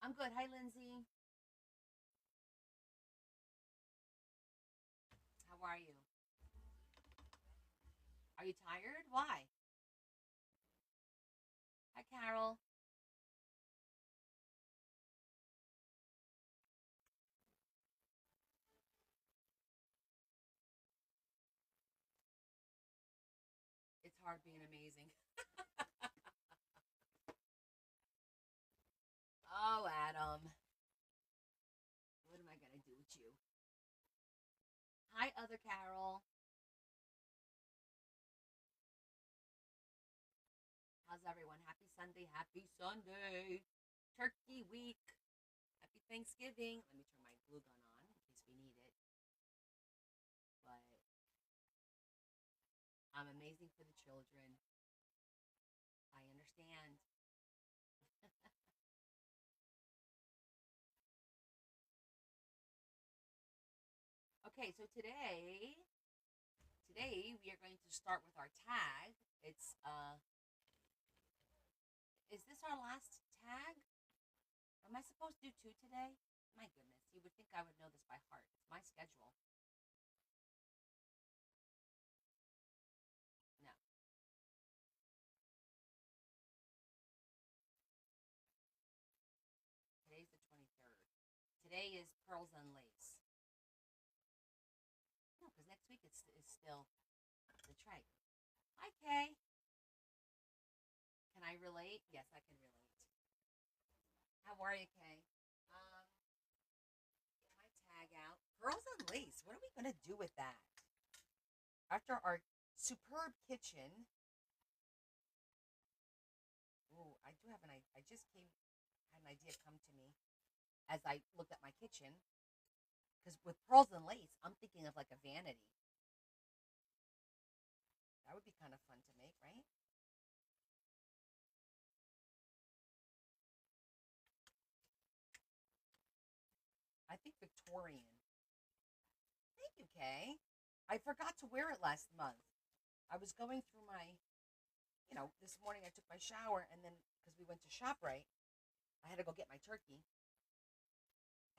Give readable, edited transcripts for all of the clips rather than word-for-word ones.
I'm good. Hi, Lindsay. How are you? Are you tired? Why? Hi, Carol. It's hard being amazing. Oh, Adam. What am I going to do with you? Hi, other Carol. How's everyone? Happy Sunday. Happy Sunday. Turkey week. Happy Thanksgiving. Let me turn my glue gun on in case we need it. But I'm amazing for the children. I understand. Okay, so today we are going to start with our tag. It's is this our last tag? Am I supposed to do two today? My goodness, you would think I would know this by heart. It's my schedule. No, today's the 23rd. Today is pearls and lace. No, because next week is still the trike. Hi, Kay. Can I relate? Yes, I can relate. How are you, Kay? Get my tag out. Pearls and lace. What are we gonna do with that? After our superb kitchen. Oh, I do have an idea. I just came had an idea come to me as I looked at my kitchen. Because with pearls and lace, I'm thinking of like a vanity. That would be kind of fun to make, right? I think Victorian. Thank you, Kay. I forgot to wear it last month. I was going through this morning I took my shower and then because we went to ShopRite, I had to go get my turkey.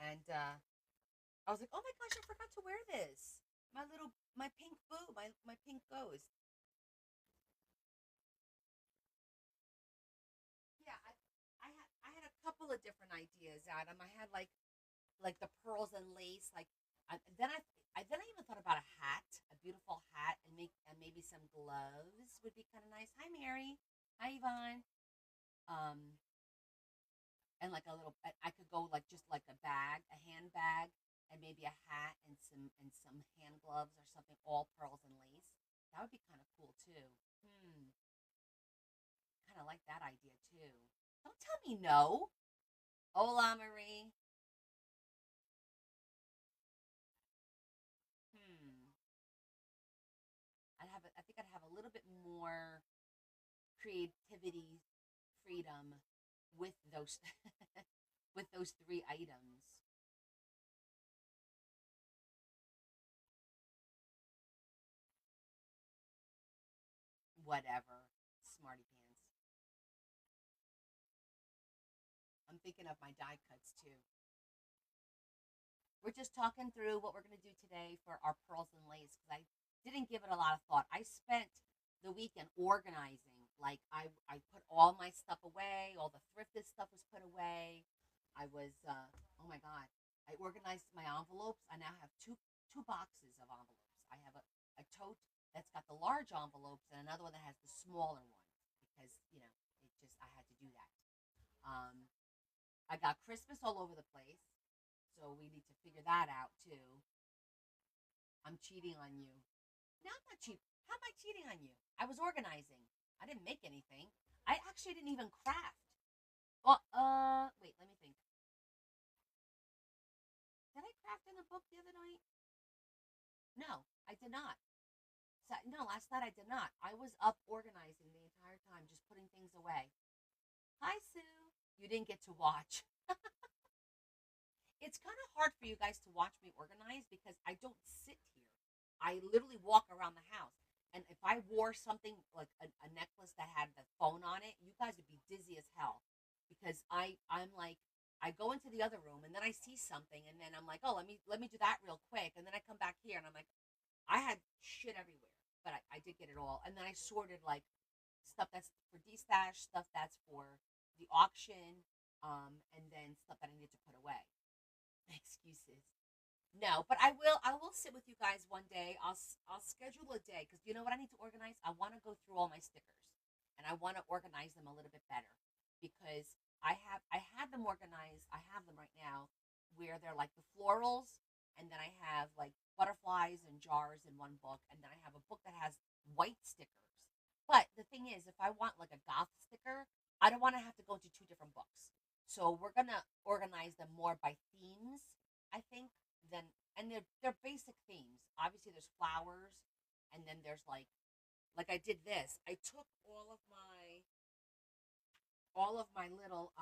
And I was like, oh my gosh, I forgot to wear this. My pink boo, my pink ghost. Yeah, I had a couple of different ideas, Adam. I had like the pearls and lace. Like then I even thought about a hat, a beautiful hat, and maybe some gloves would be kind of nice. Hi, Mary. Hi, Yvonne. Um, and like a little, I could go like just like a bag, a handbag, and maybe a hat and some hand gloves or something, all pearls and lace. That would be kind of cool too. Hmm. Kind of like that idea too. Don't tell me no. Hola, Marie. Hmm. I think I'd have a little bit more creativity, freedom with those with those three items. Whatever, smarty pants. I'm thinking of my die cuts too. We're just talking through what we're going to do today for our pearls and lace because I didn't give it a lot of thought. I spent the weekend organizing. Like I put all my stuff away, all the thrifted stuff was put away. I was oh my god. I organized my envelopes. I now have two boxes of envelopes. I have a tote that's got the large envelopes and another one that has the smaller one because, it just I had to do that. Um I got Christmas all over the place. So we need to figure that out too. I'm cheating on you. No, I'm not cheating. How am I cheating on you? I was organizing. I didn't make anything. I actually didn't even craft. Well, wait, let me think. Did I craft in the book the other night? No, I did not. So, no, last night I did not. I was up organizing the entire time, just putting things away. Hi, Sue. You didn't get to watch. It's kind of hard for you guys to watch me organize because I don't sit here. I literally walk around the house. And if I wore something like a necklace that had the phone on it, you guys would be dizzy as hell because I'm like I go into the other room and then I see something and then I'm like, oh, let me do that real quick. And then I come back here and I'm like, I had shit everywhere, but I did get it all. And then I sorted like stuff that's for destash, stuff that's for the auction, and then stuff that I need to put away. Excuses. No, but I will sit with you guys one day. I'll schedule a day because you know what I need to organize. I want to go through all my stickers, and I want to organize them a little bit better because I had them organized. I have them right now where they're like the florals, and then I have like butterflies and jars in one book, and then I have a book that has white stickers. But the thing is, if I want like a goth sticker, I don't want to have to go into two different books. So we're gonna organize them more by themes, I think, than and they're basic themes. Obviously, there's flowers, and then there's like I did this. I took all of my little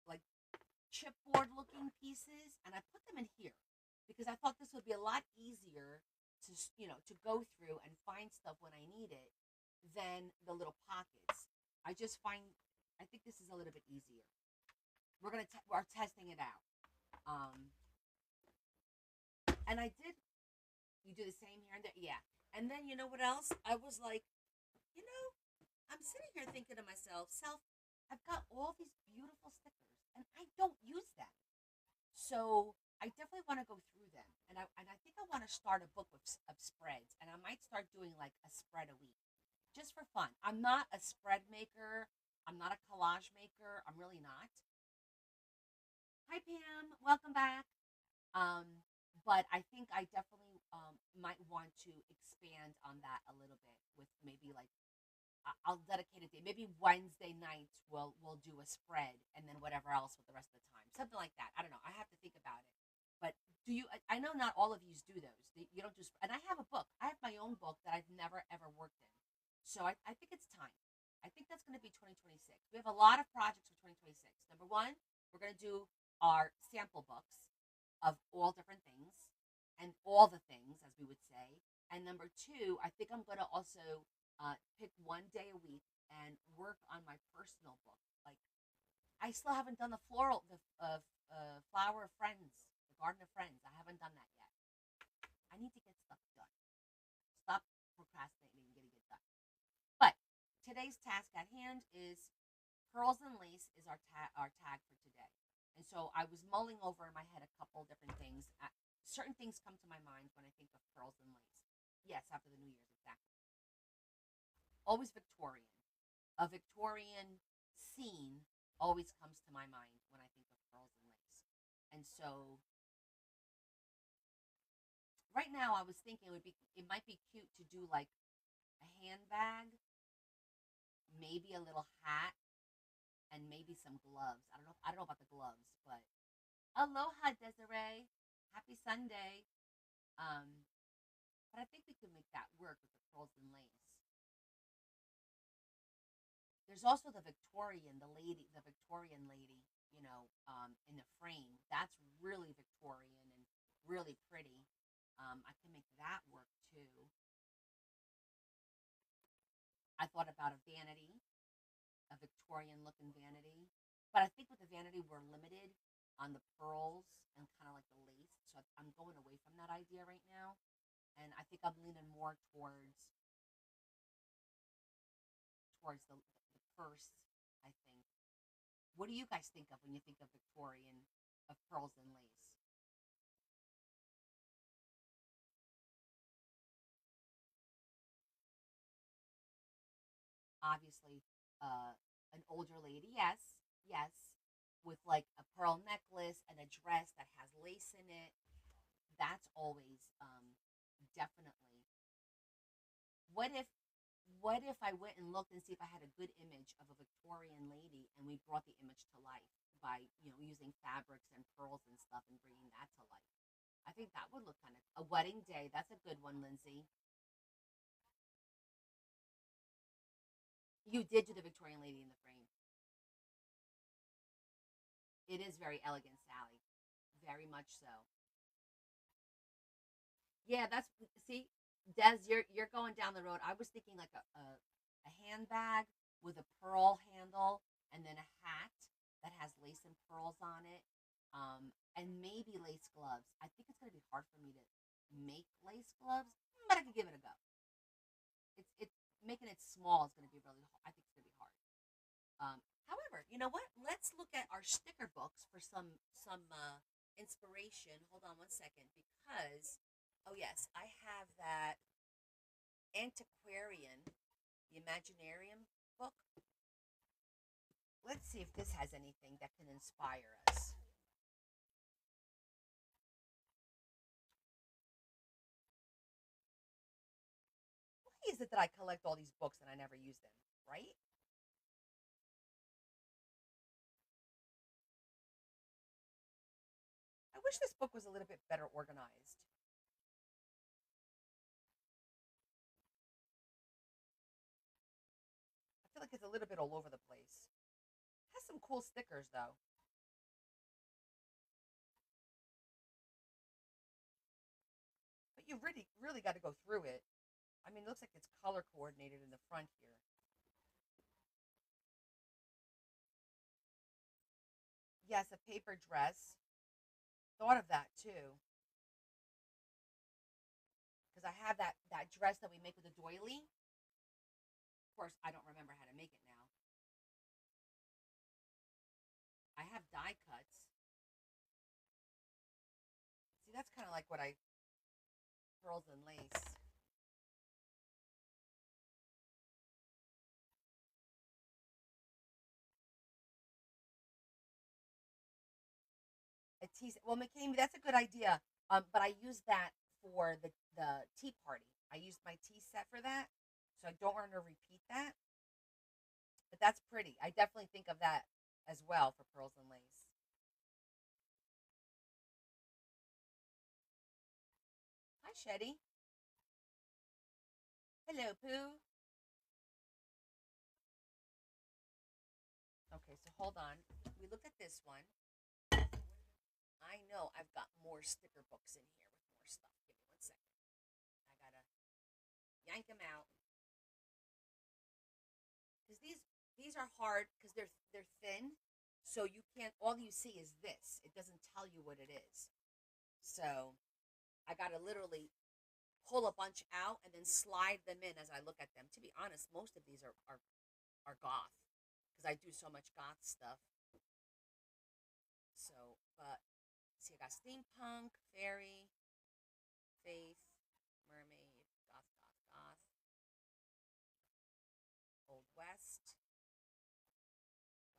like chipboard looking pieces, and I put them in here because I thought this would be a lot easier to to go through and find stuff when I need it than the little pockets. I think this is a little bit easier. We're testing it out. Um, and I did. You do the same here and there, yeah. And then you know what else? I was like, you know, I'm sitting here thinking to myself, self, I've got all these beautiful stickers, and I don't use them. So I definitely want to go through them, and I think I want to start a book of spreads, and I might start doing like a spread a week, just for fun. I'm not a spread maker. I'm not a collage maker. I'm really not. Hi Pam, welcome back. Um, but I think I definitely might want to expand on that a little bit with maybe like I'll dedicate a day. Maybe Wednesday nights we'll do a spread, and then whatever else with the rest of the time, something like that. I don't know. I have to think about it. But do you? I know not all of you do those. You don't just. And I have a book. I have my own book that I've never ever worked in. So I think it's time. I think that's going to be 2026. We have a lot of projects for 2026. Number one, we're going to do our sample books of all different things and all the things, as we would say. And number two, I think I'm going to also pick one day a week and work on my personal book. Like I still haven't done the flower of friends, the garden of friends. I haven't done that yet. I need to get stuff done. Stop procrastinating and getting it done. But today's task at hand is pearls and lace is our tag for today. And so I was mulling over in my head a couple different things. Certain things come to my mind when I think of pearls and lace. Yes, after the New Year's, exactly. Always Victorian. A Victorian scene always comes to my mind when I think of pearls and lace. And so right now I was thinking it might be cute to do like a handbag, maybe a little hat, and maybe some gloves. I don't know about the gloves, but aloha Desiree. Happy Sunday. Um, but I think we could make that work with the pearls and lace. There's also the Victorian lady, in the frame. That's really Victorian and really pretty. I can make that work too. I thought about a vanity, a Victorian looking vanity. But I think with the vanity, we're limited on the pearls and kind of like the lace. So I'm going away from that idea right now. And I think I'm leaning more towards the purse, I think. What do you guys think of when you think of Victorian, of pearls and lace? Obviously, an older lady, yes, yes, with like a pearl necklace and a dress that has lace in it. That's always definitely. What if what if I went and looked and see if I had a good image of a Victorian lady and we brought the image to life by using fabrics and pearls and stuff and bringing that to life? I think that would look kind of a wedding day. That's a good one, Lindsay. You did do the Victorian lady in the frame. It is very elegant, Sally. Very much so. Yeah, that's see, Des, you're going down the road. I was thinking like a handbag with a pearl handle and then a hat that has lace and pearls on it. And maybe lace gloves. I think it's gonna be hard for me to make lace gloves, but I could give it a go. It's making it small is gonna be really. I think it's gonna be hard. However, you know what? Let's look at our sticker books for some inspiration. Hold on one second, because oh yes, I have that antiquarian, the Imaginarium book. Let's see if this has anything that can inspire us. Why is it that I collect all these books and I never use them? Right? I wish this book was a little bit better organized. I feel like it's a little bit all over the place. It has some cool stickers though. But you really got to go through it. I mean, it looks like it's color coordinated in the front here. Yes, a paper dress. Thought of that too, because I have that dress that we make with a doily. Of course, I don't remember how to make it now. I have die cuts. See, that's kind of like what I pearls and lace. A tea. Well, McCamey, that's a good idea. But I used that for the tea party. I used my tea set for that, so I don't want to repeat that. But that's pretty. I definitely think of that as well for pearls and lace. Hi, Shetty. Hello, Pooh. Okay, so hold on. We looked at this one. I know I've got more sticker books in here with more stuff. Give me one second. I gotta yank them out because these are hard because they're thin, so you can't. All you see is this. It doesn't tell you what it is. So I gotta literally pull a bunch out and then slide them in as I look at them. To be honest, most of these are goth because I do so much goth stuff. So, but see, I got steampunk, fairy, faith, mermaid, goth, goth, goth, old west,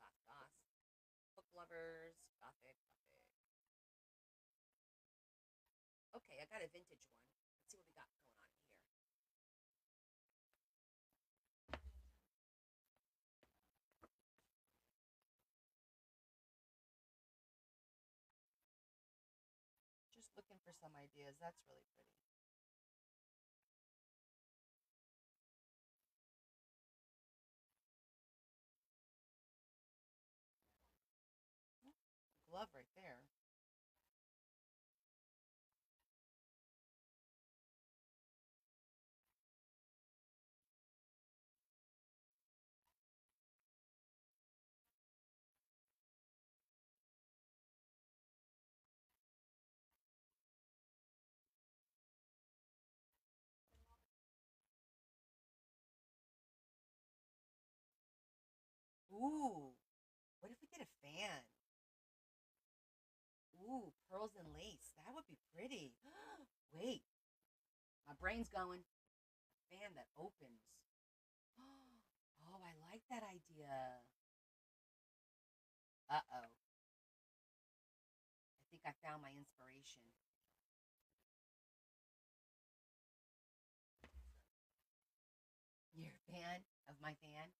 goth, goth, book lovers, gothic, gothic. Okay, I got a vintage one. Let's see what we got going on here. Just looking for some ideas. That's really pretty. Glove right there. Ooh, what if we did a fan? Ooh, pearls and lace. That would be pretty. Wait, my brain's going. A fan that opens. Oh, I like that idea. Uh oh. I think I found my inspiration. You're a fan of my fan?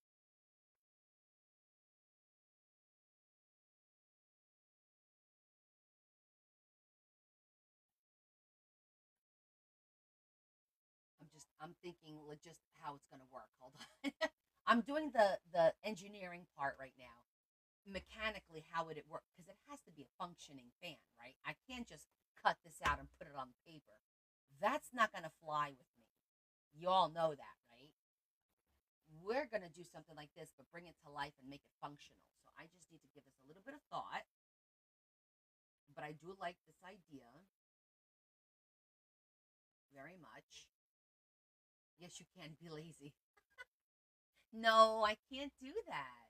I'm thinking just how it's gonna work. Hold on. I'm doing the engineering part right now. Mechanically, how would it work? Because it has to be a functioning fan, right? I can't just cut this out and put it on paper. That's not gonna fly with me. You all know that, right? We're gonna do something like this, but bring it to life and make it functional. So I just need to give this a little bit of thought. but I do like this idea very much. Yes, you can be lazy. No, I can't do that.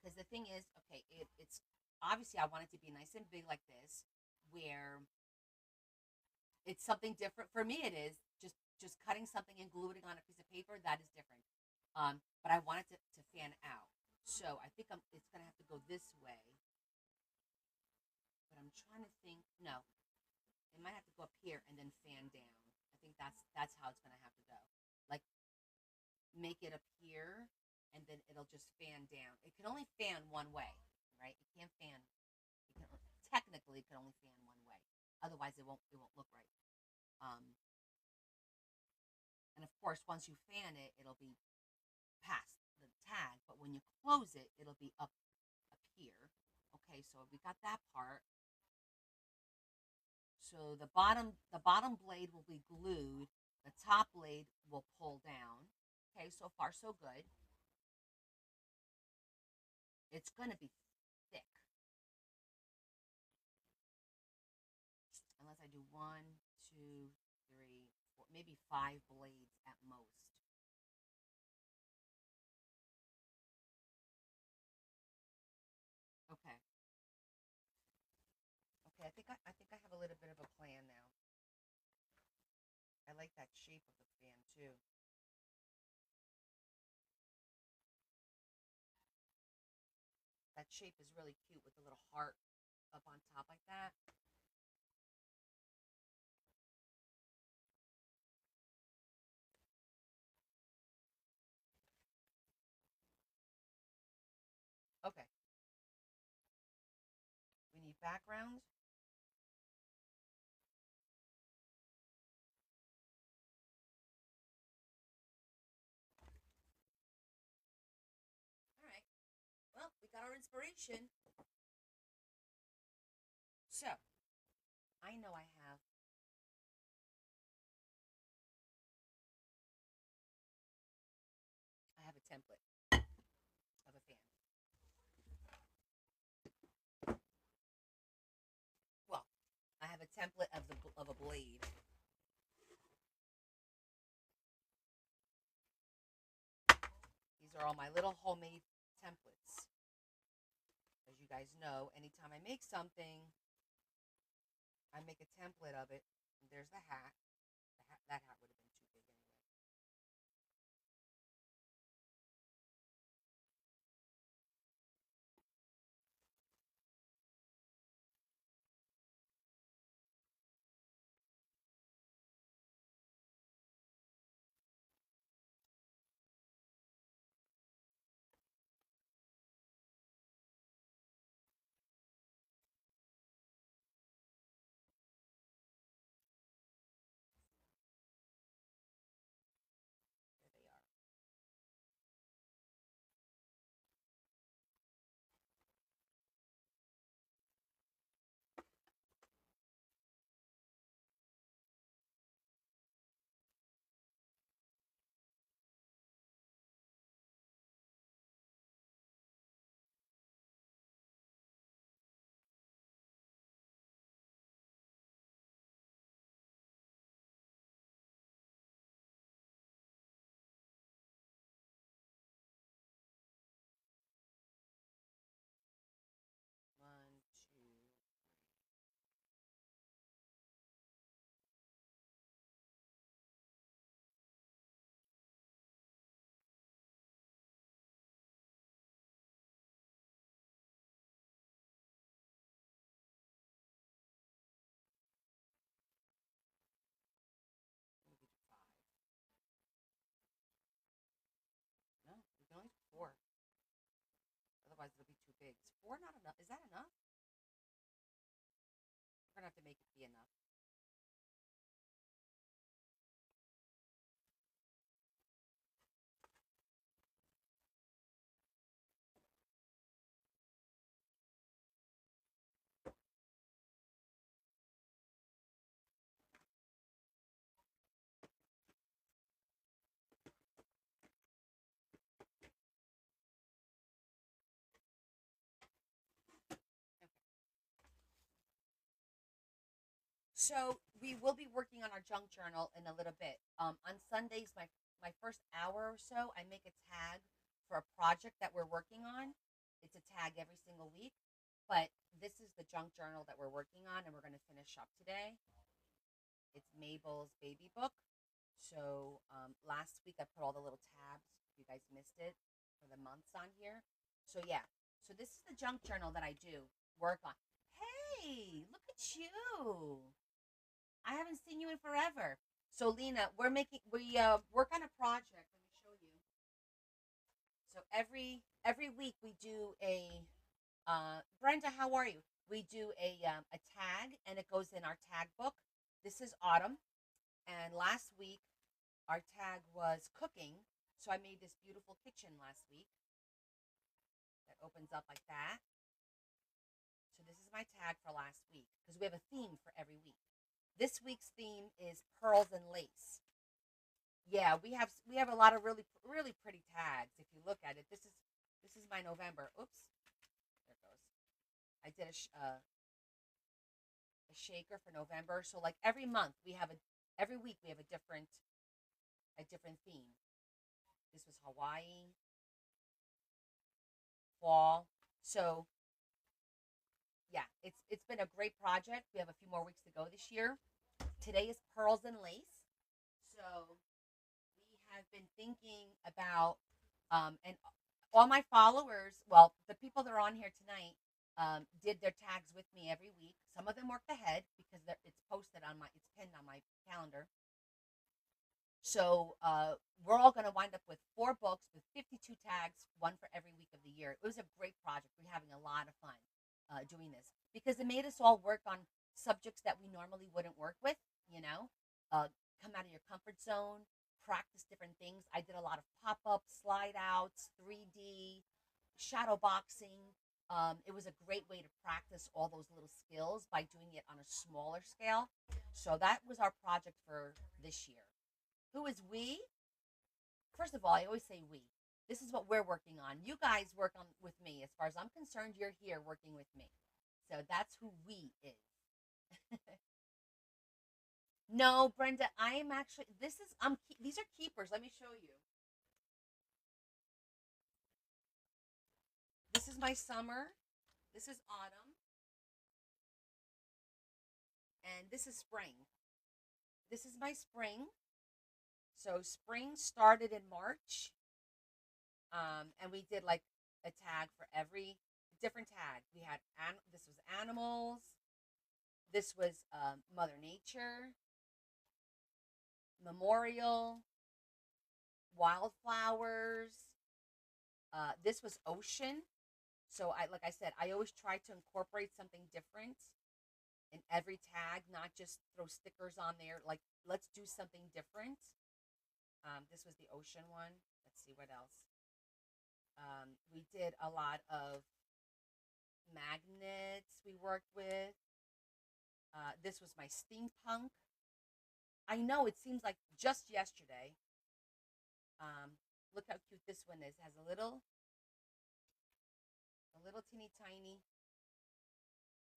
Because the thing is, okay, it's obviously I want it to be nice and big like this, where it's something different. For me, it is just cutting something and gluing it on a piece of paper. That is different. But I want it to fan out. So I think it's gonna have to go this way. But I'm trying to think. No, it might have to go up here and then fan down. I think that's how it's gonna have to go. Like make it up here, and then it'll just fan down. It can only fan one way, right? It can't fan. It can technically it can only fan one way. Otherwise, it won't look right. Um, and of course, once you fan it, it'll be past the tag. But when you close it, it'll be up here. Okay, so we got that part. So the bottom blade will be glued. The top blade will pull down. Okay, so far so good. It's gonna be thick unless I do one, two, three, four, maybe five blades at most. Okay. Okay, I think I have a little bit of a plan now. I like that shape of the fan too. That shape is really cute with the little heart up on top like that. Okay. We need background. All right. Well, we got our inspiration. So, I know I have a template of a fan. Well, I have a template of a blade. These are all my little homemade templates. As you guys know, anytime I make something, I make a template of it. And there's the hat. That hat would have been too big anyway. There they are. One, two. Maybe do five. No, we can only do four. Otherwise, it'll be too big. Is four not enough? Is that enough? We're gonna have to make it be enough. So we will be working on our junk journal in a little bit. On Sundays, my first hour or so, I make a tag for a project that we're working on. It's a tag every single week, but this is the junk journal that we're working on, and we're going to finish up today. It's Mabel's baby book. So last week I put all the little tabs. If you guys missed it, for the months on here. So yeah. So this is the junk journal that I do work on. Hey, look at you! I haven't seen you in forever. So Lena, we work on a project. Let me show you. So every week we do a Brenda, how are you? We do a tag, and it goes in our tag book. This is autumn, and last week our tag was cooking. So I made this beautiful kitchen last week that opens up like that. So this is my tag for last week because we have a theme for every week. This week's theme is pearls and lace. Yeah, we have a lot of really pretty tags. If you look at it, this is my November. Oops, there it goes. I did a shaker for November. So like every week we have a different theme. This was Hawaii, fall. So yeah, it's been a great project. We have a few more weeks to go this year. Today is pearls and lace. So we have been thinking about and all my followers, well, the people that are on here tonight, did their tags with me every week. Some of them worked ahead because it's pinned on my calendar. So we're all going to wind up with 4 books with 52 tags, one for every week of the year. It was a great project. We're having a lot of fun doing this because it made us all work on subjects that we normally wouldn't work with, you know, come out of your comfort zone, practice different things. I did a lot of pop-ups, slide outs, 3D, shadow boxing. It was a great way to practice all those little skills by doing it on a smaller scale. So that was our project for this year. Who is we? First of all, I always say we. This is what we're working on. You guys work on with me. As far as I'm concerned, you're here working with me. So that's who we is. No, Brenda, I am actually. These are keepers. Let me show you. This is my summer. This is autumn, and this is spring. This is my spring. So spring started in March, and we did like a tag for every different tag. We had this was animals. This was Mother Nature, memorial, wildflowers. This was ocean. So like I said, I always try to incorporate something different in every tag, not just throw stickers on there. Like let's do something different. This was the ocean one. Let's see what else. We did a lot of magnets we worked with. This was my steampunk. I know it seems like just yesterday. Look how cute this one is. It has a little teeny tiny.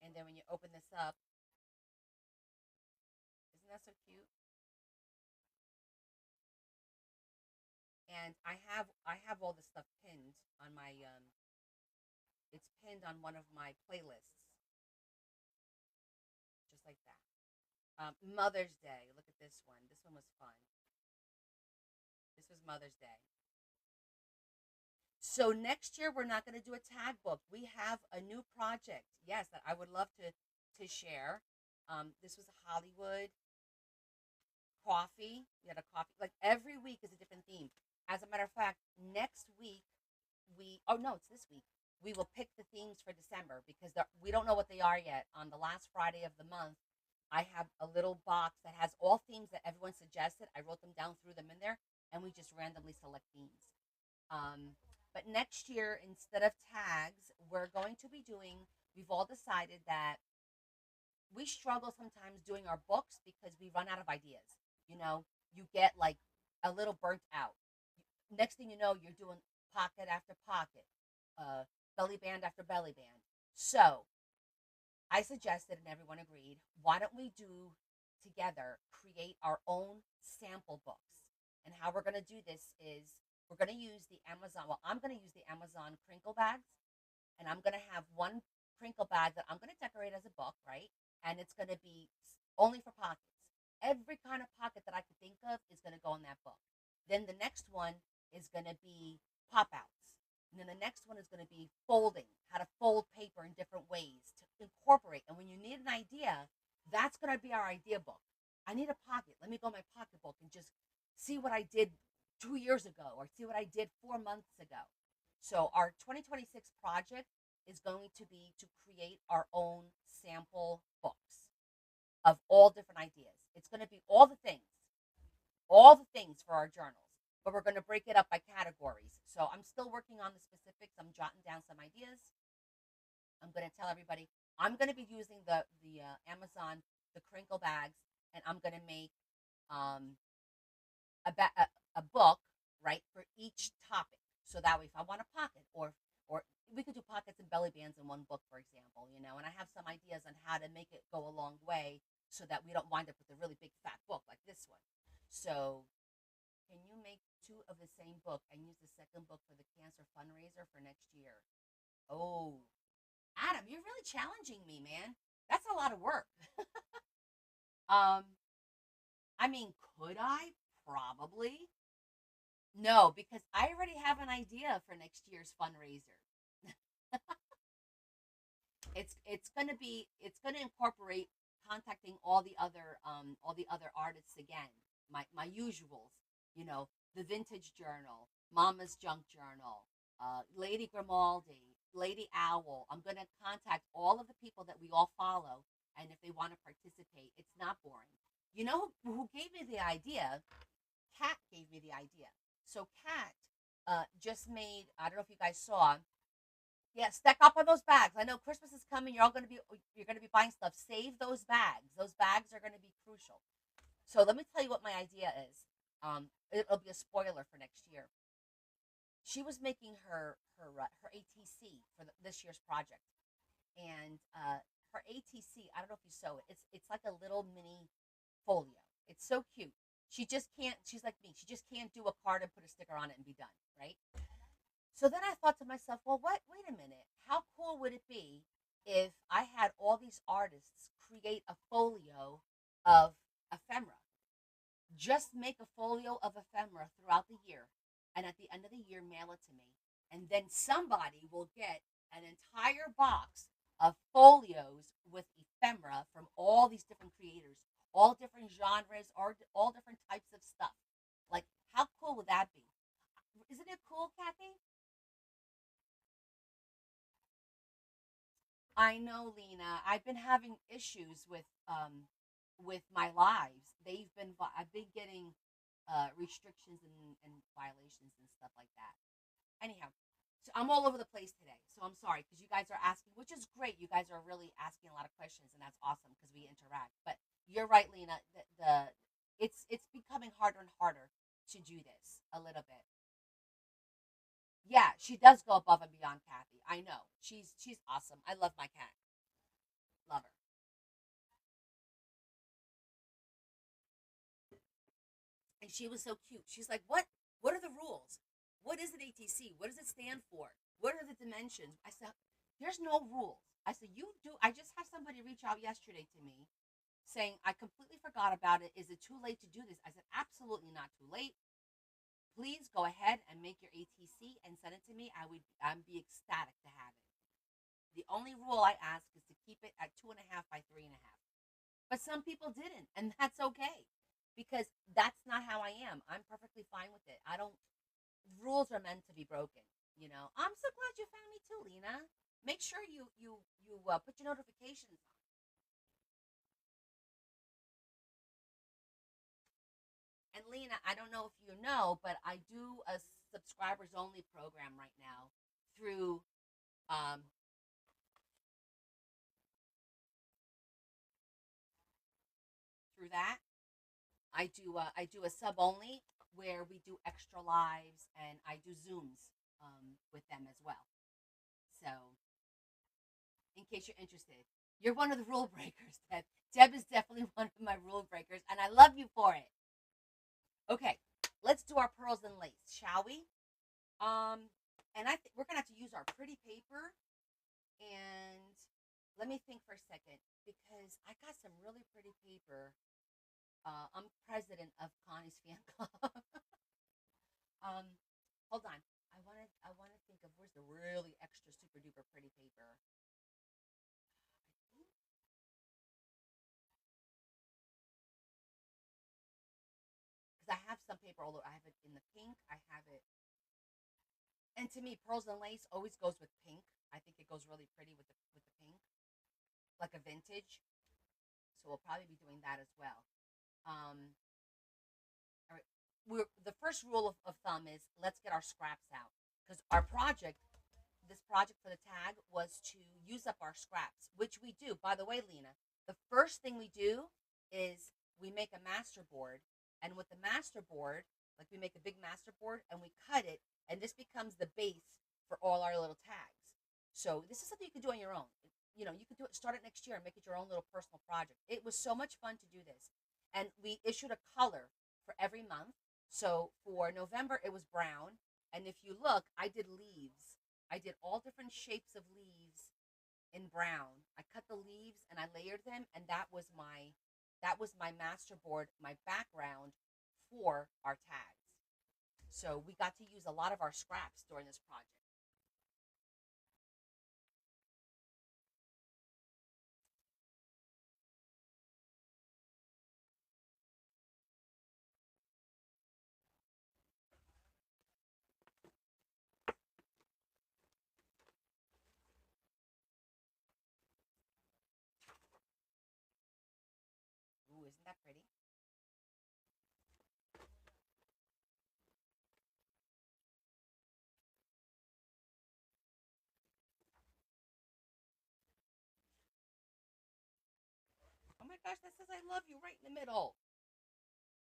And then when you open this up, isn't that so cute? And I have all this stuff pinned on my it's pinned on one of my playlists, just like that. Mother's Day. Look at this one. This one was fun. This was Mother's Day. So next year we're not going to do a tag book. We have a new project. Yes, that I would love to share. This was a Hollywood coffee. We had a coffee. Like every week is a different theme. As a matter of fact, next week oh no, it's this week. We will pick the themes for December because we don't know what they are yet. On the last Friday of the month, I have a little box that has all themes that everyone suggested. I wrote them down, threw them in there, and we just randomly select themes. But next year, instead of tags, we're going to be doing, we've all decided that we struggle sometimes doing our books because we run out of ideas. You know, you get like a little burnt out. Next thing you know, you're doing pocket after pocket, belly band after belly band. So I suggested, and everyone agreed, why don't we do together, create our own sample books? And how we're going to do this is we're going to use the Amazon, well, I'm going to use the Amazon crinkle bags, and I'm going to have one crinkle bag that I'm going to decorate as a book, right? And it's going to be only for pockets. Every kind of pocket that I could think of is going to go in that book. Then the next one is going to be pop outs. And then the next one is going to be folding, how to fold paper in different ways to incorporate. And when you need an idea, that's going to be our idea book. I need a pocket. Let me go in my pocketbook and just see what I did 2 years ago or see what I did 4 months ago. So our 2026 project is going to be to create our own sample books of all different ideas. It's going to be all the things for our journals, but we're going to break it up by categories. So I'm still working on the specifics. I'm jotting down some ideas. I'm going to tell everybody I'm going to be using the Amazon the crinkle bags, and I'm going to make um, a book, right, for each topic. So that way, if I want a pocket, or we could do pockets and belly bands in one book, for example, and I have some ideas on how to make it go a long way so that we don't wind up with a really big fat book like this one. So, can you make two of the same book and use the second book for the cancer fundraiser for next year? Oh, Adam, you're really challenging me, man. That's a lot of work. um, I mean, could I? Probably. No, because I already have an idea for next year's fundraiser. It's gonna incorporate contacting all the other artists again. My usuals, the Vintage Journal, Mama's Junk Journal, Lady Grimaldi, Lady Owl. I'm gonna contact all of the people that we all follow, and if they want to participate, it's not boring. You know who gave me the idea? Kat gave me the idea. So Kat just made. I don't know if you guys saw. Yeah, stack up on those bags. I know Christmas is coming. You're gonna be buying stuff. Save those bags. Those bags are gonna be crucial. So let me tell you what my idea is. It'll be a spoiler for next year. She was making her ATC for this year's project, and her ATC. I don't know if you saw it. It's like a little mini folio. It's so cute. She just can't. She's like me. She just can't do a card and put a sticker on it and be done, right? So then I thought to myself, well, what? Wait a minute. How cool would it be if I had all these artists create a folio of ephemera? Just make a folio of ephemera throughout the year, and at the end of the year, mail it to me. And then somebody will get an entire box of folios with ephemera from all these different creators, all different genres, or all different types of stuff. Like, how cool would that be? Isn't it cool, Kathy? I know, Lena. I've been having issues with my lives. I've been getting restrictions and violations and stuff like that. Anyhow, so I'm all over the place today. So I'm sorry because you guys are asking, which is great. You guys are really asking a lot of questions, and that's awesome because we interact. But you're right, Lena. It's becoming harder and harder to do this a little bit. Yeah, she does go above and beyond, Kathy. I know. She's awesome. I love my cat. Love her. And she was so cute. She's like, "What? What are the rules? What is an ATC? What does it stand for? What are the dimensions?" I said, "There's no rules." I said, "You do." I just had somebody reach out yesterday to me saying, "I completely forgot about it. Is it too late to do this?" I said, "Absolutely not too late. Please go ahead and make your ATC and send it to me. I'd be ecstatic to have it. The only rule I ask is to keep it at 2.5 by 3.5. But some people didn't, and that's okay because that's not how I am. I'm perfectly fine with it. I don't. Rules are meant to be broken. I'm so glad you found me too, Lena. Make sure you put your notifications on. And Lena, I don't know if you know, but I do a subscribers only program right now through um, through that. I do a sub only where we do extra lives and I do Zooms with them as well. So in case you're interested. You're one of the rule breakers, Deb. Deb is definitely one of my rule breakers, and I love you for it. Okay, let's do our pearls and lace, shall we? And I think we're gonna have to use our pretty paper. And let me think for a second because I got some really pretty paper. I'm president of Connie's fan club. um, hold on. I wanna think of where's the really extra super duper pretty paper. Because I have some paper, although I have it in the pink. I have it, and to me, pearls and lace always goes with pink. I think it goes really pretty with the pink, like a vintage. So we'll probably be doing that as well. Um, all right. The first rule of thumb is let's get our scraps out because this project for the tag was to use up our scraps, which we do. By the way, Lena, the first thing we do is we make a master board, and with the master board, like we make a big master board and we cut it, and this becomes the base for all our little tags. So this is something you can do on your own. You know, you can do it, start it next year and make it your own little personal project. It was so much fun to do this, and we issued a color for every month. So for November, it was brown, and if you look, I did leaves. I did all different shapes of leaves in brown. I cut the leaves and I layered them, and that was my master board, my background for our tags. So we got to use a lot of our scraps during this project. Ooh, isn't that pretty? Oh my gosh, that says I love you right in the middle.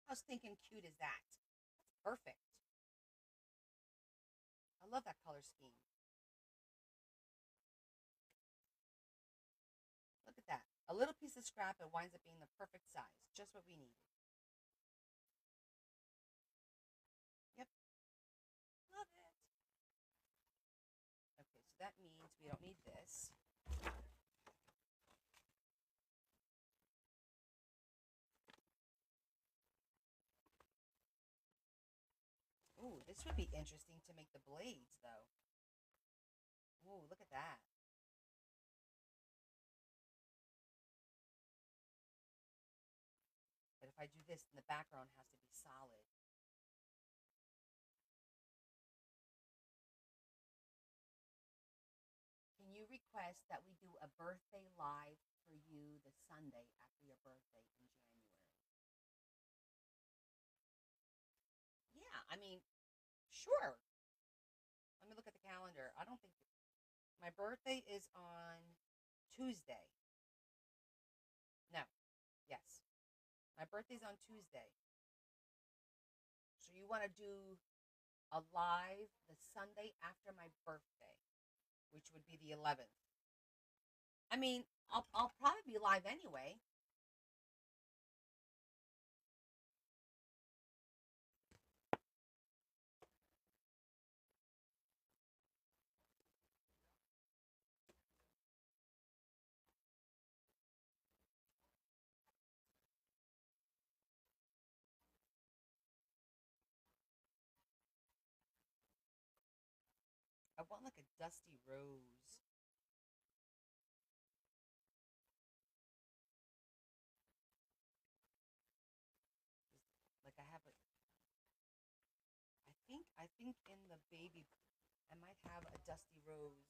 How stinking cute is that? That's perfect. I love that color scheme. Look at that. A little piece of scrap and winds up being the perfect size. Just what we needed. Yep. Love it. Okay, so that means we don't need this. Ooh, this would be interesting to make the blades, though. Ooh, look at that. But if I do this, then the background has to be solid. Can you request that we do a birthday live for you the Sunday after your birthday in January? Yeah, I mean, sure. Let me look at the calendar. I don't think my birthday is on Tuesday. No, yes. My birthday's on Tuesday. So you want to do a live the Sunday after my birthday, which would be the 11th. I mean, I'll probably be live anyway. I want like a dusty rose. Like I have a, I think in the baby, I might have a dusty rose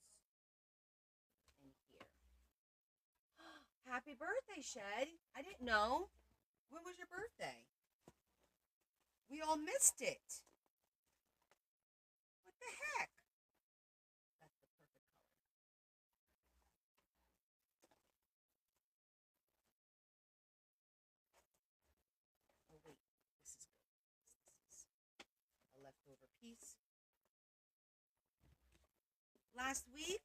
in here. Happy birthday, Shed. I didn't know. When was your birthday? We all missed it. What the heck? That's the perfect color. Oh, wait. This is good. This is a leftover piece. Last week?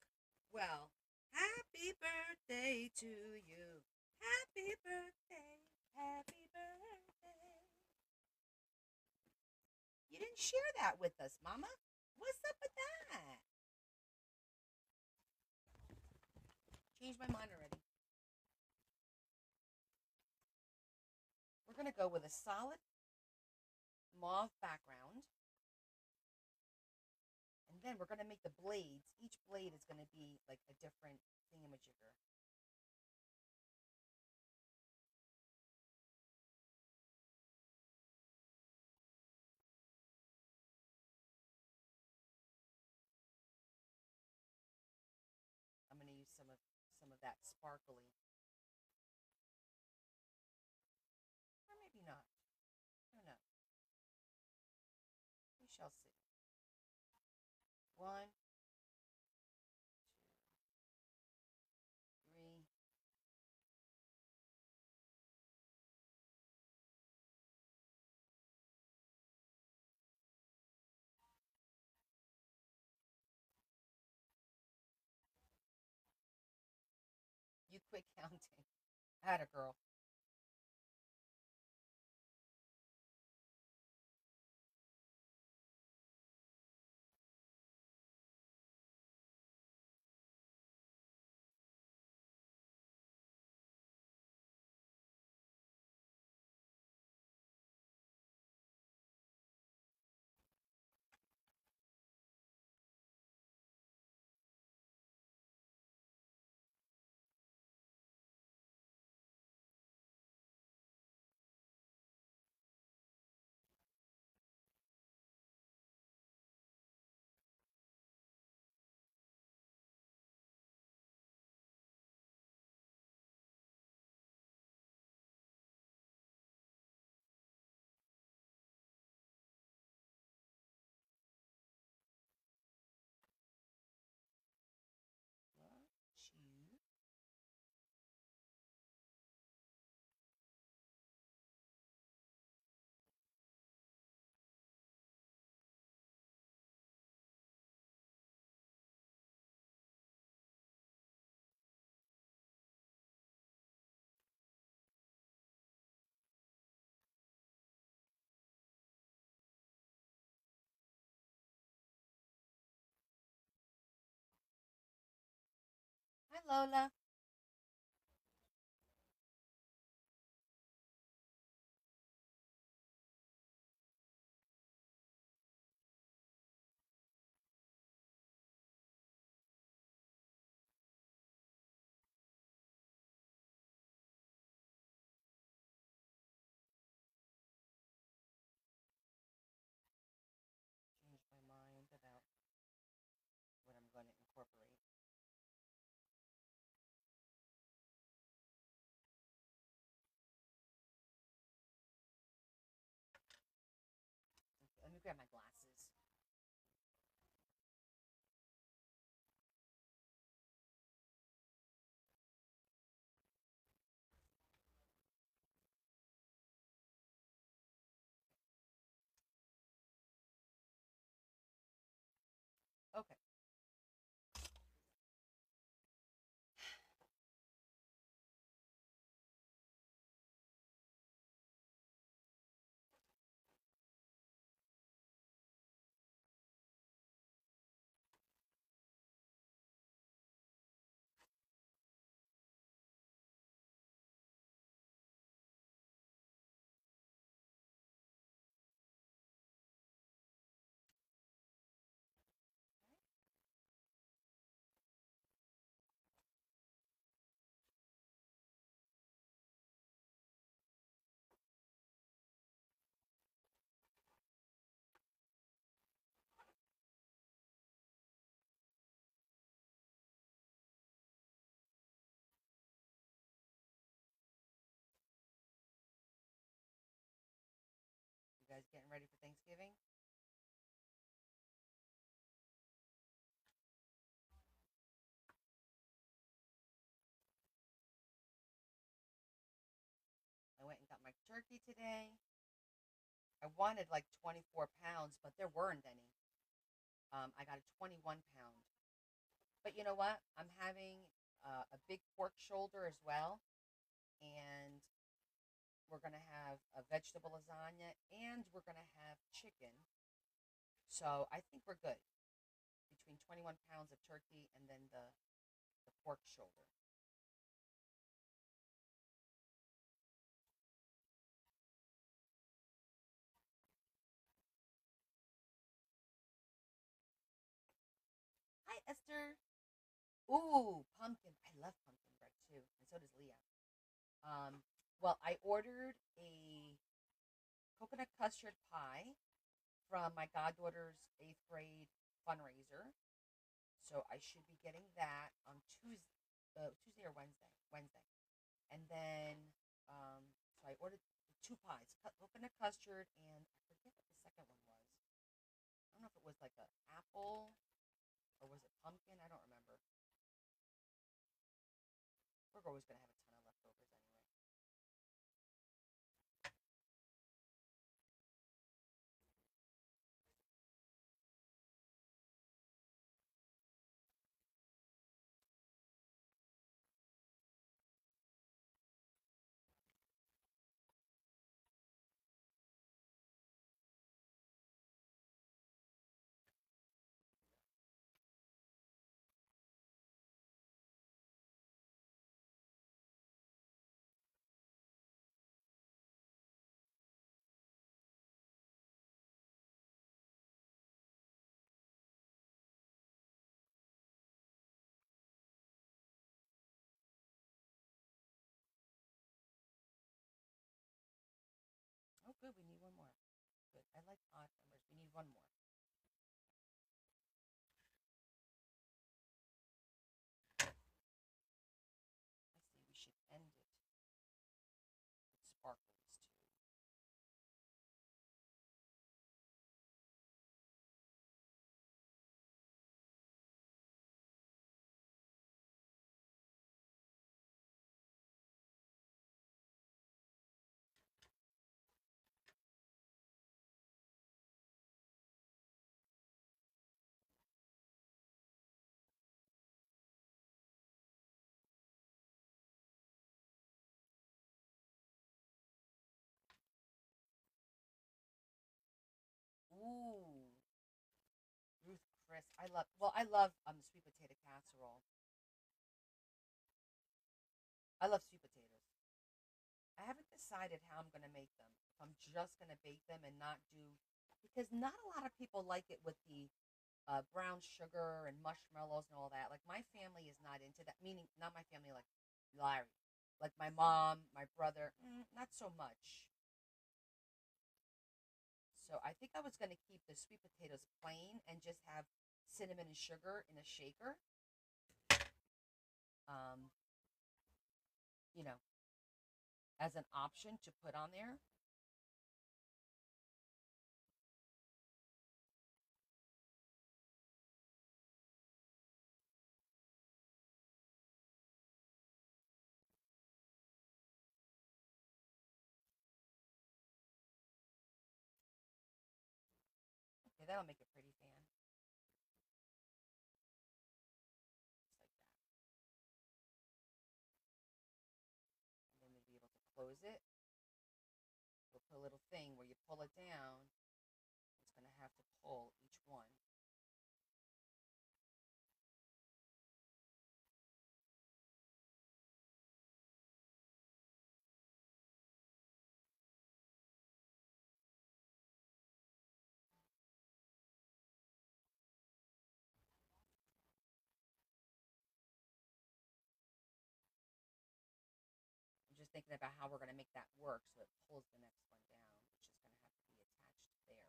Well, Happy birthday to you. Happy birthday. Happy birthday. You didn't share that with us, Mama. What's up with that? Changed my mind already. We're going to go with a solid mauve background. And then we're going to make the blades. Each blade is going to be like a different thingamajigger. I'm going to use some of that sparkly, or maybe not. I don't know. We shall see. One, two, three. You quit counting. Atta girl. One, two. Hi, Lola. Changed my mind about what I'm going to incorporate. Okay, let me grab my glasses. Okay. You guys getting ready for Thanksgiving? I went and got my turkey today. I wanted like 24 pounds, but there weren't any. I got a 21 pound. But you know what? I'm having a big pork shoulder as well, and we're gonna have a vegetable lasagna, and we're gonna have chicken. So I think we're good between 21 pounds of turkey and then the pork shoulder. Hi, Esther. Ooh, pumpkin. I love pumpkin bread too, and so does Leah. Well, I ordered a coconut custard pie from my goddaughter's eighth grade fundraiser, so I should be getting that on Tuesday or Wednesday. Wednesday, and then so I ordered two pies, coconut custard, and I forget what the second one was. I don't know if it was like a apple or was it pumpkin. I don't remember. We're always gonna have a ton of leftovers anyway. Oh, good. We need one more. Good. I like odd numbers. We need one more. Let's see. We should end it with sparkles too. Ooh, Ruth Chris. I love sweet potato casserole. I love sweet potatoes. I haven't decided how I'm gonna make them. If I'm just gonna bake them and not do because not a lot of people like it with the brown sugar and marshmallows and all that. Like my family is not into that. Meaning, not my family, like Larry, like my mom, my brother, not so much. So I think I was gonna keep the sweet potatoes plain and just have cinnamon and sugar in a shaker. Um, you know, as an option to put on there. Okay, that'll make a pretty fan, just like that. And then we'll be able to close it. We'll put a little thing where you pull it down. It's going to have to pull each one. I'm just thinking about how we're going to make that work so it pulls the next one down, which is going to have to be attached there.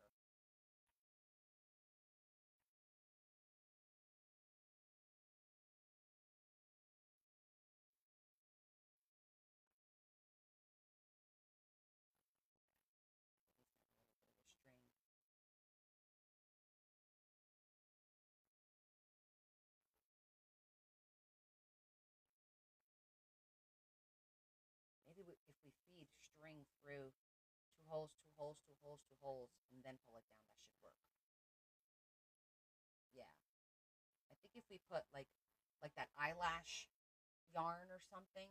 At least have a little bit of a string. Maybe if we feed string through two holes, two holes, two holes, two holes, and then pull it down, that should work. Yeah. I think if we put like that eyelash yarn or something,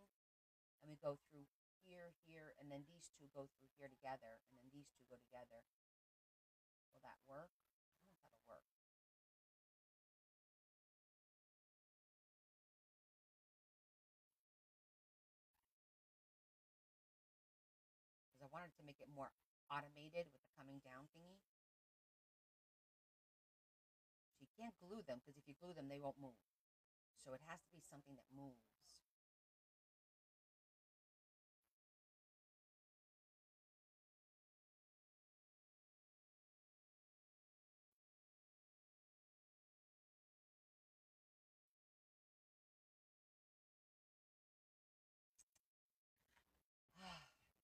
and we go through here, here, and then these two go through here together, and then these two go together. Will that work? I don't know if that'll work. Because I wanted to make it more automated with the coming down thingy. So you can't glue them, because if you glue them, they won't move. So it has to be something that moves.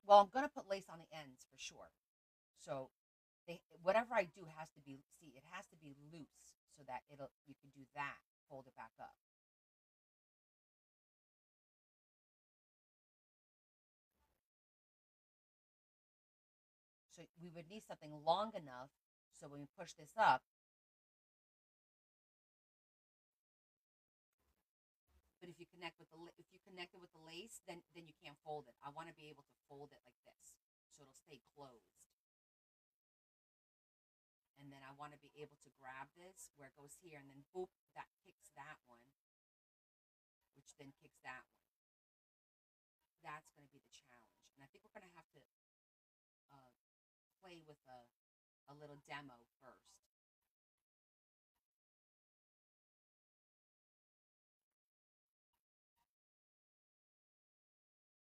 Well, I'm gonna put lace on the ends for sure. So whatever I do has to be, see, it has to be loose so that you can do that, fold it back up. So we would need something long enough so when we push this up, but if you connect it with the lace, then you can't fold it. I want to be able to fold it like this so it'll stay closed. And then I want to be able to grab this where it goes here, and then boop, that kicks that one, which then kicks that one. That's going to be the challenge. And I think we're going to have to uh, play with a little demo first.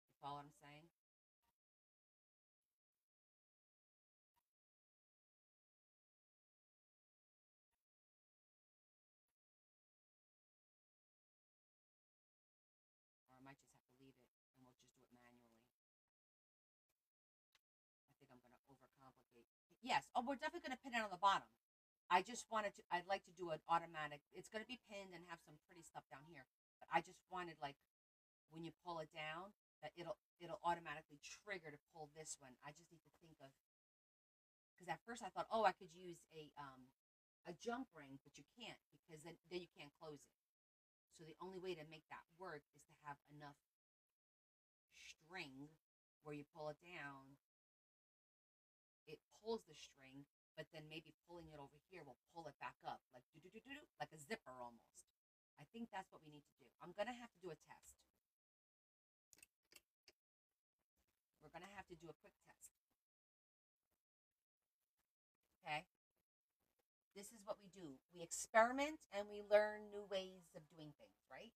You follow what I'm saying? Or I might just have to leave it and we'll just do it manually. I think I'm going to overcomplicate. Yes. Oh, we're definitely going to pin it on the bottom. I'd like to do an automatic. It's going to be pinned and have some pretty stuff down here. But I just wanted, like, when you pull it down, that it'll automatically trigger to pull this one. I just need to think of, because at first I thought, oh, I could use a jump ring, but you can't, because then you can't close it. So the only way to make that work is to have enough string where you pull it down, it pulls the string, but then maybe pulling it over here will pull it back up, like do do do do, like a zipper almost. I think that's what we need to do. I'm gonna have to do a test. We're gonna have to do a quick test. Okay. This is what we do. We experiment and we learn new ways of doing things, right?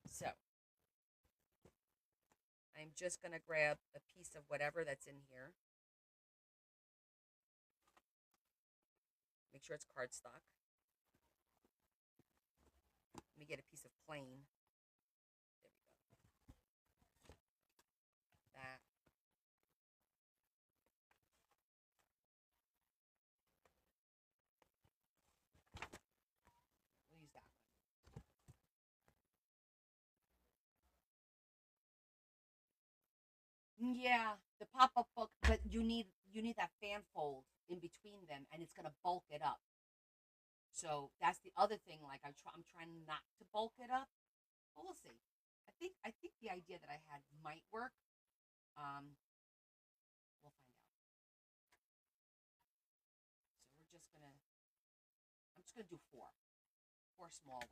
So I'm just gonna grab a piece of whatever that's in here. Make sure it's cardstock. Let me get a piece of plain. There we go. That. We'll use that one. Yeah, the pop-up book, but you need that fan fold in between them, and it's gonna bulk it up. So that's the other thing. Like I'm trying not to bulk it up, but we'll see. I think the idea that I had might work. Um, we'll find out. So I'm just gonna do four small ones.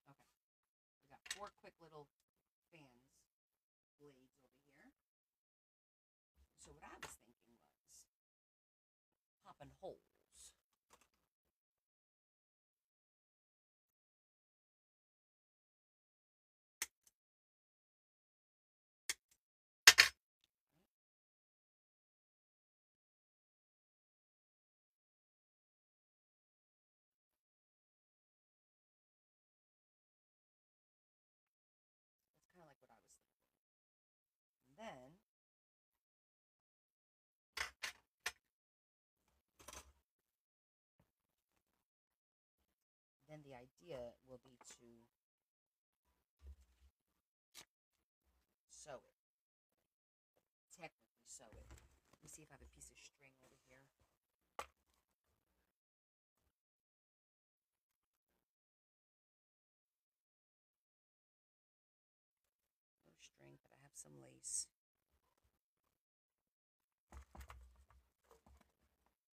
Okay, we got four quick little fans blades over here. So what I was thinking was popping holes. then the idea will be to sew it. Technically sew it. Let me see if I have a piece of string over here. No string, but I have some lace. Hold on. It's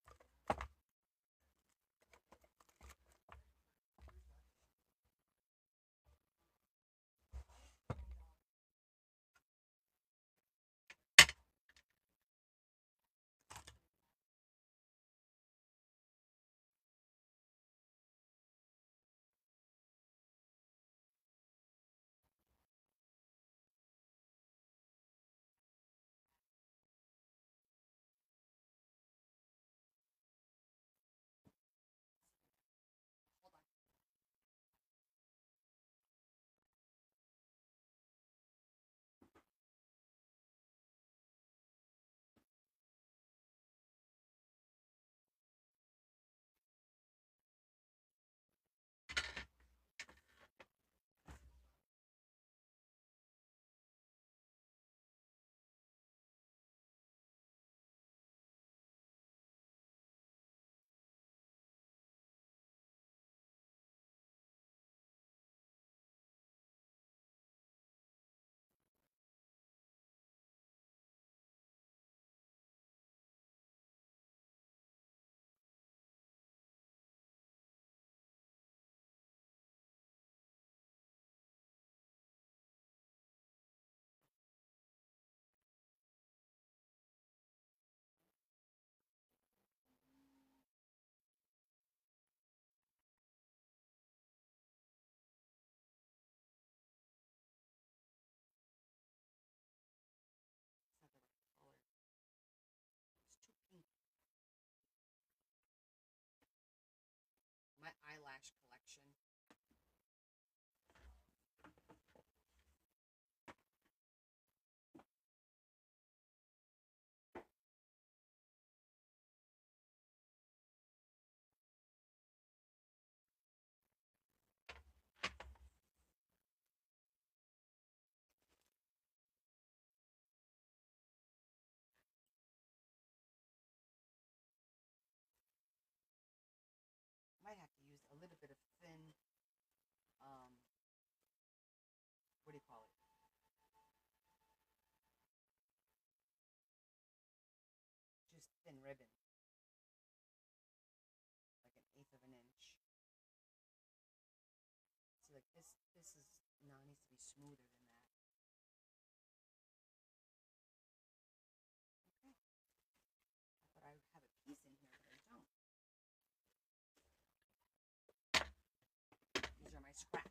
not the right color. It's too pink. My eyelash collection. Might have to use a little bit of thin, what do you call it? Just thin ribbon, like an eighth of an inch. See, like this is now needs to be smoother than that. Okay, I thought I would have a piece in here, but I don't. These are my scraps.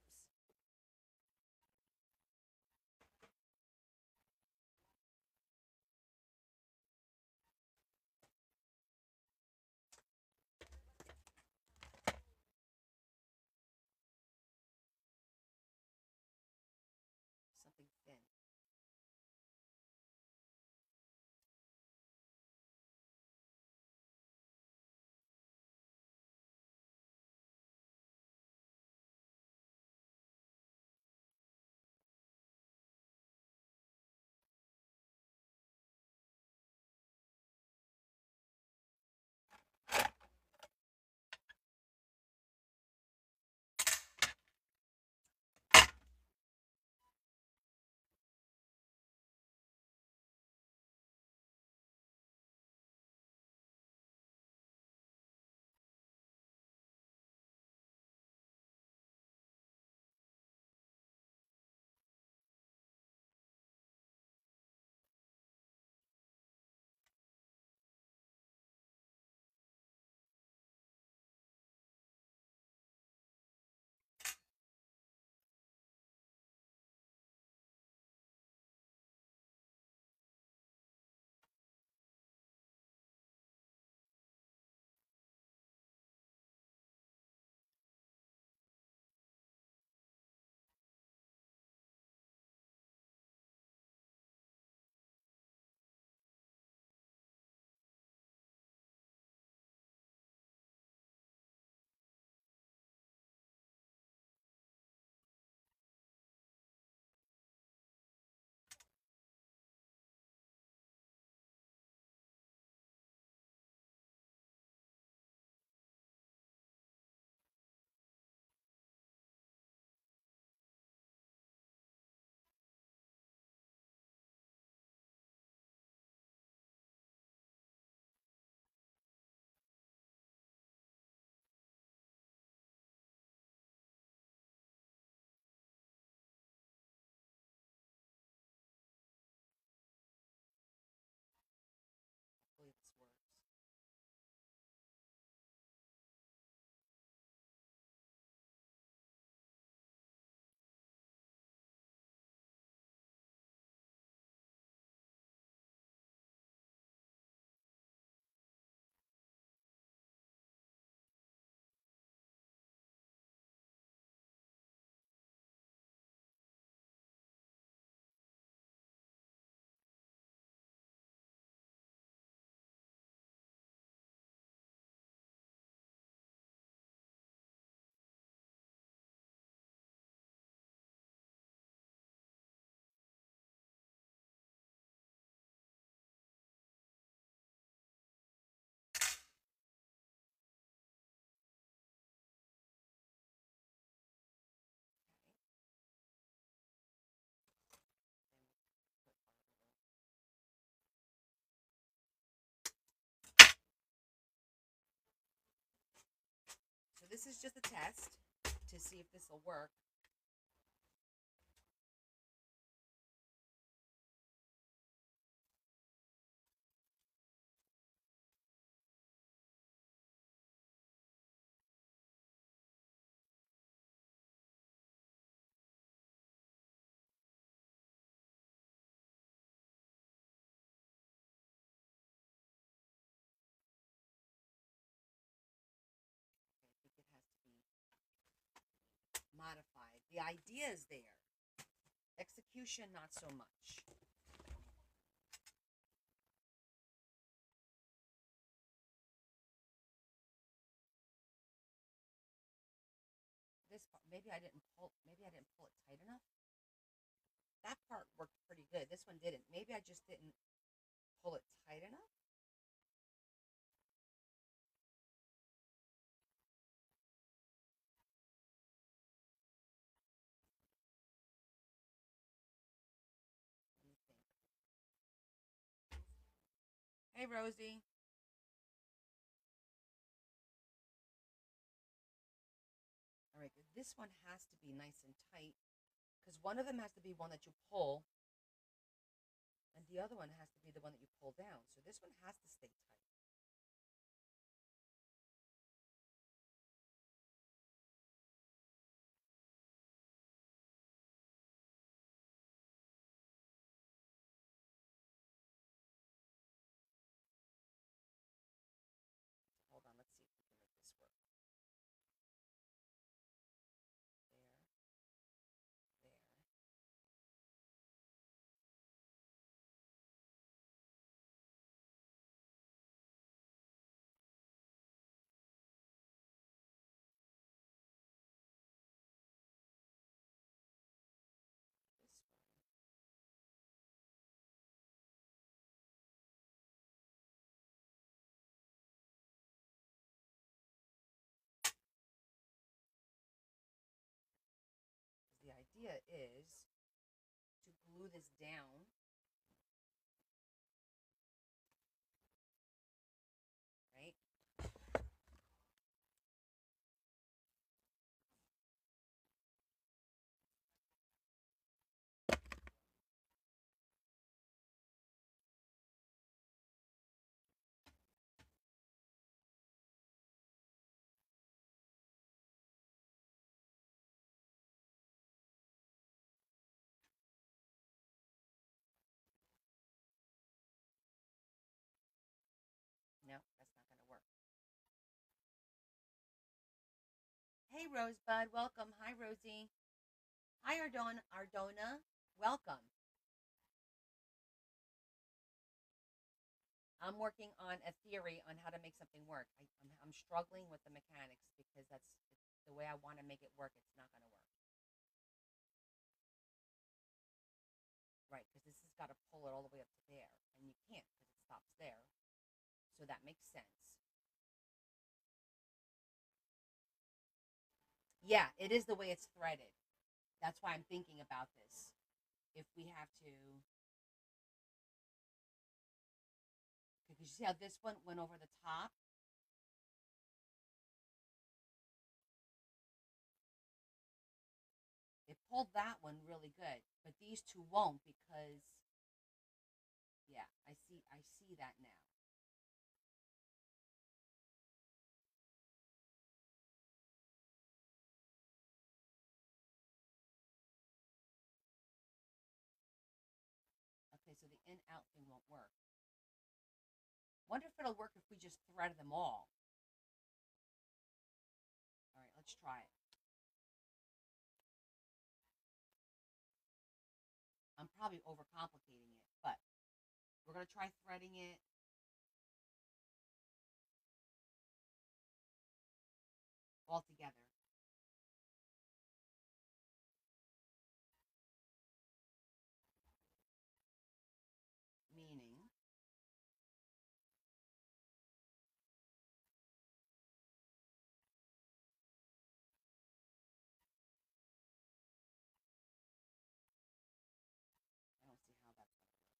this is just a test to see if this will work. I think it has to be modified. The idea is there. Execution, not so much. This part, maybe I didn't pull it tight enough. That part worked pretty good. This one didn't. Maybe I just didn't pull it tight enough. What do you think? Hey, Rosie. All right, good. This one has to be nice and tight because one of them has to be one that you pull, and the other one has to be the one that you pull down. So this one has to stay tight. Hold on, let's see if we can make this work. There, there. This one. The idea is to glue this down, right? No, that's not going to work. Hey, Rosebud, welcome. Hi, Rosie. Hi, Ardona, welcome. I'm working on a theory on how to make something work. I'm struggling with the mechanics because that's the way I want to make it work. It's not going to work. Right, because this has got to pull it all the way up to there, and you can't because it stops there. So that makes sense. Yeah, it is the way it's threaded. That's why I'm thinking about this. If we have to, because you see how this one went over the top? It pulled that one really good, but these two won't because, yeah, I see that now. Okay, so the in out thing won't work. Wonder if it'll work if we just thread them all. All right, let's try it. I'm probably overcomplicating it, but we're gonna try threading it all together. Meaning, I don't see how that's gonna work.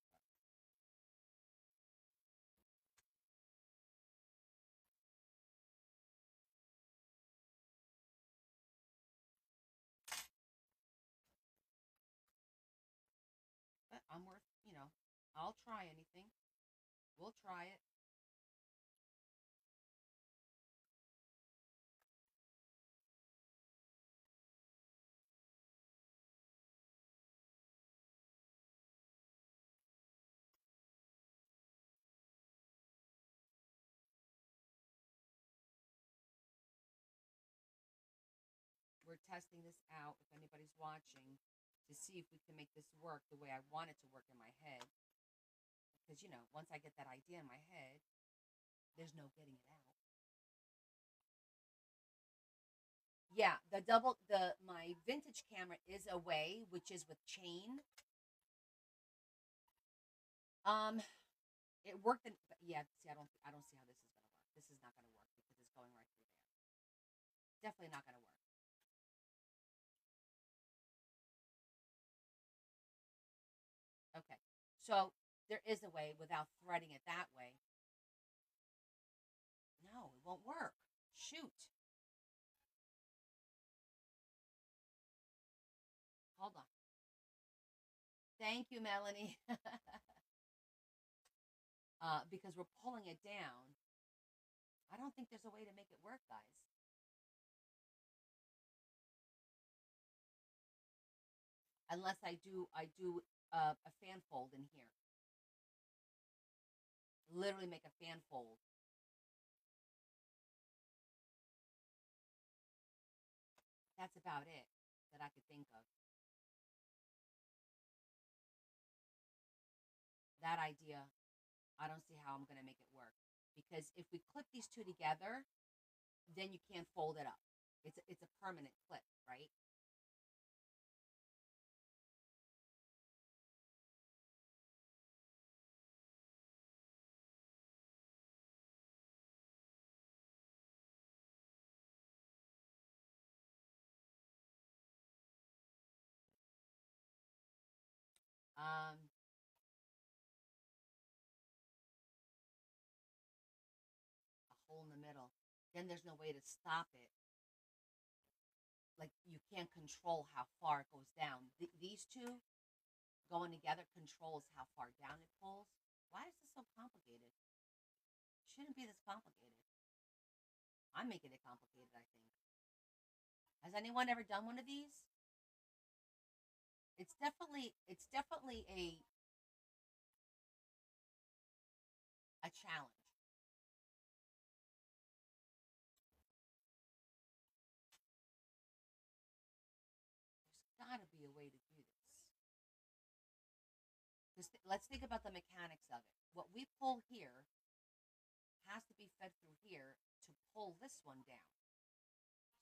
I'm worth, I'll try anything. We'll try it. We're testing this out, if anybody's watching, to see if we can make this work the way I want it to work in my head. Because, once I get that idea in my head, there's no getting it out. Yeah, my vintage camera is away, which is with chain. Um, it worked. Yeah. See, I don't see how this is gonna work. This is not gonna work because it's going right through there. Definitely not gonna work. Okay, so there is a way without threading it that way. No, it won't work. Shoot. Hold on. Thank you, Melanie. Because we're pulling it down. I don't think there's a way to make it work, guys. Unless I do a fan fold in here. Literally make a fan fold. That's about it that I could think of. That idea, I don't see how I'm going to make it work. Because if we clip these two together, then you can't fold it up. It's a permanent clip, right? Um, a hole in the middle. Then there's no way to stop it. Like you can't control how far it goes down. These two going together controls how far down it pulls. Why is this so complicated? It shouldn't be this complicated. I'm making it complicated, I think. Has anyone ever done one of these? It's definitely a challenge. There's got to be a way to do this. Let's think about the mechanics of it. What we pull here has to be fed through here to pull this one down.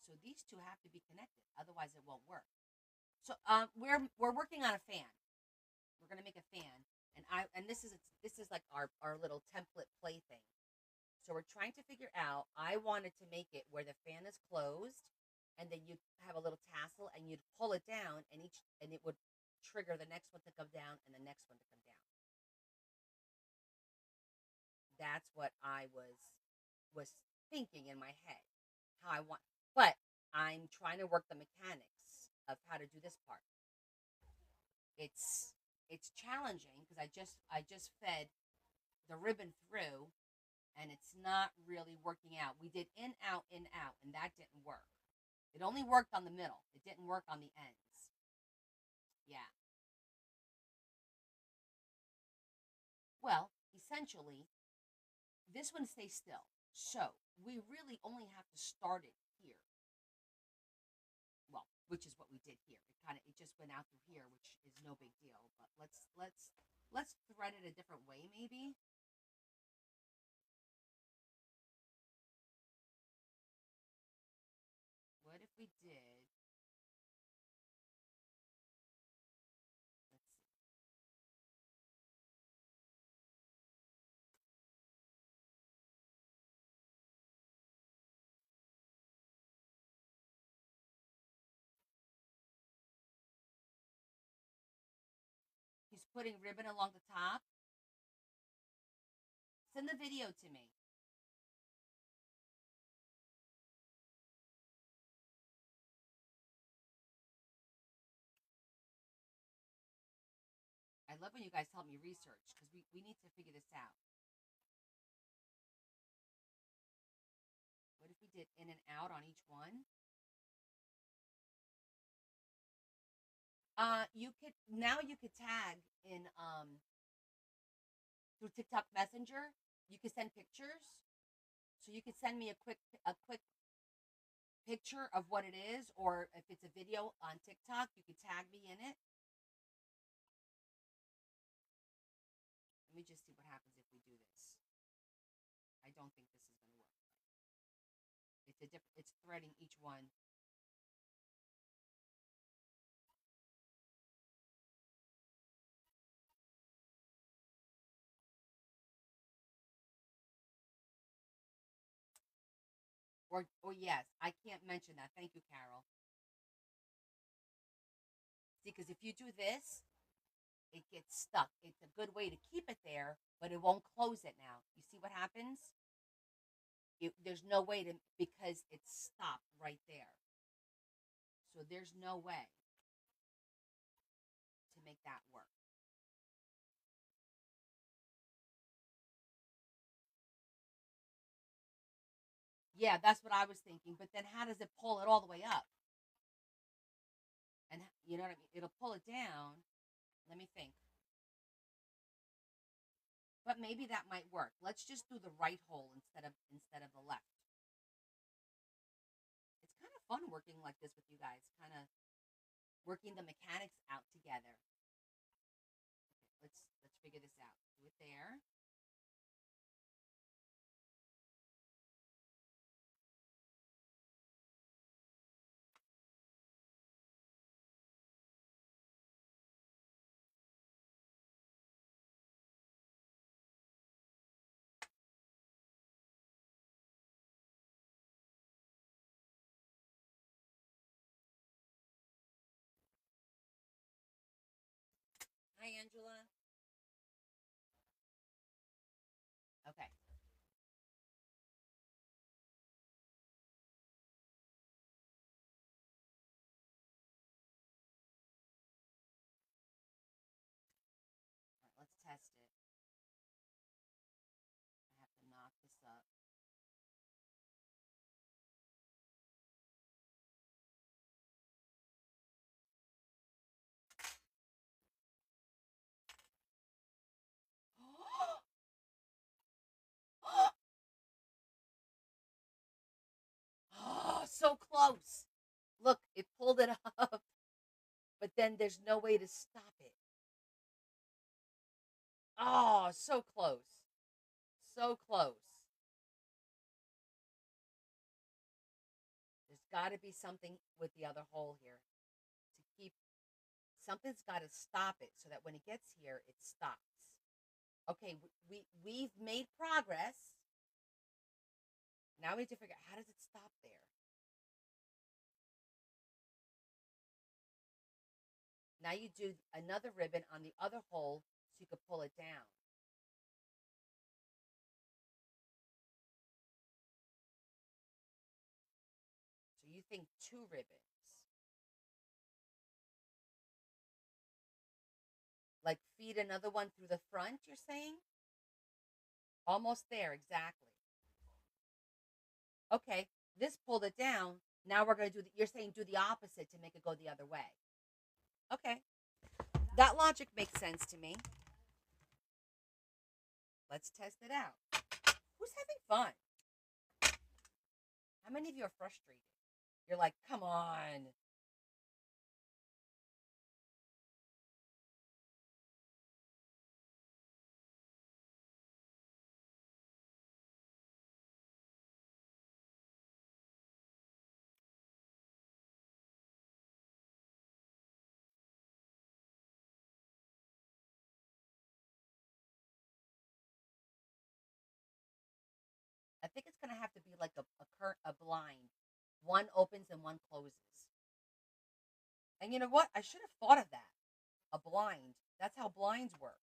So these two have to be connected, otherwise it won't work. So we're working on a fan. We're gonna make a fan, and this is like our little template play thing. So we're trying to figure out. I wanted to make it where the fan is closed, and then you have a little tassel, and you'd pull it down, and it would trigger the next one to come down, and the next one to come down. That's what I was thinking in my head. How I want, but I'm trying to work the mechanics of how to do this part. It's it's challenging because I just fed the ribbon through and it's not really working out. We did in out, and that didn't work. It only worked on the middle. It didn't work on the ends. Yeah. Well, essentially, this one stays still. So we really only have to start it here. Well, which is what we did here. It just went out through here, which is no big deal. But let's thread it a different way, maybe. What if we did? Let's see. He's putting ribbon along the top. Send the video to me. I love when you guys help me research because we need to figure this out. What if we did in and out on each one? You could tag in through TikTok Messenger. You could send pictures. So you could send me a quick picture of what it is, or if it's a video on TikTok, you could tag me in it. Let me just see what happens if we do this. I don't think this is going to work. It's threading each one. Or yes, I can't mention that. Thank you, Carol. See, because if you do this, it gets stuck. It's a good way to keep it there, but it won't close it now. You see what happens? There's no way to, because it's stopped right there. So there's no way to make that work. Yeah, that's what I was thinking. But then how does it pull it all the way up? And you know what I mean? It'll pull it down. Let me think. But maybe that might work. Let's just do the right hole instead of the left. It's kind of fun working like this with you guys, kind of working the mechanics out together. Okay, let's figure this out. Do it there. Hi, Angela. Okay. All right, let's test it. I have to knock this up. Oh, so close. Look, it pulled it up, but then there's no way to stop it. Oh, so close. So close. There's got to be something with the other hole here to keep. Something's got to stop it so that when it gets here, it stops. Okay, we've made progress. Now we have to figure out how does it stop there. Now you do another ribbon on the other hole so you can pull it down. So you think 2 ribbons. Like feed another one through the front, you're saying? Almost there, exactly. Okay, this pulled it down. Now we're going to you're saying do the opposite to make it go the other way. Okay, that logic makes sense to me. Let's test it out. Who's having fun? How many of you are frustrated? You're like, come on. I think it's going to have to be like a blind. One opens and one closes. And you know what? I should have thought of that. A blind. That's how blinds work.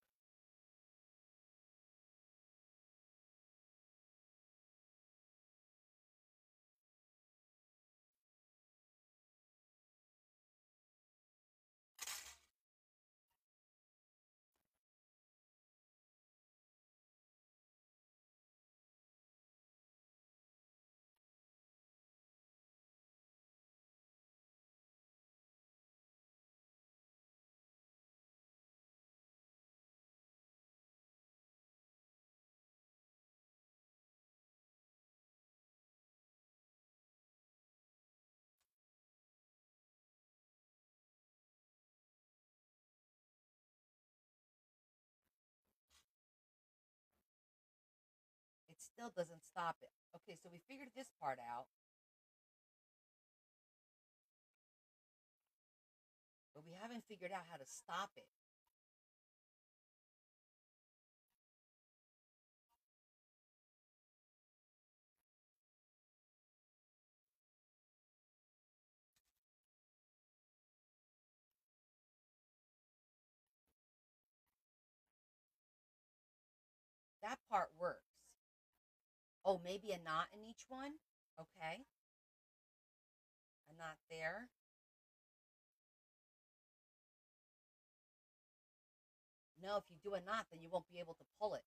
still doesn't stop it. Okay, so we figured this part out, but we haven't figured out how to stop it. That part works. Oh, maybe a knot in each one? Okay, a knot there. No, if you do a knot, then you won't be able to pull it.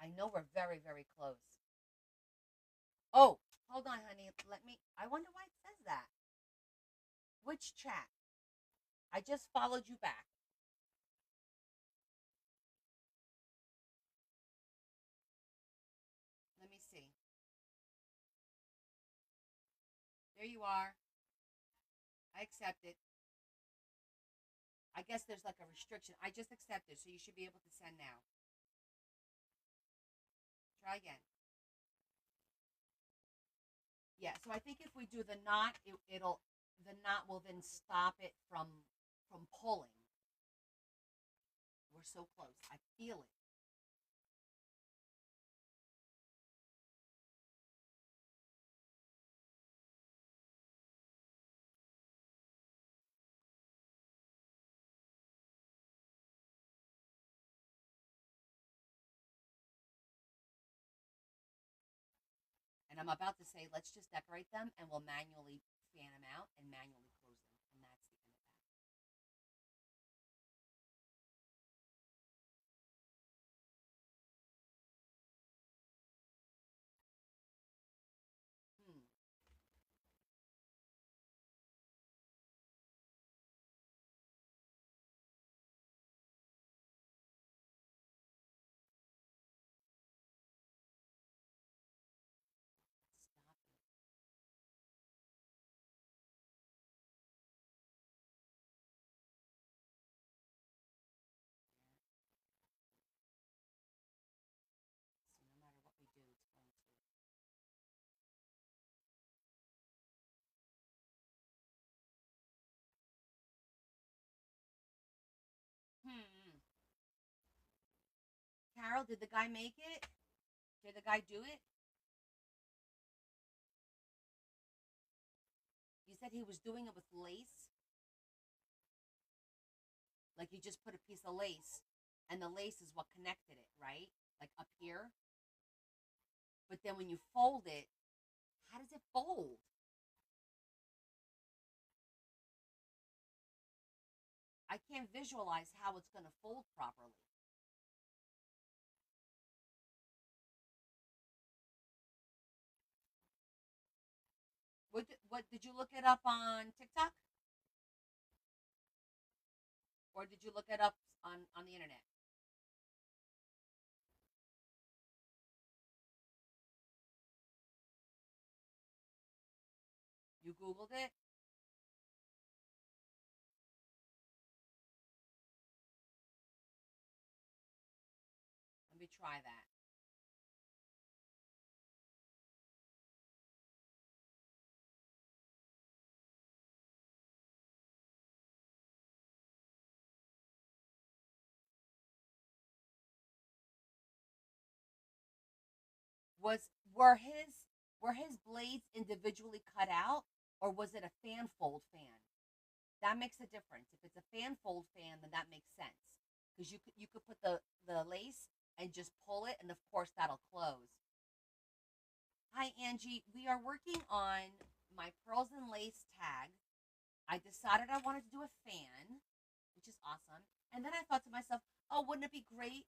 I know we're very, very close. Oh, hold on, honey. Let me. I wonder why it says that. Which chat? I just followed you back. Let me see. There you are. I accept it. I guess there's like a restriction. I just accepted, so you should be able to send now. Try again. Yeah, so I think if we do the knot, it'll the knot will then stop it from pulling. We're so close. I feel it. And I'm about to say, let's just decorate them, and we'll manually fan them out and manually close them, and that's the end of that. Hmm. Stop it. So no matter what we do, it's going to. Hmm. Carol, did the guy make it? Did the guy do it? You said he was doing it with lace. Like you just put a piece of lace, and the lace is what connected it, right? Like up here. But then when you fold it, how does it fold? I can't visualize how it's going to fold properly. What did you look it up on TikTok, or did you look it up on the internet? You Googled it. Let me try that. Was were his blades individually cut out, or was it a fan fold fan? That makes a difference. If it's a fan fold fan, then that makes sense because you could put the lace and just pull it, and of course that'll close. Hi Angie, we are working on my pearls and lace tag. I decided I wanted to do a fan, which is awesome. And then I thought to myself, oh, wouldn't it be great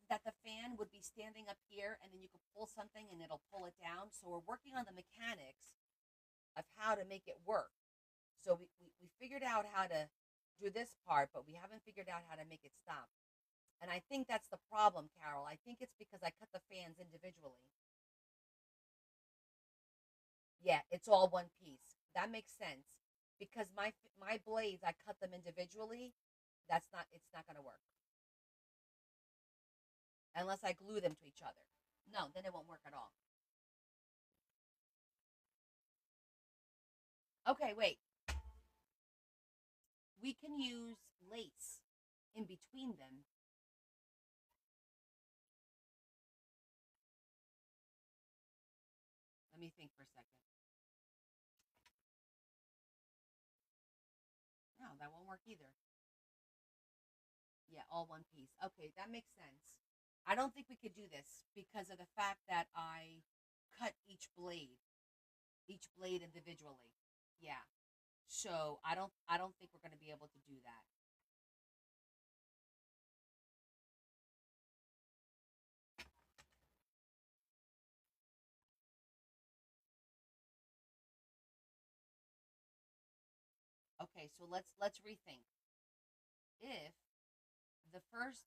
that the fan would be standing up here and then you could pull something and it'll pull it down? So we're working on the mechanics of how to make it work. So we figured out how to do this part, but we haven't figured out how to make it stop. And I think that's the problem, Carol. I think it's because I cut the fans individually. Yeah, it's all one piece. That makes sense because my blades, I cut them individually. That's not. It's not going to work unless I glue them to each other. No, then it won't work at all. Okay, wait. We can use lace in between them. Let me think for a second. No, that won't work either. Yeah, all one piece. Okay, that makes sense. I don't think we could do this because of the fact that I cut each blade individually. Yeah. So I don't think we're going to be able to do that. Okay, so let's rethink. If the first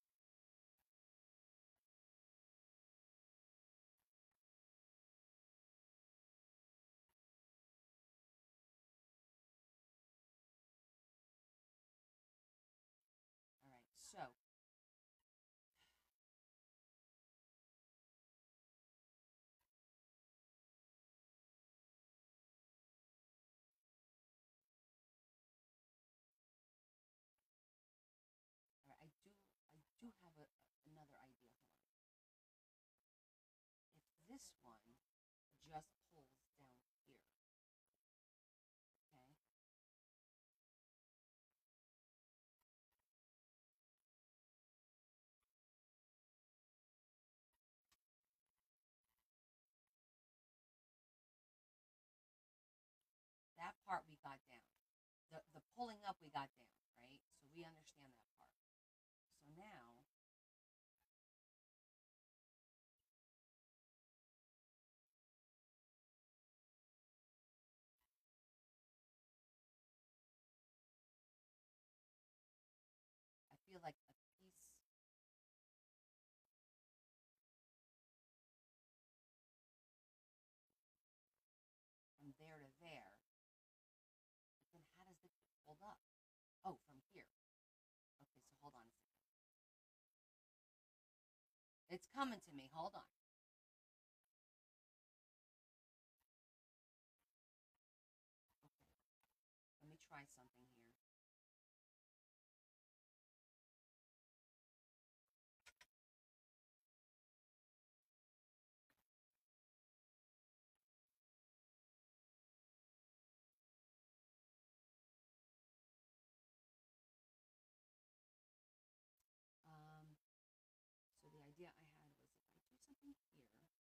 all right, so all right, I do have another idea. Hold on. If this one just pulls down here, okay? That part we got down. The pulling up we got down, right? So we understand that part. So now I feel like a piece from there to there, but then how does it get pulled up? Oh, from here. Okay, so hold on a second. It's coming to me. Hold on. Okay, let me try something here. Um, so the idea I had was if I do something here, right?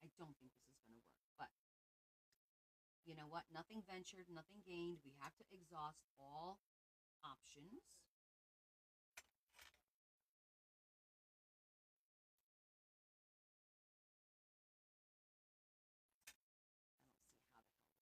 I don't think this is going to work, but you know what? Nothing ventured, nothing gained. We have to exhaust all options. I don't see how the hell this is going to work.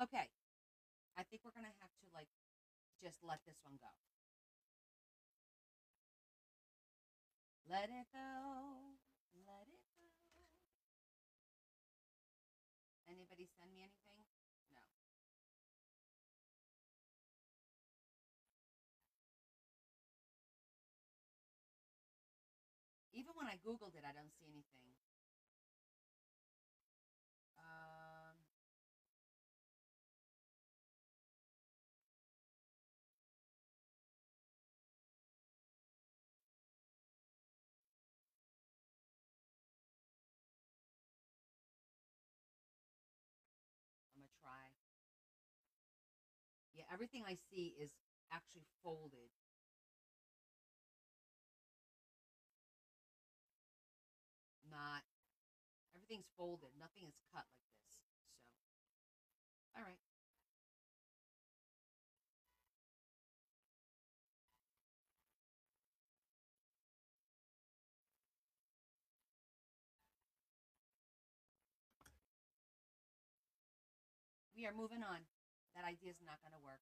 Okay, I think we're gonna have to like just let this one go. Let it go. Let it go. Anybody send me anything? No. Even when I Googled it, I don't see anything. Um, I'm gonna try. Yeah, everything I see is actually folded. Not everything's folded. Nothing is cut like this. So, all right. We are moving on. That idea is not going to work.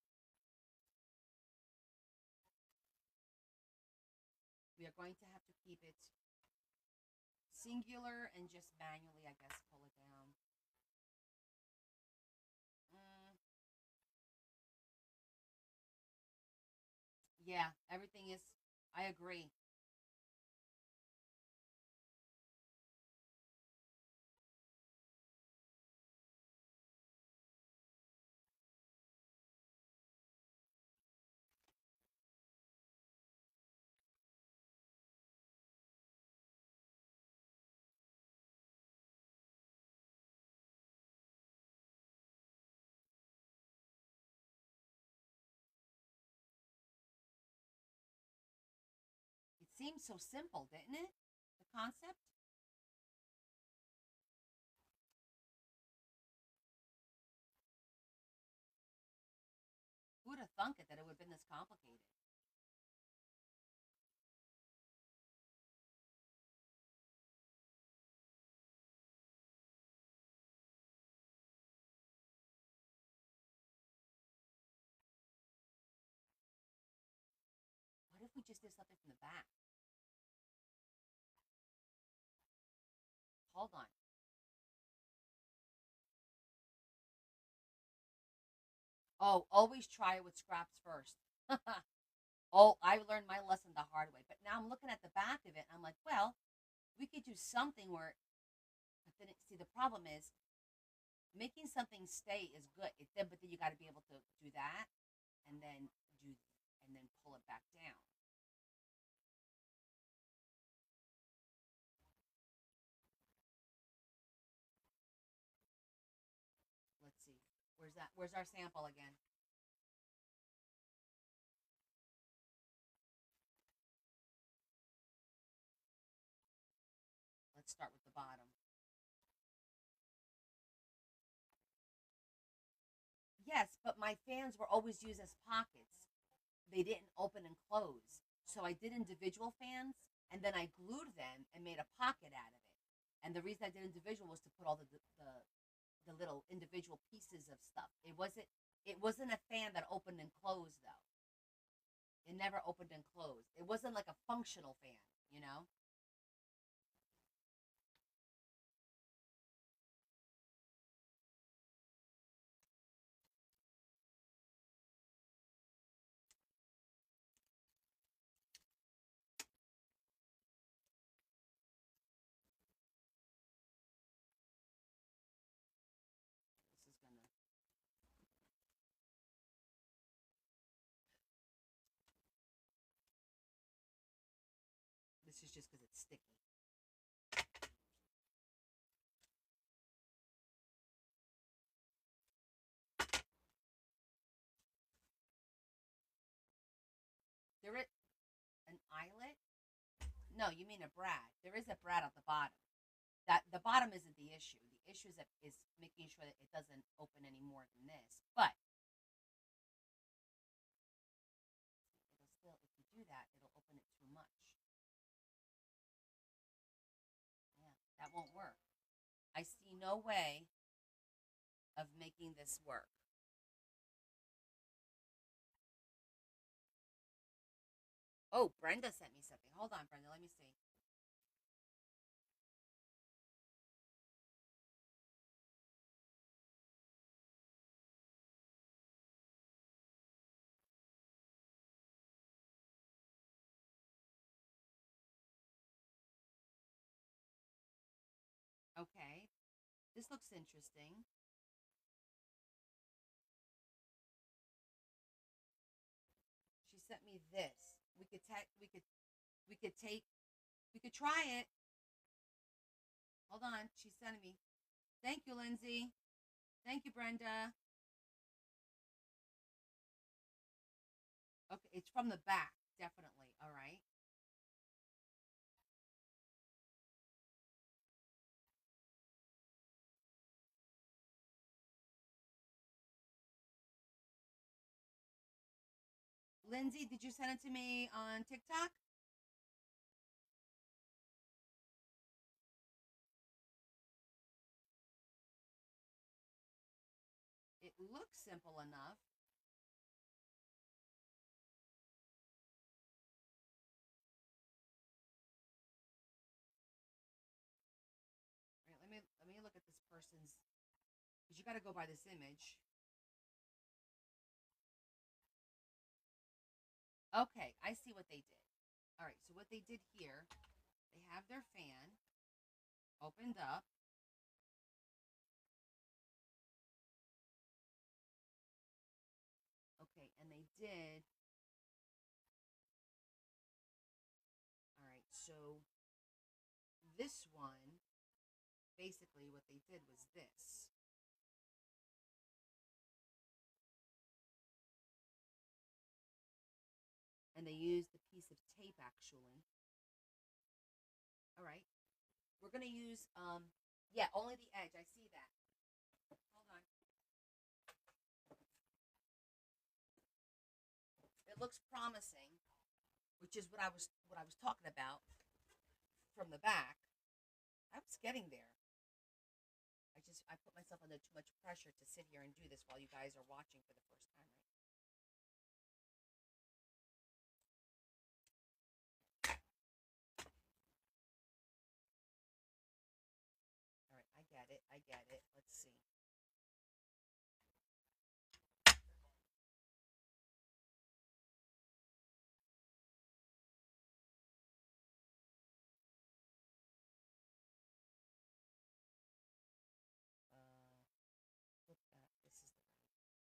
We are going to have to keep it singular and just manually, I guess, pull it down. Mm, yeah, everything is. I agree. It seems so simple, didn't it? The concept. Who would have thunk it that it would have been this complicated? What if we just did something from the back? Hold on. Oh, always try it with scraps first. Oh, I learned my lesson the hard way. But now I'm looking at the back of it and I'm like, well, we could do something where, but then see, the problem is making something stay is good. But then you got to be able to do that and then do, and then pull it back down. Let's see. Where's that? Where's our sample again? Let's start with the bottom. Yes, but my fans were always used as pockets. They didn't open and close. So I did individual fans and then I glued them and made a pocket out of it. And the reason I did individual was to put all the little individual pieces of stuff. It wasn't a fan that opened and closed though. It never opened and closed. It wasn't like a functional fan, you know? This is gonna this is just because it's sticky. There is an eyelet. No, you mean a brad. There is a brad at the bottom. That the bottom isn't the issue. The issue is making sure that it doesn't open any more than this. But it'll still, if you do that, it'll open it too much. Yeah, that won't work. I see no way of making this work. Oh, Brenda sent me something. Hold on, Brenda. Let me see. Okay. This looks interesting. She sent me this. We could take we could try it. Hold on. She's sending me. Thank you, Lindsay. Thank you, Brenda. Okay, it's from the back, definitely. All right. Lindsay, did you send it to me on TikTok? It looks simple enough. All right, let me look at this person's because you got to go by this image. Okay, I see what they did. All right, so what they did here, they have their fan opened up. Okay, and they did. All right, so this one, basically, what they did was this. And they used a piece of tape actually. All right, we're gonna use yeah, only the edge. I see that. Hold on. It looks promising, which is what I was talking about from the back. I was getting there. I put myself under too much pressure to sit here and do this while you guys are watching for the first time, right? All right, I get it. I get it. Let's see. Flip that. This is the right. Well, let's do it the other way.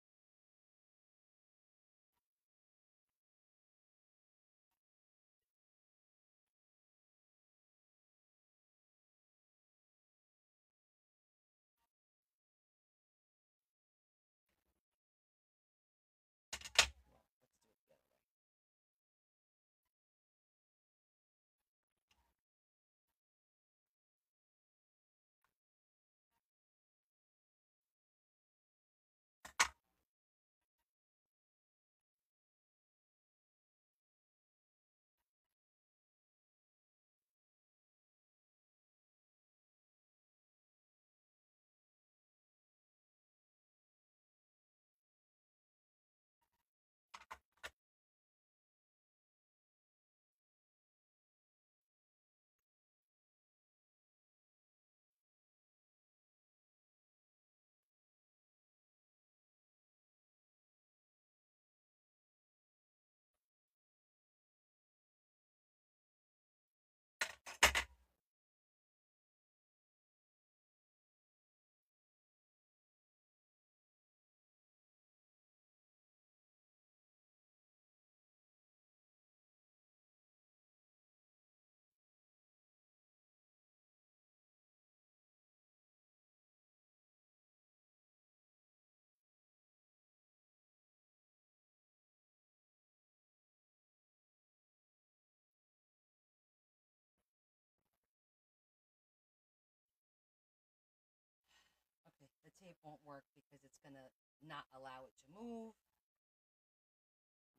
Okay, the tape won't work because it's gonna not allow it to move.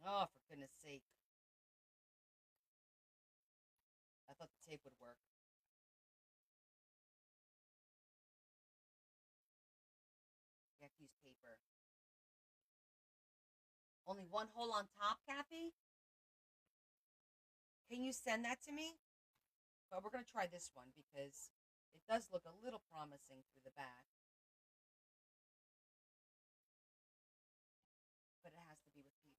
Oh, for goodness sake! I thought the tape would work. You have to use paper. Only one hole on top, Kathy? Can you send that to me? But we're going to try this one because it does look a little promising through the back. But it has to be with paper.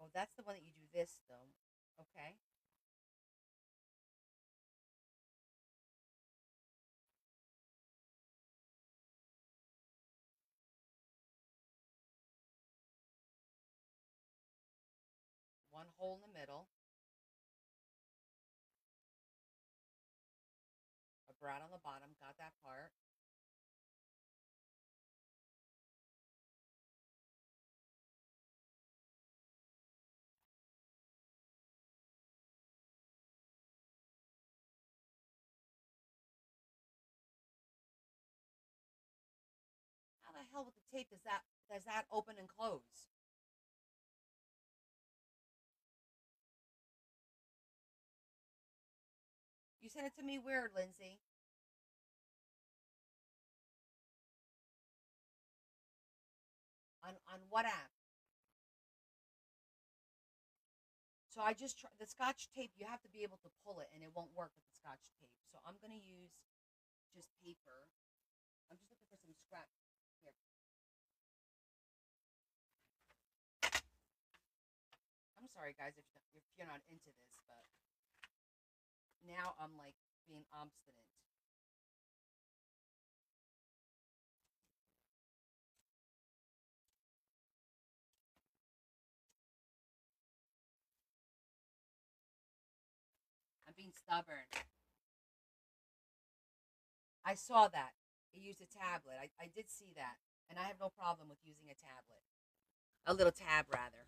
Oh, that's the one that you do this, though. Okay. One hole in the middle, a brad on the bottom. Got that part. How the hell with the tape does that open and close? You sent it to me weird, Lindsay. On what app? So I just the Scotch tape. You have to be able to pull it, and it won't work with the Scotch tape. So I'm gonna use just paper. I'm just looking for some scrap here. I'm sorry, guys, if you're not into this, but now I'm like being obstinate. I'm being stubborn. I saw that. It used a tablet. I did see that. And I have no problem with using a tablet. A little tab, rather.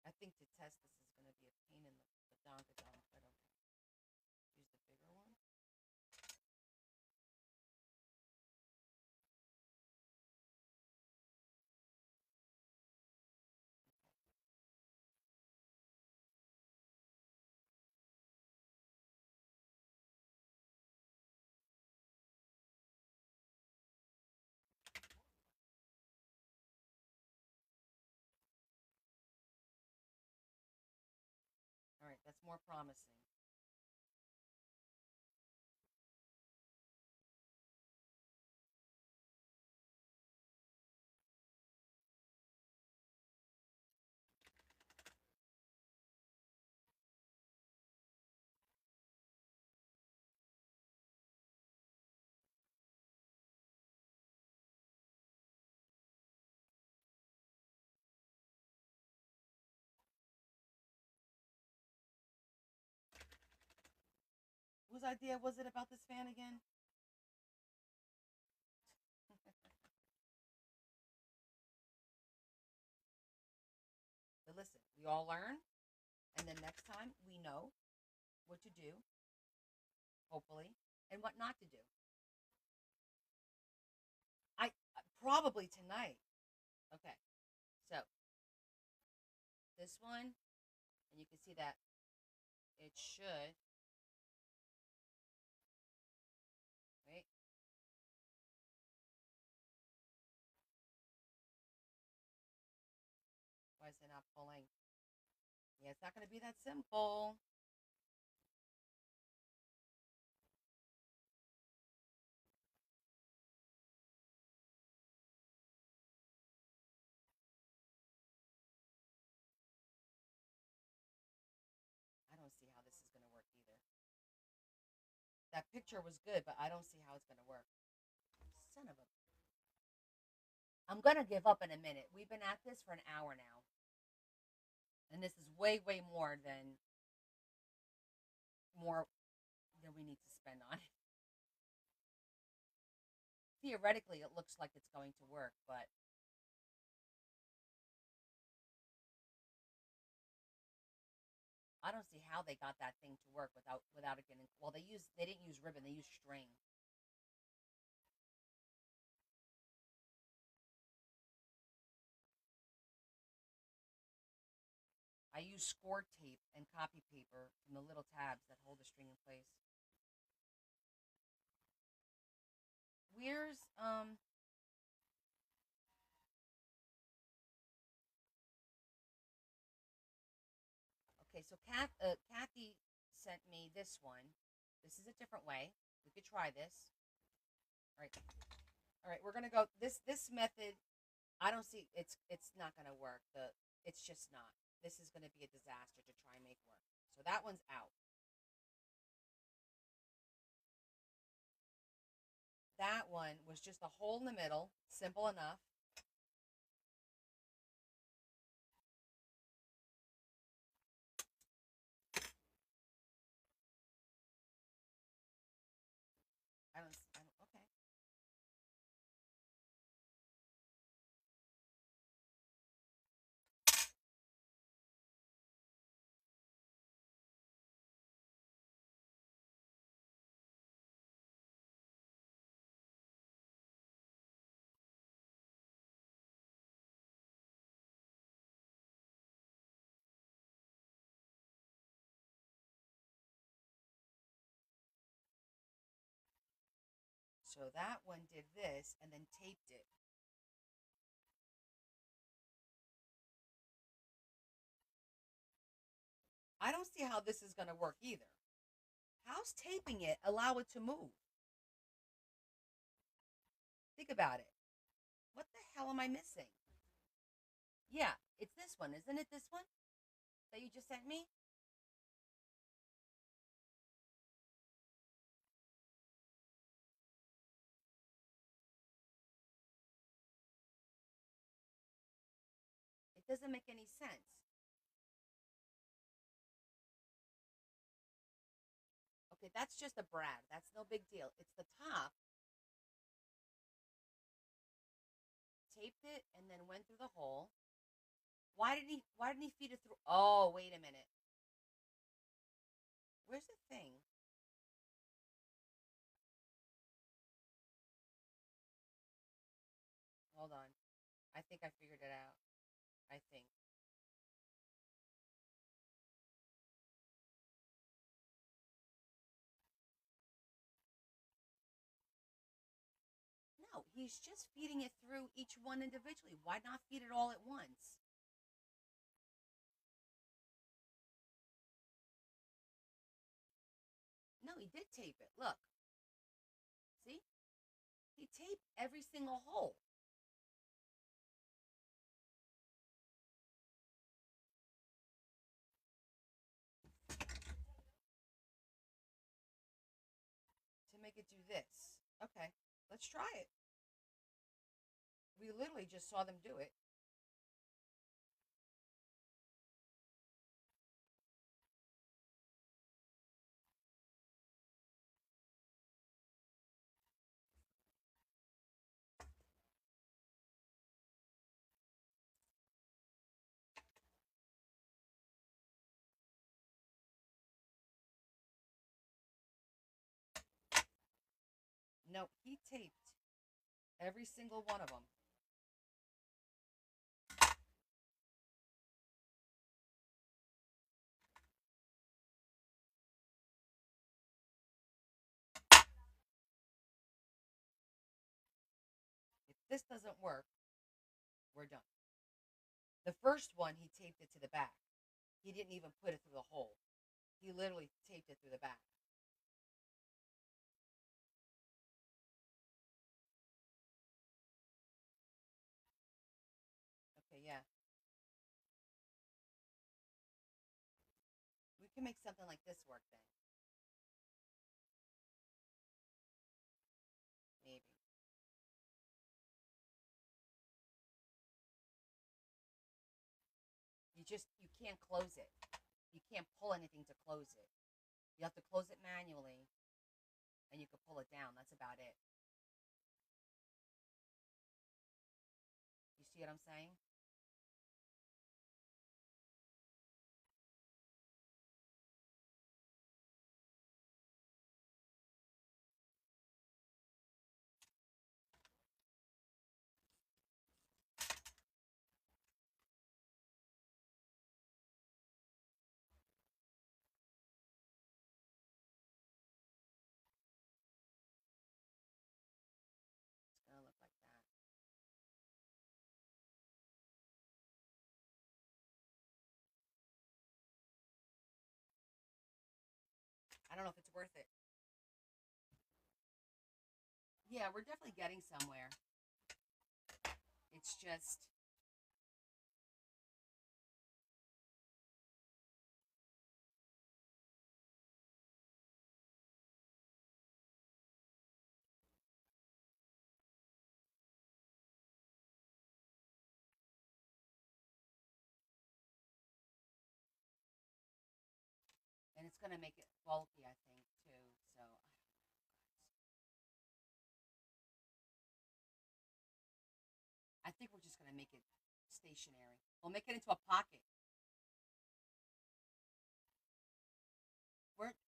I think to test this is going to be a pain in the donkadonk, but okay. Use the bigger one. All right, that's more promising. Whose idea was it about this fan again? But listen, we all learn, and then next time we know what to do, hopefully, and what not to do. I probably tonight. Okay, so this one, and you can see that it should. Wait, why is it not pulling? Yeah, it's not going to be that simple. I don't see how this is going to work either. That picture was good, but I don't see how it's going to work. Son of a I'm gonna give up in a minute. We've been at this for an hour now, and this is way more than we need to spend on it. Theoretically, it looks like it's going to work, but I don't see how they got that thing to work without it getting. Well, they didn't use ribbon, they used string. I use score tape and copy paper from the little tabs that hold the string in place. Where's Okay, so Kathy sent me this one. This is a different way. We could try this. All right. All right, we're gonna go this method. I don't see it's not gonna work. It's just not. This is gonna be a disaster to try and make work. So that one's out. That one was just a hole in the middle, simple enough. I don't. Okay. So that one did this and then taped it. I don't see how this is gonna work either. How's taping it allow it to move? Think about it. What the hell am I missing? Yeah, it's this one, isn't it? This one that you just sent me? It doesn't make any sense. Okay, that's just a brad. That's no big deal. It's the top. Taped it and then went through the hole. Why didn't he feed it through? Oh, wait a minute. Where's the thing? Hold on. I think I figured it out. I think. No, he's just feeding it through each one individually. Why not feed it all at once? No, he did tape it. Look. See? He taped every single hole. To make it do this. Okay, let's try it. We literally just saw them do it. No, he taped every single one of them. If this doesn't work, we're done. The first one, he taped it to the back. He didn't even put it through the hole. He literally taped it through the back. Okay, yeah. We can make something like this work then. Maybe. you can't close it. You can't pull anything to close it. You have to close it manually, and you can pull it down. That's about it. You see what I'm saying? It's gonna look like that. I don't know if it's worth it. Yeah, we're definitely getting somewhere. It's just and it's gonna make it bulky, I think, too. So I think we're just gonna make it stationary. We'll make it into a pocket.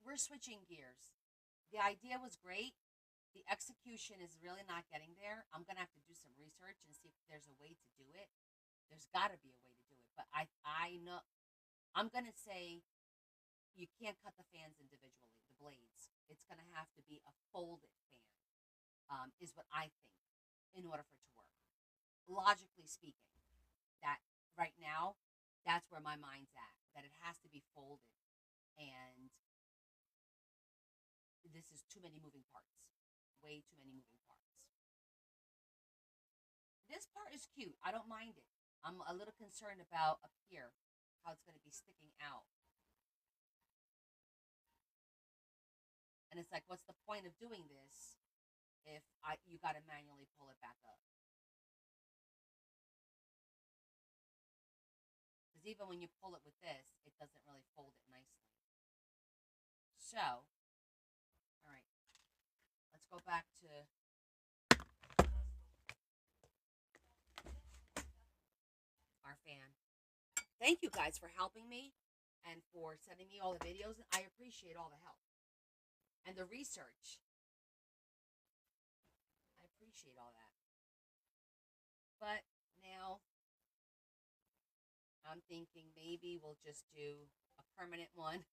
We're switching gears. The idea was great. The execution is really not getting there. I'm gonna have to do some research and see if there's a way to do it. There's got to be a way to do it, but I know I'm gonna say you can't cut the fans individually, the blades. It's gonna have to be a folded fan, is what I think, in order for it to work. Logically speaking, that right now, that's where my mind's at. That it has to be folded, and this is too many moving parts. Way too many moving parts. This part is cute. I don't mind it. I'm a little concerned about up here, how it's going to be sticking out. And it's like, what's the point of doing this if you got to manually pull it back up? Because even when you pull it with this, it doesn't really fold it nicely. So, all right, let's go back to our fan. Thank you guys for helping me and for sending me all the videos. I appreciate all the help and the research. I appreciate all that. But now I'm thinking maybe we'll just do a permanent one.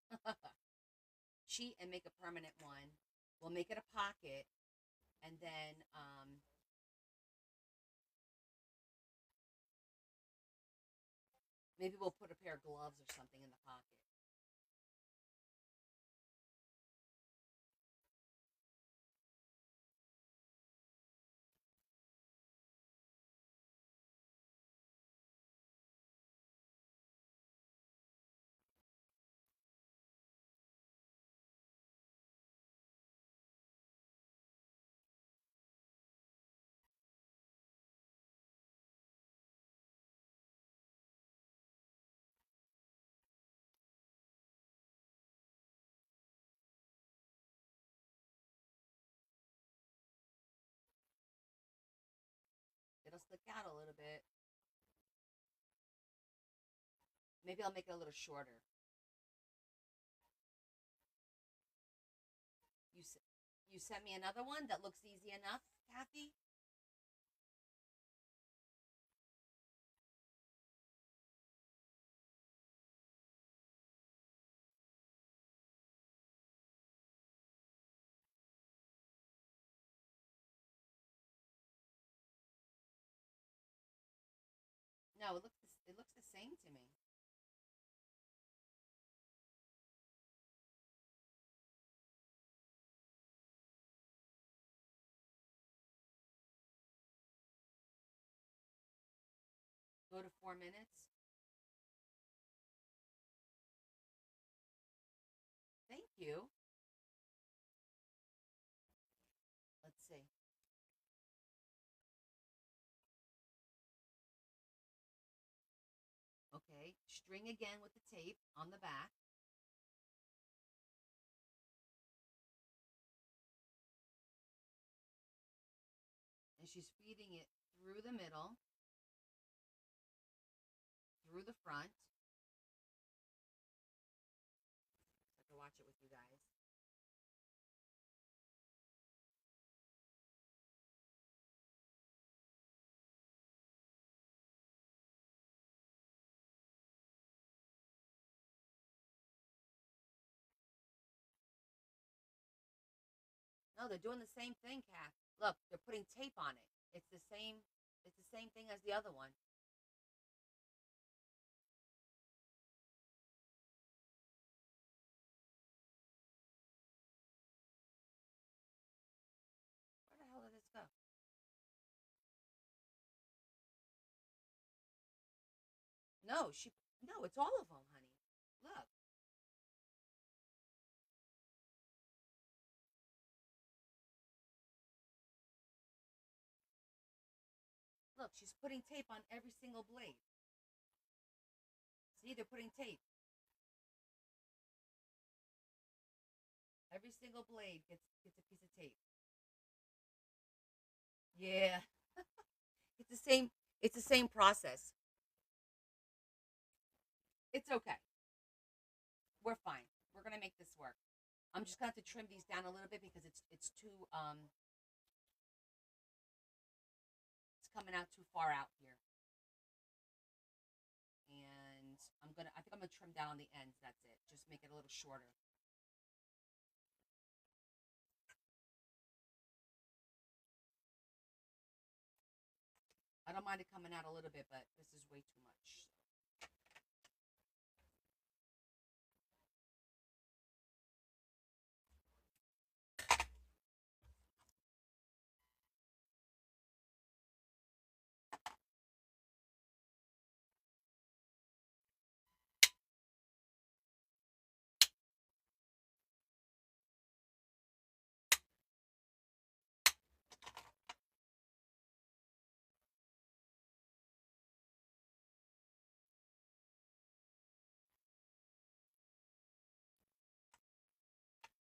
Cheat and make a permanent one. We'll make it a pocket, and then maybe we'll put a pair of gloves or something in the pocket. It'll stick out a little bit. Maybe I'll make it a little shorter. You you sent me another one that looks easy enough, Kathy. No, it looks the same to me. Go to 4 minutes. Thank you. Let's see. Okay, Okay, string again with the tape on the back. And she's feeding it through the middle, through the front. So I can watch it with you guys. No, they're doing the same thing, Kath. Look, they're putting tape on it. It's the same. It's the same thing as the other one. Where the hell did this go? No, she. No, it's all of them, honey. Look, look. She's putting tape on every single blade. See, they're putting tape. Every single blade gets a piece of tape. Yeah, it's the same. It's the same process. It's okay. We're fine. We're gonna make this work. I'm just gonna have to trim these down a little bit because it's too it's coming out too far out here. And I think I'm gonna trim down on the ends. That's it. Just make it a little shorter. I don't mind it coming out a little bit, but this is way too much.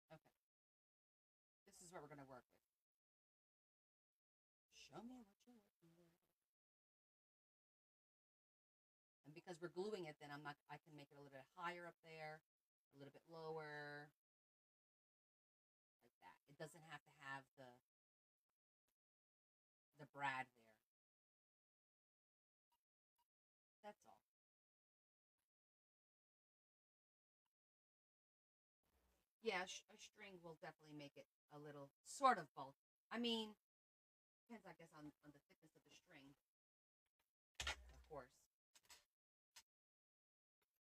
Okay, this is what we're gonna work with. Show me what you're working with. And because we're gluing it, then I can make it a little bit higher up there, a little bit lower, like that. It doesn't have to have the brad there. That's all. Yeah, a string will definitely make it a little sort of bulk. I mean, depends, I guess, on the thickness of the string, of course.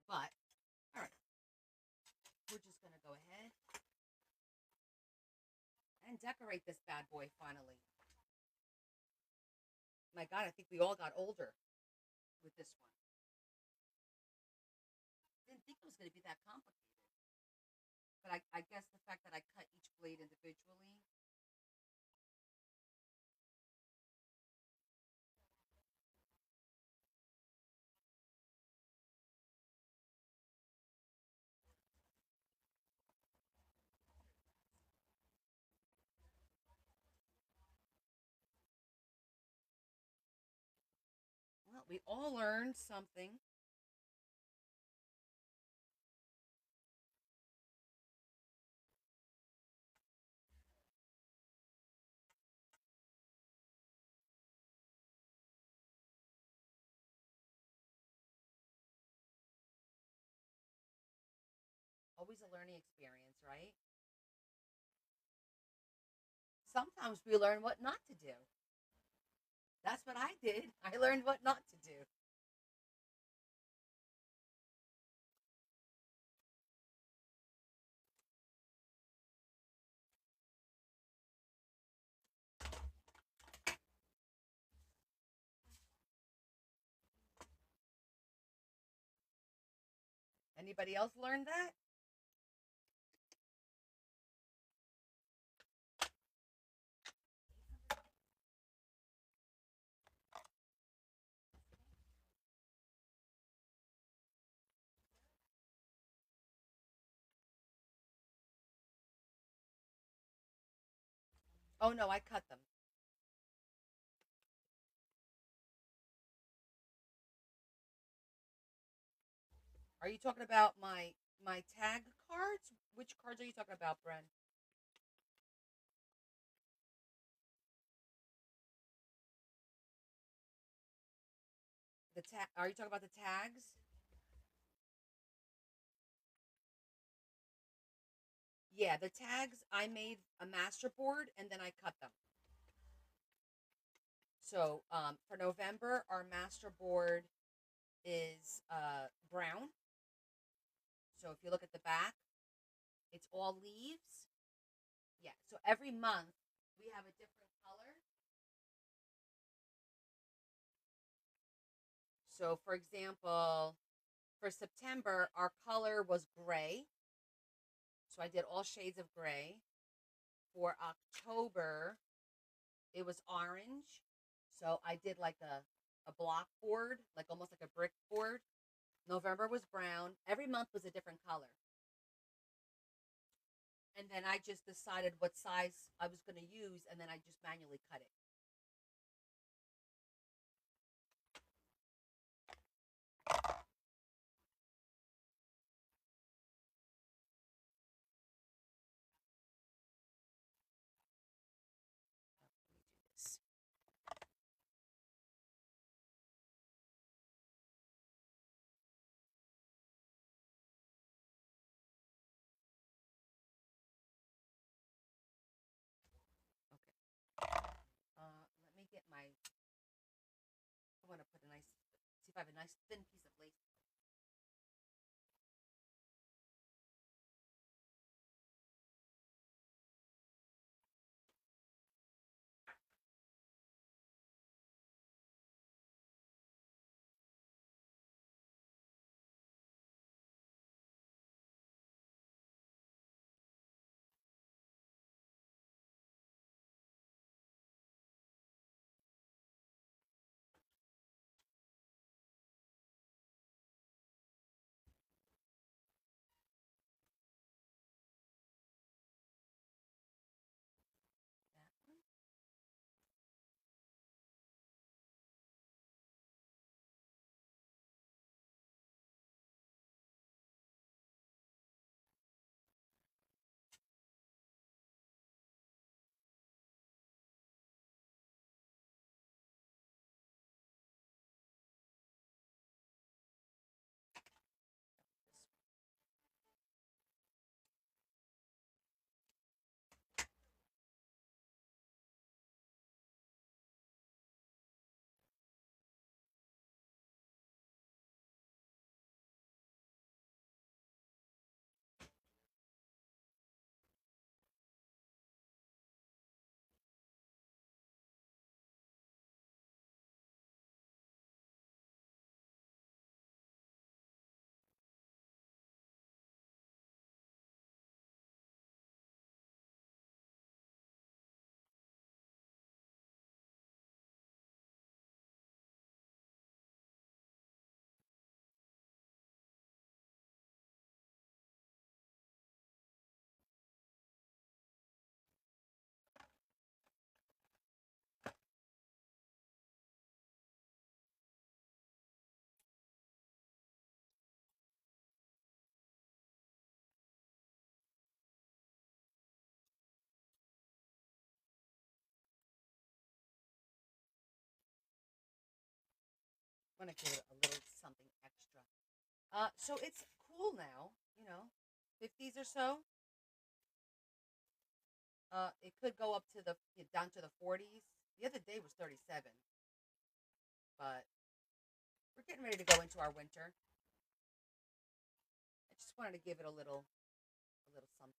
But all right, we're just gonna go ahead and decorate this bad boy finally. My God, I think we all got older with this one. Didn't think it was gonna be that complicated, but I guess the fact that I cut each blade individually. Well, we all learned something. Always a learning experience, right? Sometimes we learn what not to do. That's what I did. I learned what not to do. Anybody else learn that? Oh no, I cut them. Are you talking about my tag cards? Which cards are you talking about, Bren? The tag? Are you talking about the tags? Yeah, the tags. I made a master board and then I cut them. So for November, our master board is brown. So if you look at the back, it's all leaves. Yeah. So every month we have a different color. So for example, for September, our color was gray. So I did all shades of gray. For October, it was orange. So I did like a block board, like almost like a brick board. November was brown. Every month was a different color. And then I just decided what size I was going to use, and then I just manually cut it. Let me do this. Okay. Let me get my. I want to put a nice. See if I have a nice thin piece of lace. That one. I want to give it a little something extra. So it's cool now. You know, 50s or so. It could go up to the down to the 40s. The other day was 37, but we're getting ready to go into our winter. I just wanted to give it a little something.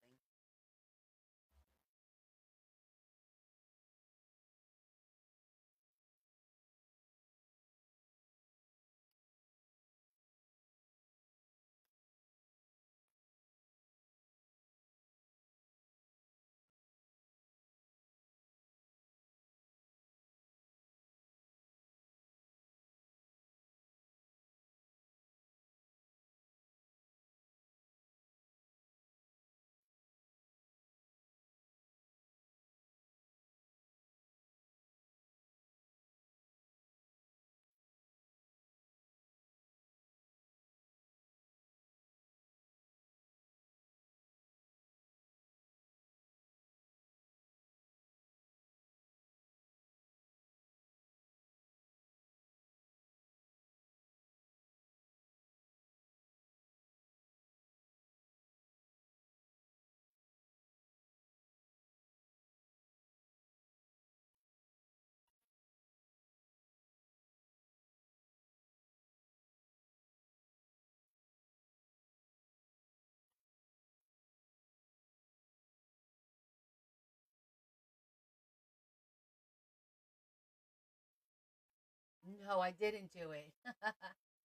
No, I didn't do it.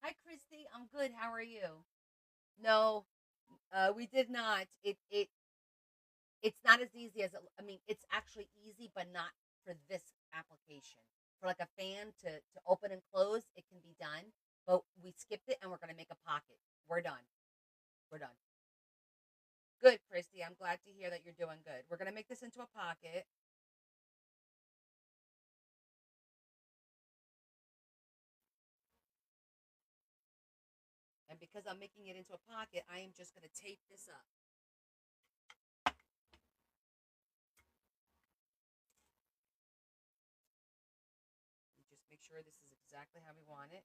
Hi, Christy. I'm good. How are you? No, we did not. It's not as easy as I mean, it's actually easy, but not for this application. For like a fan to open and close, it can be done, but we skipped it and we're gonna make a pocket. We're done. We're done. Good, Christy. I'm glad to hear that you're doing good. We're gonna make this into a pocket. And because I'm making it into a pocket, I am just going to tape this up. And just make sure this is exactly how we want it.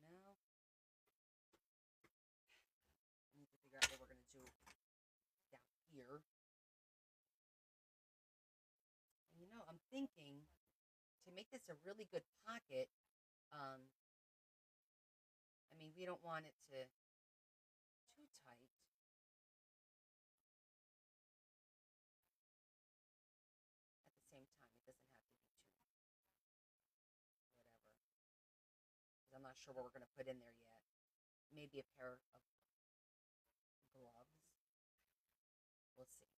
Now, I need to figure out what we're going to do down here. And I'm thinking to make this a really good pocket. Um, I mean, we don't want it to too tight. At the same time, it doesn't have to be too whatever. Because I'm not sure what we're going to put in there yet. Maybe a pair of gloves. We'll see.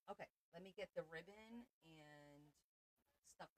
Okay, let me get the ribbon and stuff.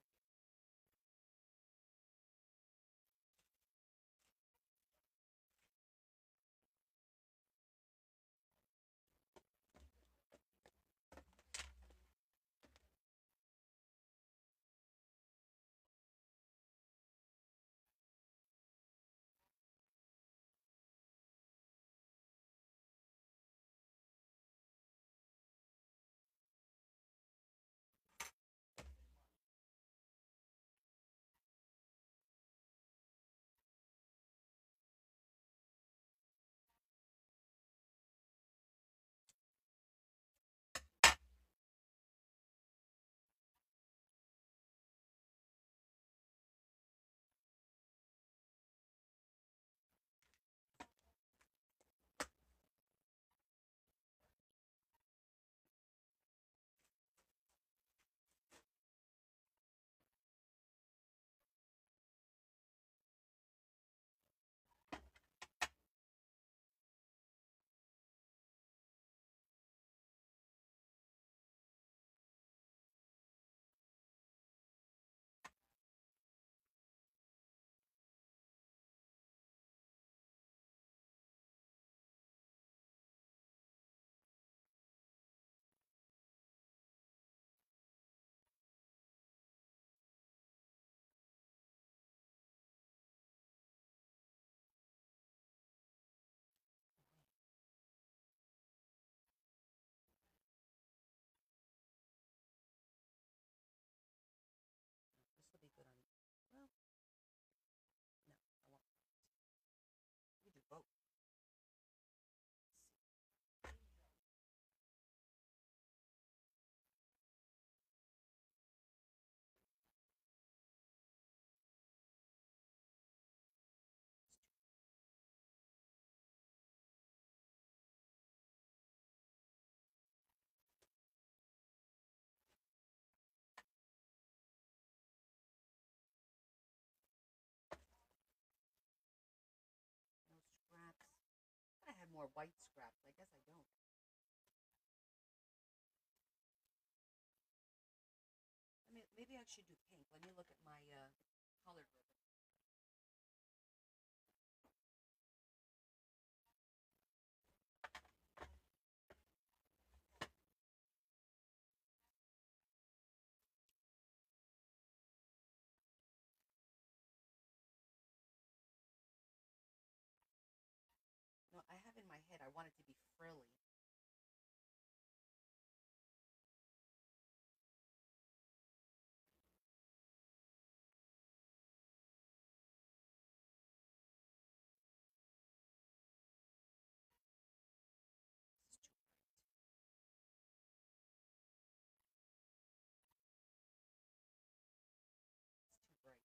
more white scraps. I guess I don't. Maybe I should do pink. Let me look at my colored ribbon. No, I have in my head I want it to be frilly. This is too It's too bright.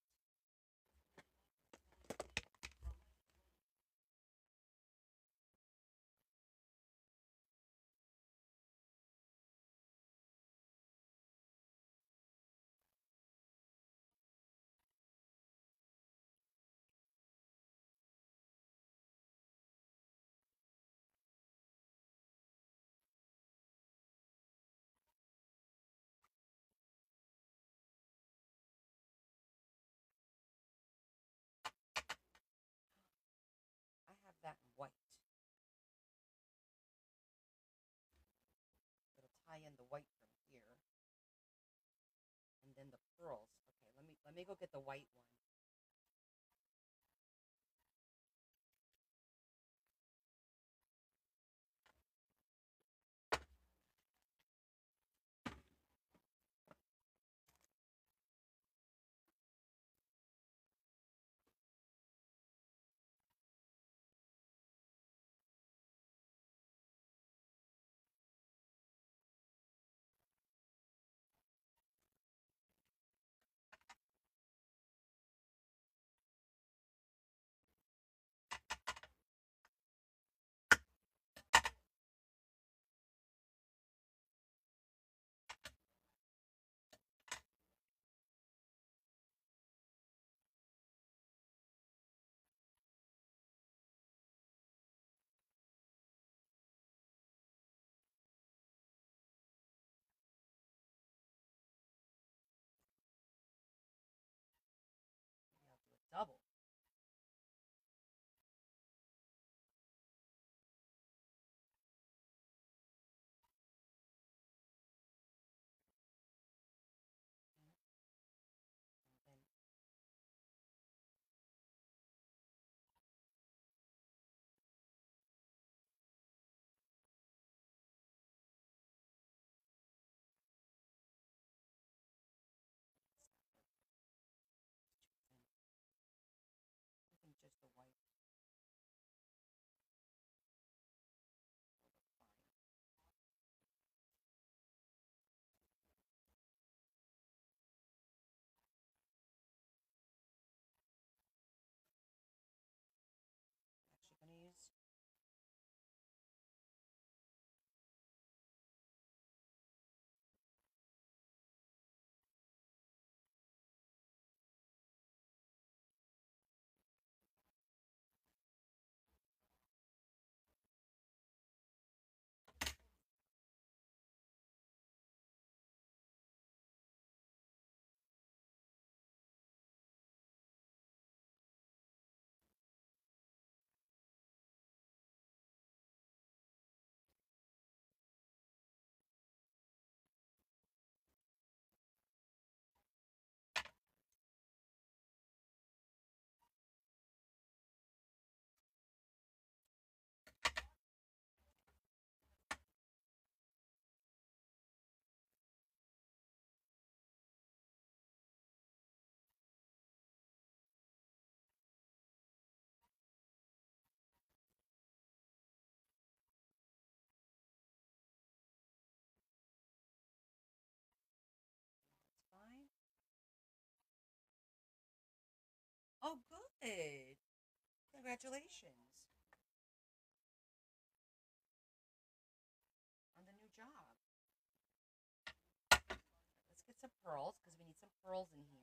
I have that in white. It'll tie in the white from here, and then the pearls. Okay, let me go get the white one. Maybe I'll do a double. And then I think just the white will look fine. Actually, gonna use that's fine. Oh, good. Congratulations on the new job. Let's get some pearls because we need some pearls in here.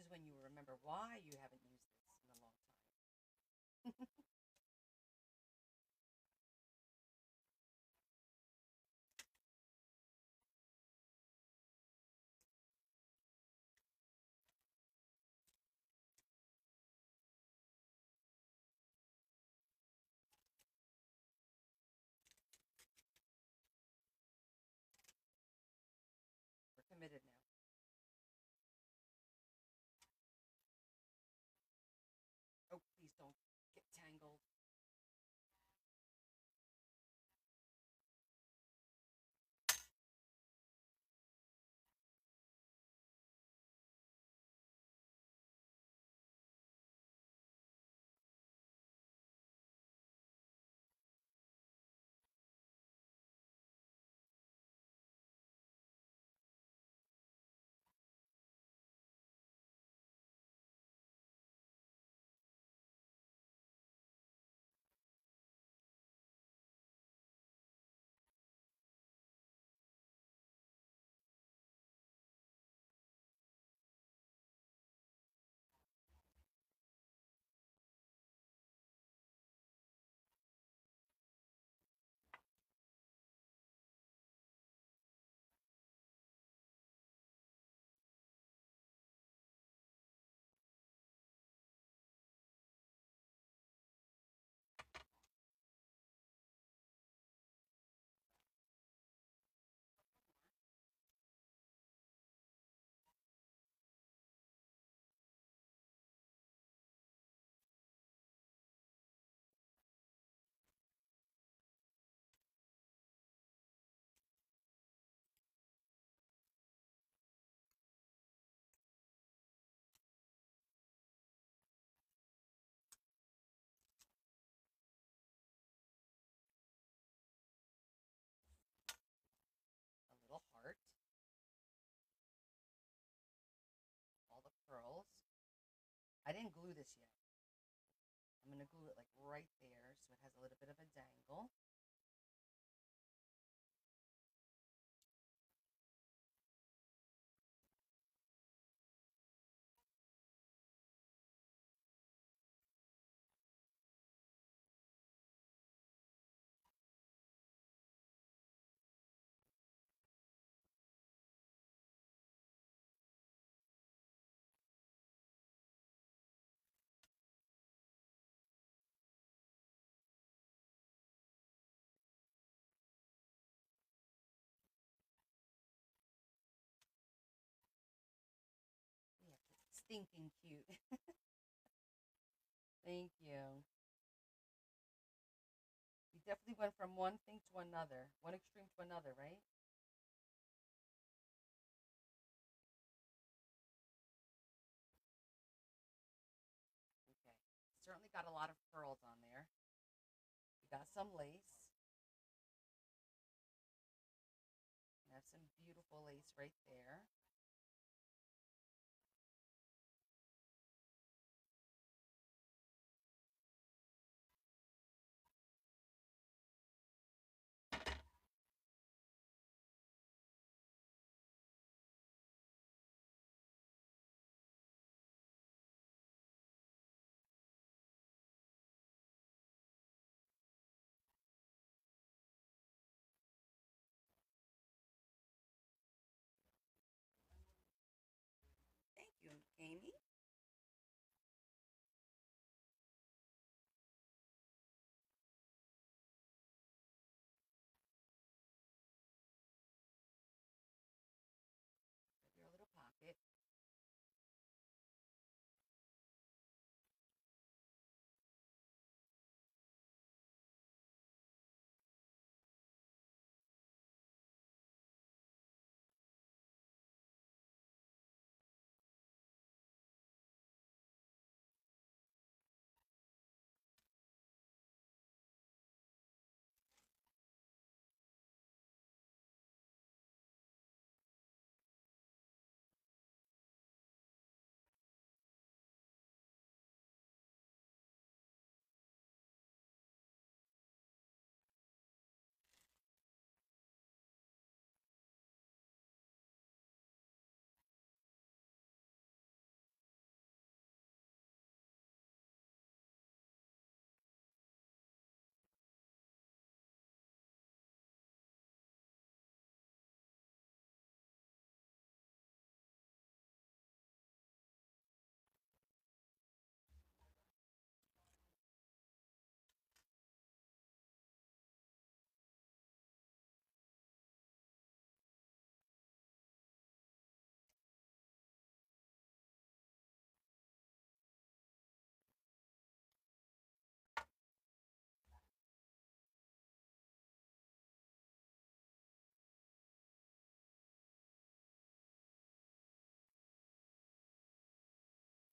is when you remember why you haven't used this in a long time. We're committed now. Oh, please don't get tangled. A little heart. All the pearls. I didn't glue this yet. I'm going to glue it like right there so it has a little bit of a dangle. Yeah, stinking cute. Thank you. You definitely went from one thing to another, one extreme to another, right? Okay. Certainly got a lot of pearls on there. You got some lace. You have some beautiful lace right there. Thank you, Amy. Your little pocket.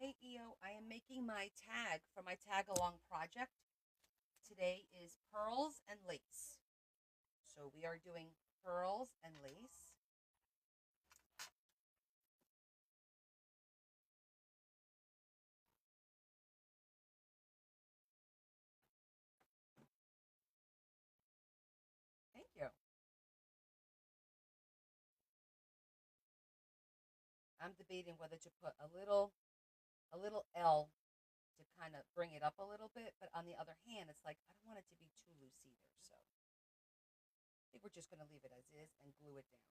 Hey EO, I am making my tag for my Tagalong project. Today is pearls and lace. So we are doing pearls and lace. Thank you. I'm debating whether to put a little L to kind of bring it up a little bit, but on the other hand, it's like I don't want it to be too loose either. So I think we're just going to leave it as is and glue it down.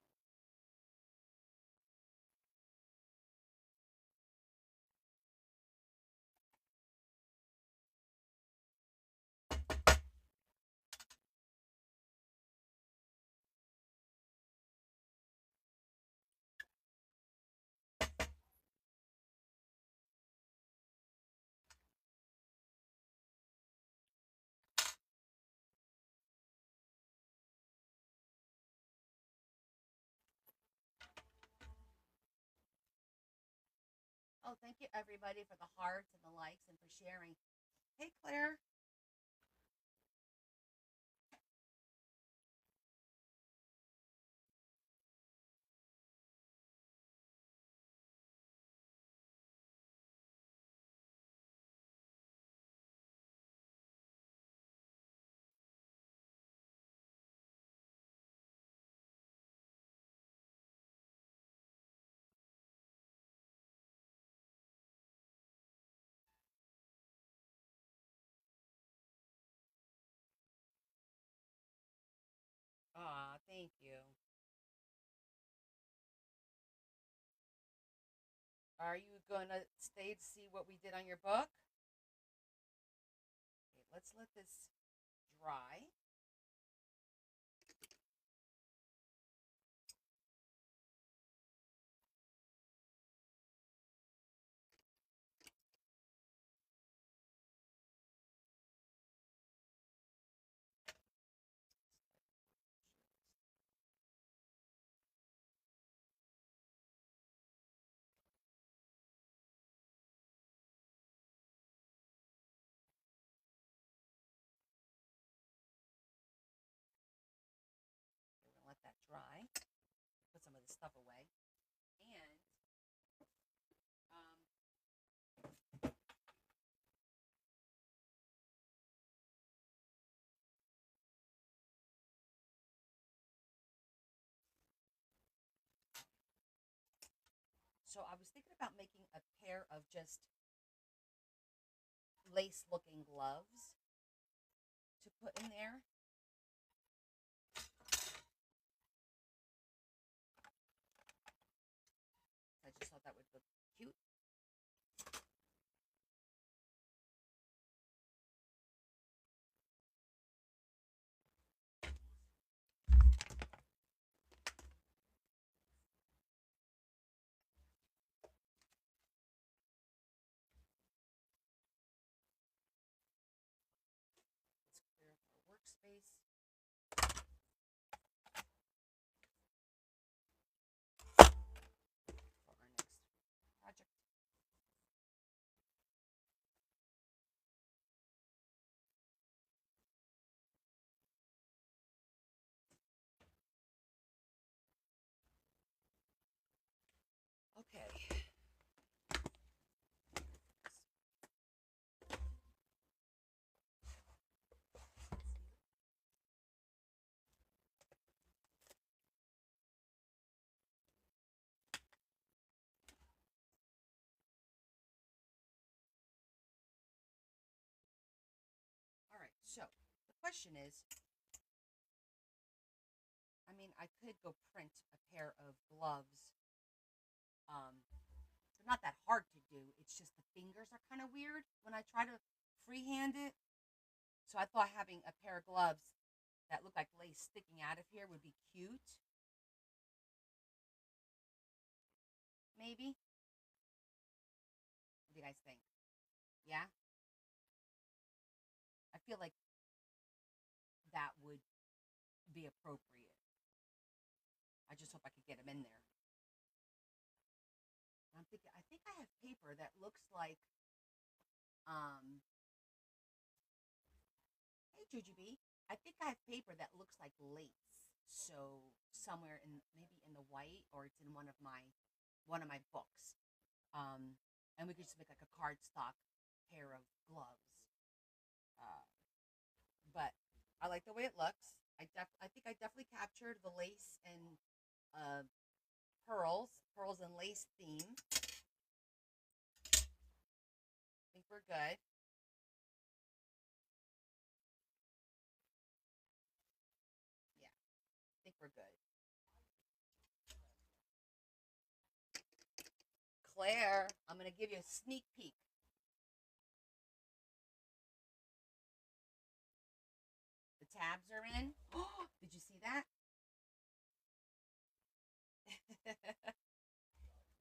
Oh, thank you everybody for the hearts and the likes and for sharing. Hey Claire. Aw, thank you. Are you gonna stay to see what we did on your book? Okay, let's let this dry. We're gonna let that dry. Put some of this stuff away. And um, so I was thinking about making a pair of just lace looking gloves to put in there. I just thought that would look cute. Let's clear up our workspace. For our next project. Okay. All right. So the question is, I mean, I could go print a pair of gloves. They're not that hard to do. It's just the fingers are kind of weird when I try to freehand it. So I thought having a pair of gloves that look like lace sticking out of here would be cute. Maybe. What do you guys think? Yeah? I feel like that would be appropriate. I just hope I could get them in there. I'm thinking, I think think I have paper that looks like um hey Jujubee. I think I have paper that looks like lace. So somewhere in maybe in the white or it's in one of my books. And we could just make like a cardstock pair of gloves. Uh, but I like the way it looks. I think I definitely captured the lace and uh, pearls and lace theme. I think we're good. Yeah, I think we're good. Claire, I'm gonna give you a sneak peek. The tabs are in. Did you see that?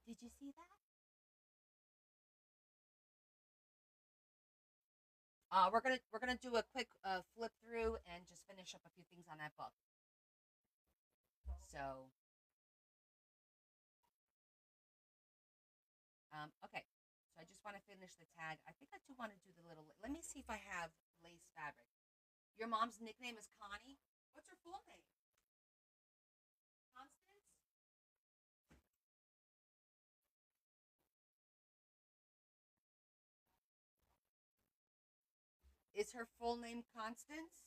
Did you see that? We're gonna do a quick flip through and just finish up a few things on that book. So okay. So I just want to finish the tag. I think I do want to do the little. Let me see if I have lace fabric. Your mom's nickname is Connie. What's her full name? Constance. Is her full name Constance?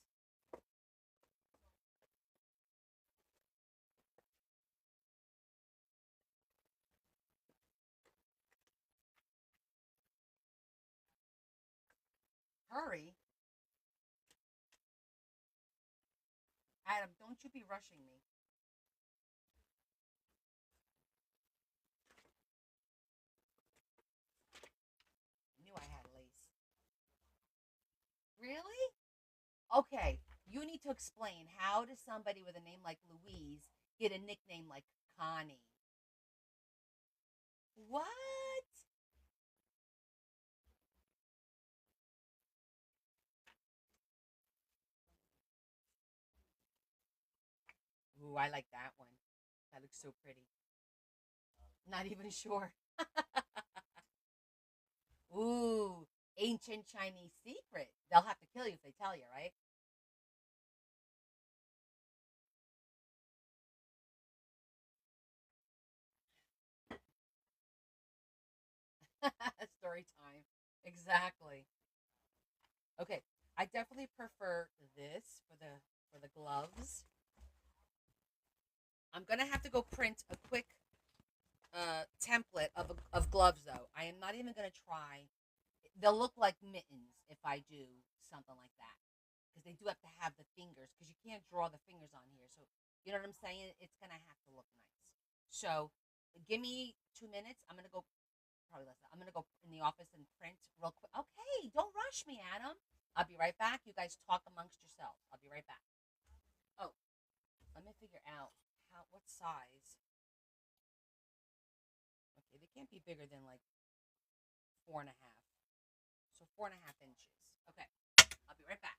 Hurry, Adam. Don't you be rushing me. I knew I had lace. Really? Okay. You need to explain how does somebody with a name like Louise get a nickname like Connie? What? Ooh, I like that one. That looks so pretty. Not even sure. Ooh, ancient Chinese secret. They'll have to kill you if they tell you, right? Story time. Exactly. Okay. I definitely prefer this for the gloves. I'm gonna have to go print a quick template of gloves though. I am not even gonna try. They'll look like mittens if I do something like that because they do have to have the fingers because you can't draw the fingers on here. So you know what I'm saying? It's gonna have to look nice. So give me 2 minutes. I'm gonna go probably less. I'm gonna go in the office and print real quick. Okay, don't rush me, Adam. I'll be right back. You guys talk amongst yourselves. I'll be right back. Oh, let me figure out what size. Okay, they can't be bigger than like 4.5. So 4.5 inches. Okay, I'll be right back.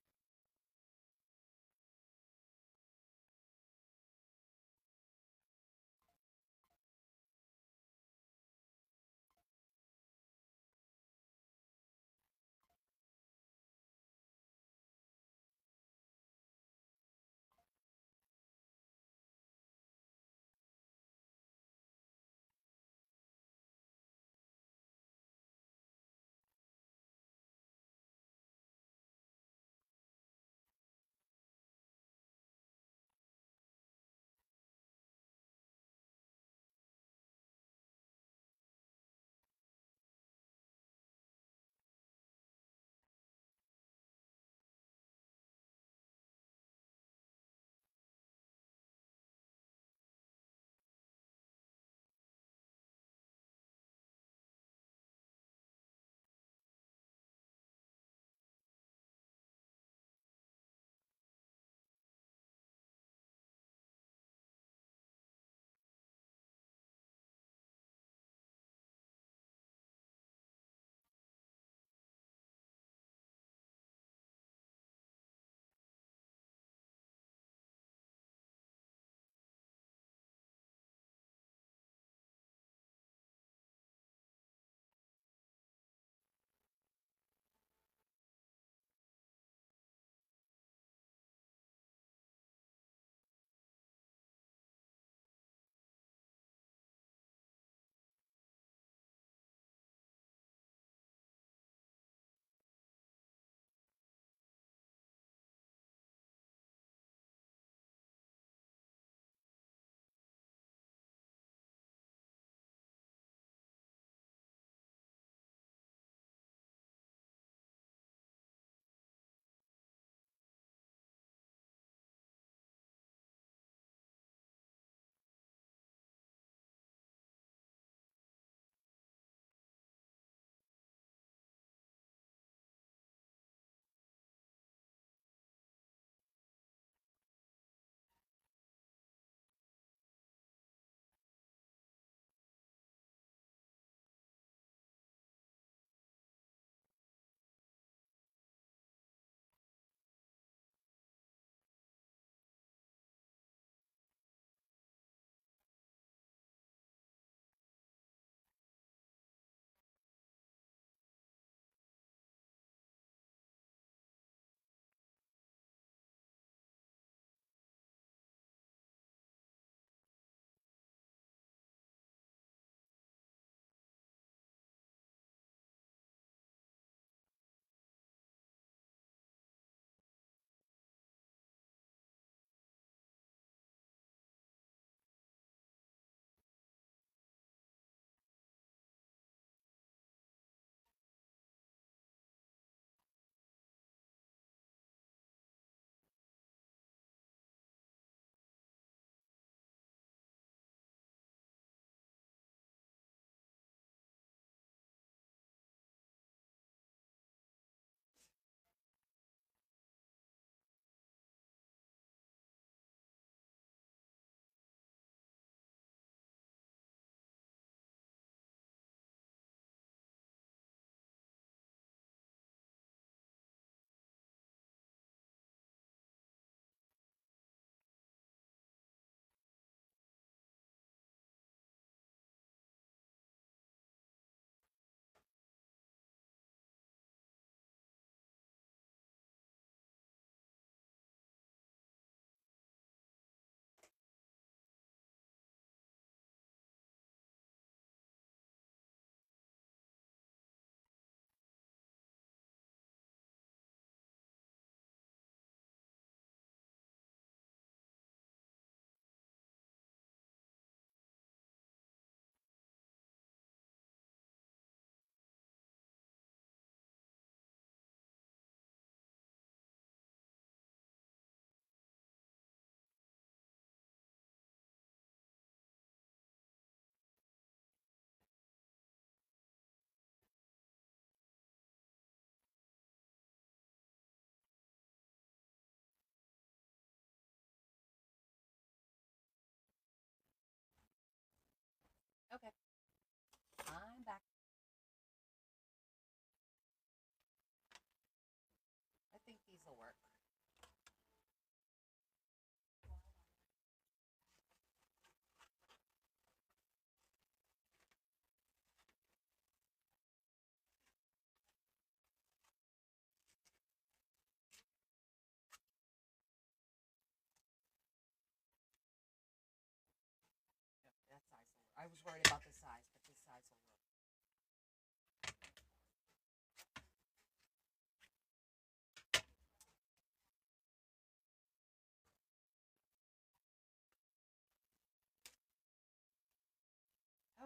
I was worried about the size, but this size will work.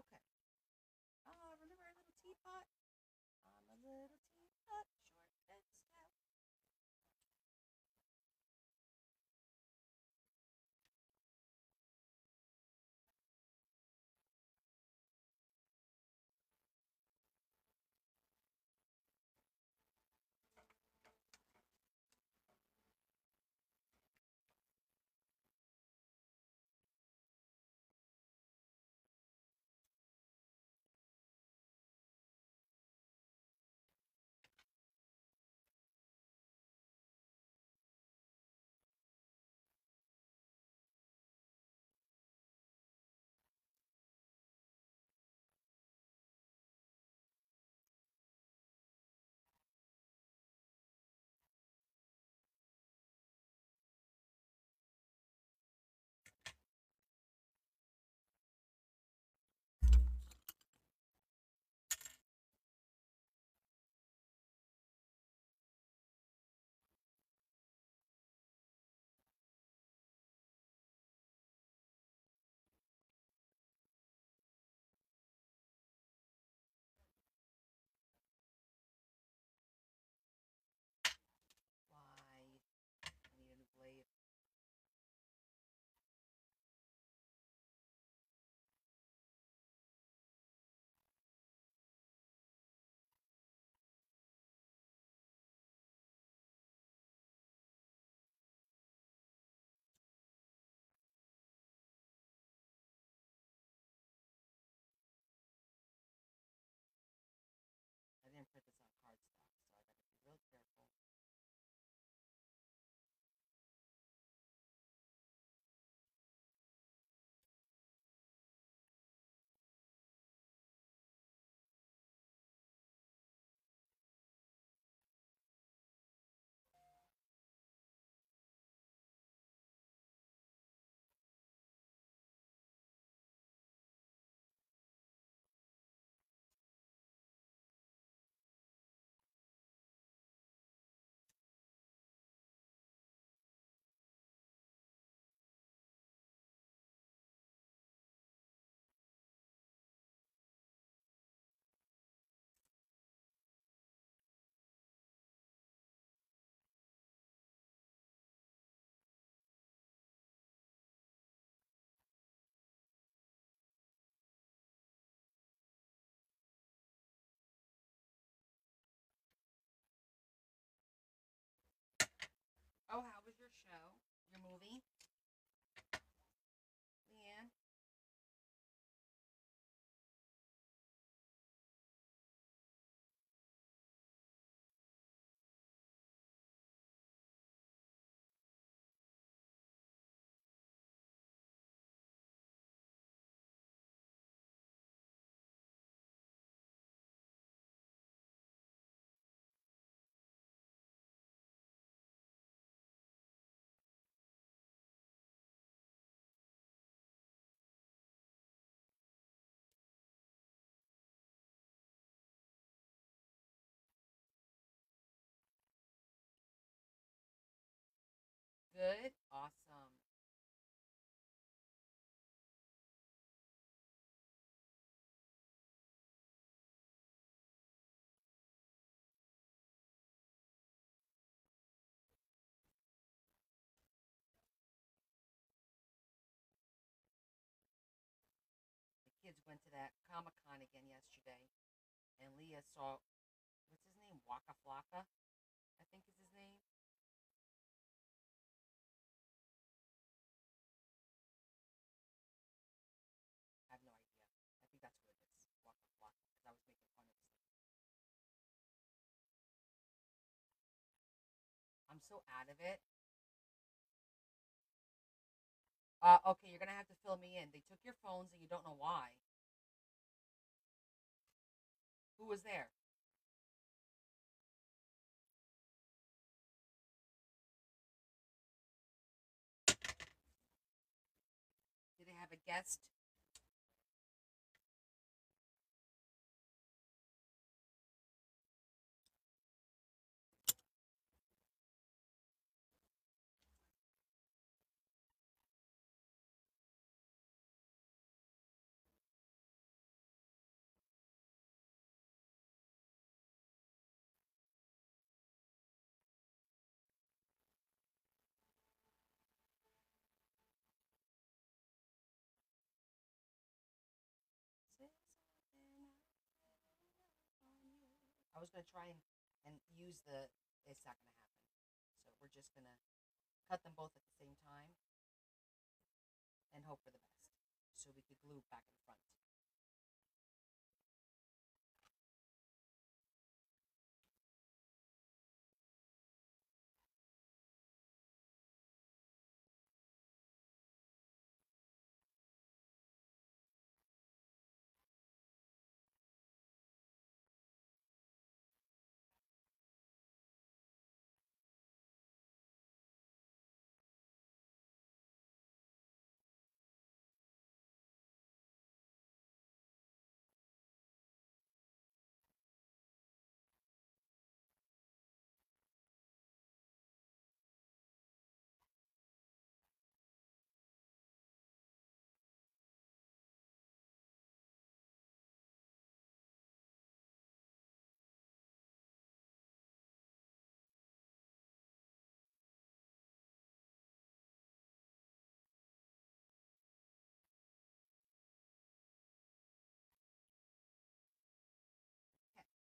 Okay. Remember our little teapot? I'm a little teapot, short and stout. Why? I need a new blade. I didn't print this on cardstock, so I gotta be real careful. Oh, how was your show? Your movie? Leanne? Good? Awesome. The kids went to that Comic Con again yesterday, and Leah saw, what's his name? Waka Flocka, I think is his name. I have no idea. I think that's what it is. Waka Flocka, because I was making fun of his name. I'm so out of it. Okay, you're gonna have to fill me in. They took your phones and you don't know why. Who was there? Did they have a guest? I was gonna try and use the. It's not gonna happen. So we're just gonna cut them both at the same time and hope for the best. So we could glue back in front. Okay. Next.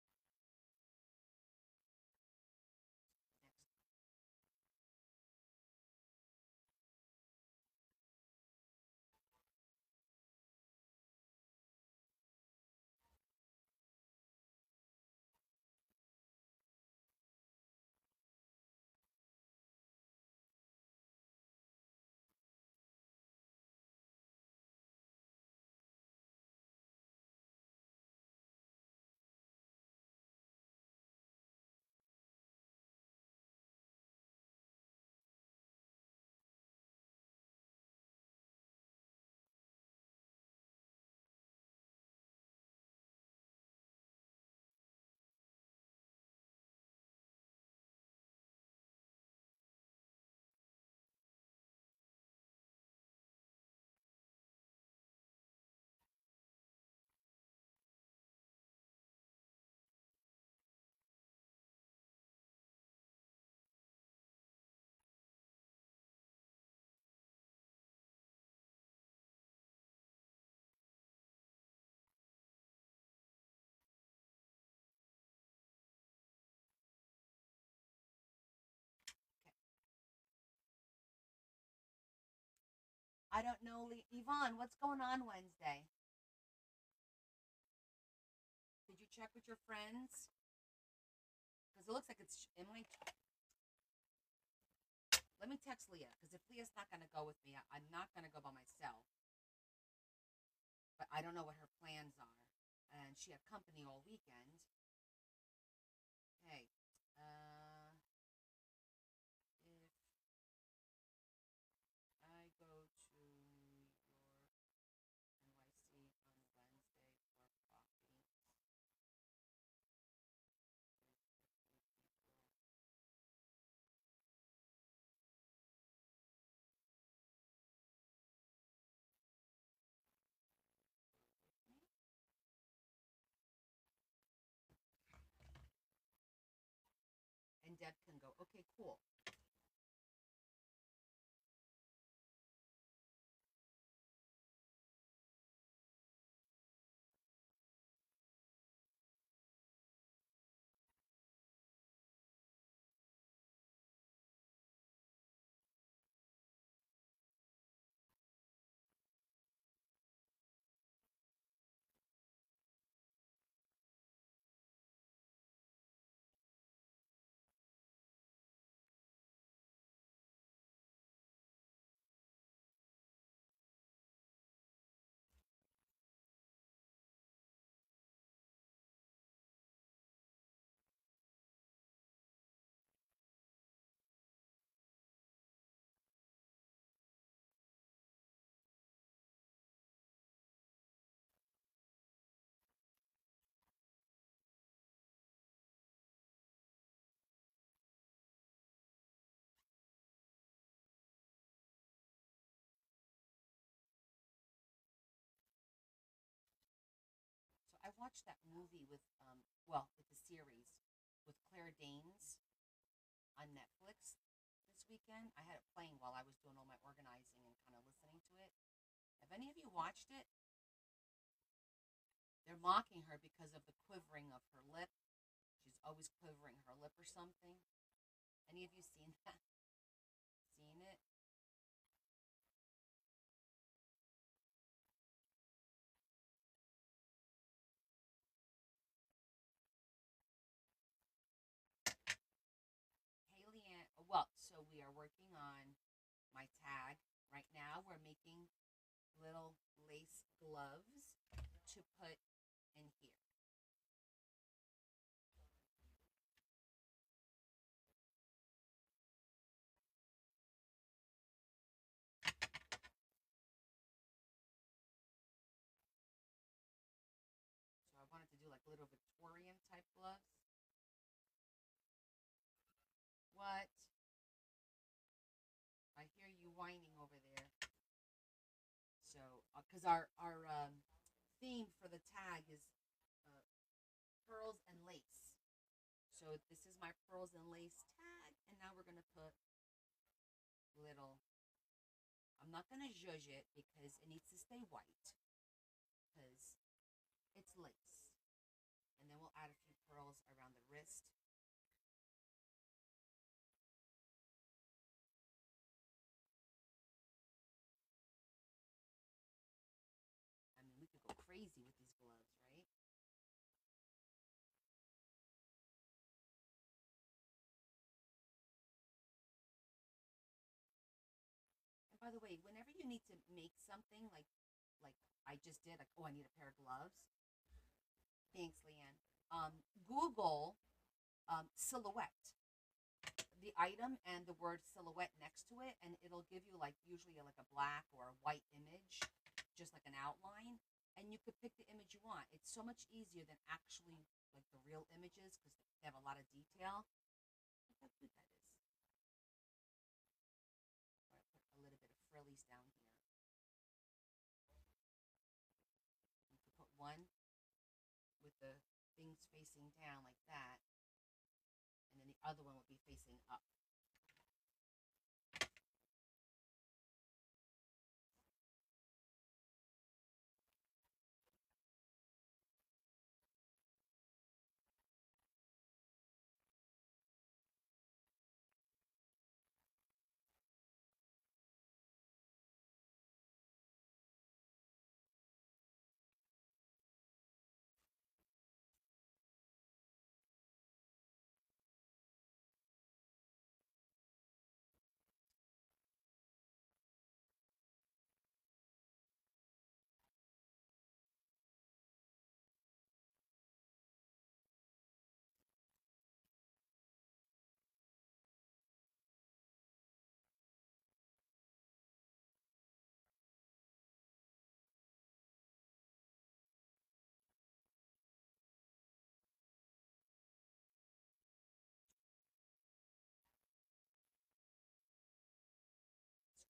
Okay. I don't know, Yvonne. What's going on Wednesday? Did you check with your friends? Because it looks like it's. Am I? Let me text Leah. Because if Leah's not gonna go with me, I'm not gonna go by myself. But I don't know what her plans are, and she had company all weekend. Hey, if I go to your NYC on Wednesday for coffee, and Deb can go. Okay, cool. So I watched that movie with with the series with Claire Danes on Netflix this weekend. I had it playing while I was doing all my organizing and kind of listening to it. Have any of you watched it? They're mocking her because of the quivering of her lip. She's she's always covering her lip or something. Any of you seen that? Seen it? Haley and well, so we are working on my tag right now. We're making little lace gloves to put in here. So I wanted to do like little Victorian type gloves. What? I hear you whining over there. So, because our theme for the tag is uh, pearls and lace. So this is my pearls and lace tag, and now we're gonna put little. I'm not gonna zhuzh it because it needs to stay white because it's lace, and then we'll add a few pearls around the wrist. I mean, we could go crazy with these gloves, right? And by the way, whenever you need to make something like I just did, like, oh, I need a pair of gloves. Thanks, Leanne. Google silhouette, the item and the word silhouette next to it, and it'll give you like usually like a black or a white image, just like an outline, and you could pick the image you want. It's so much easier than actually like the real images because they have a lot of detail. Look how cute that is. So I put a little bit of frillies down here. You could put one with the things facing down like that, and then the other one will be facing up.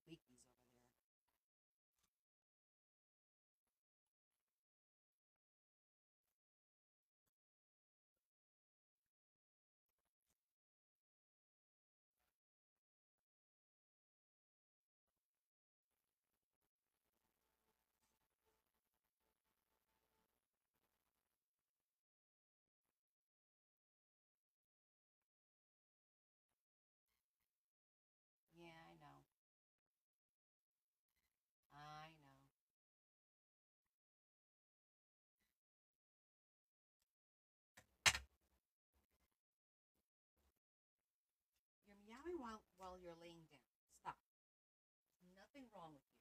Squeakies over there. Yeah, I know. I know. You're meowing while you're laying down. Stop. There's nothing wrong with you.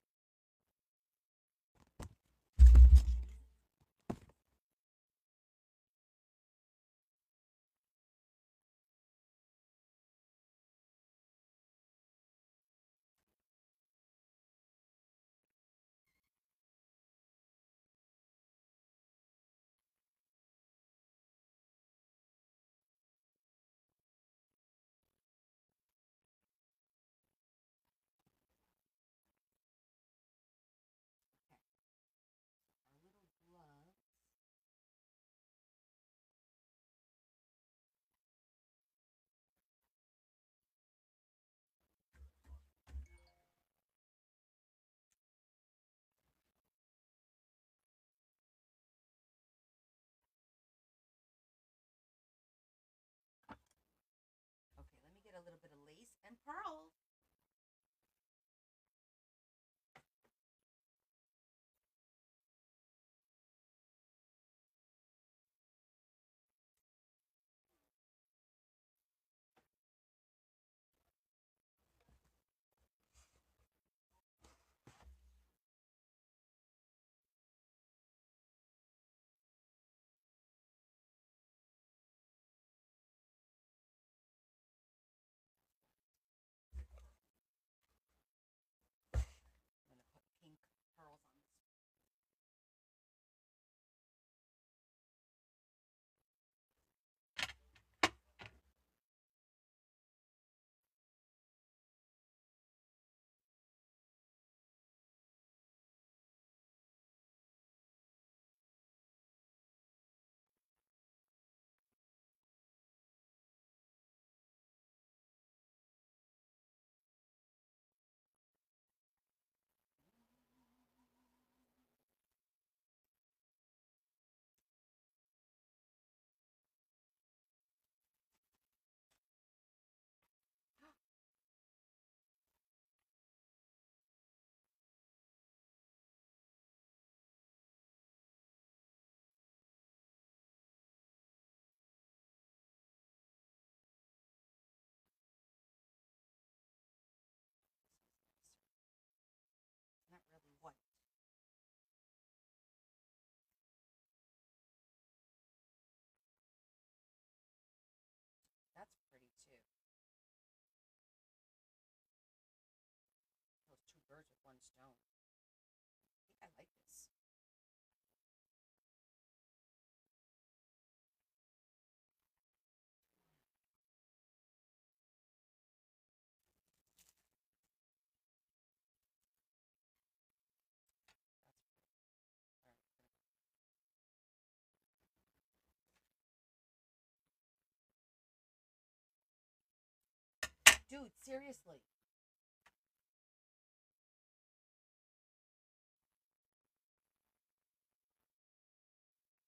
stone. I think I like this. Dude, seriously. Three, three loopy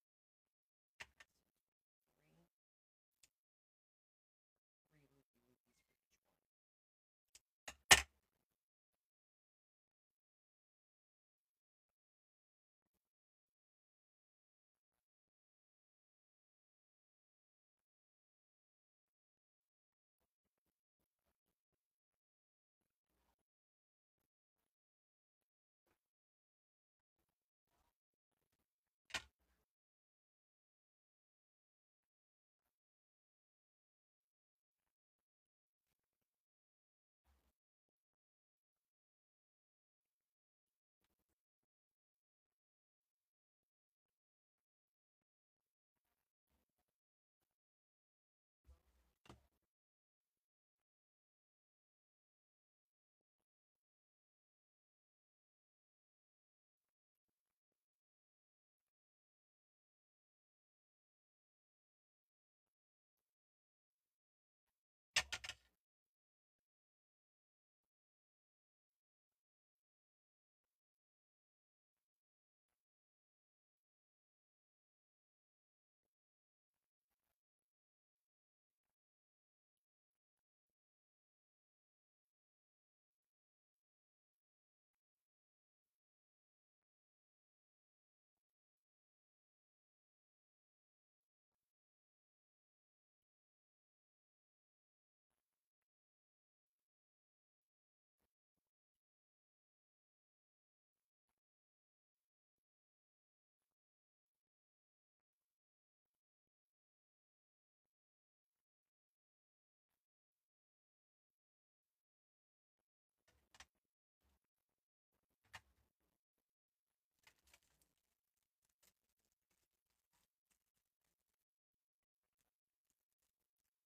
loopies for each one.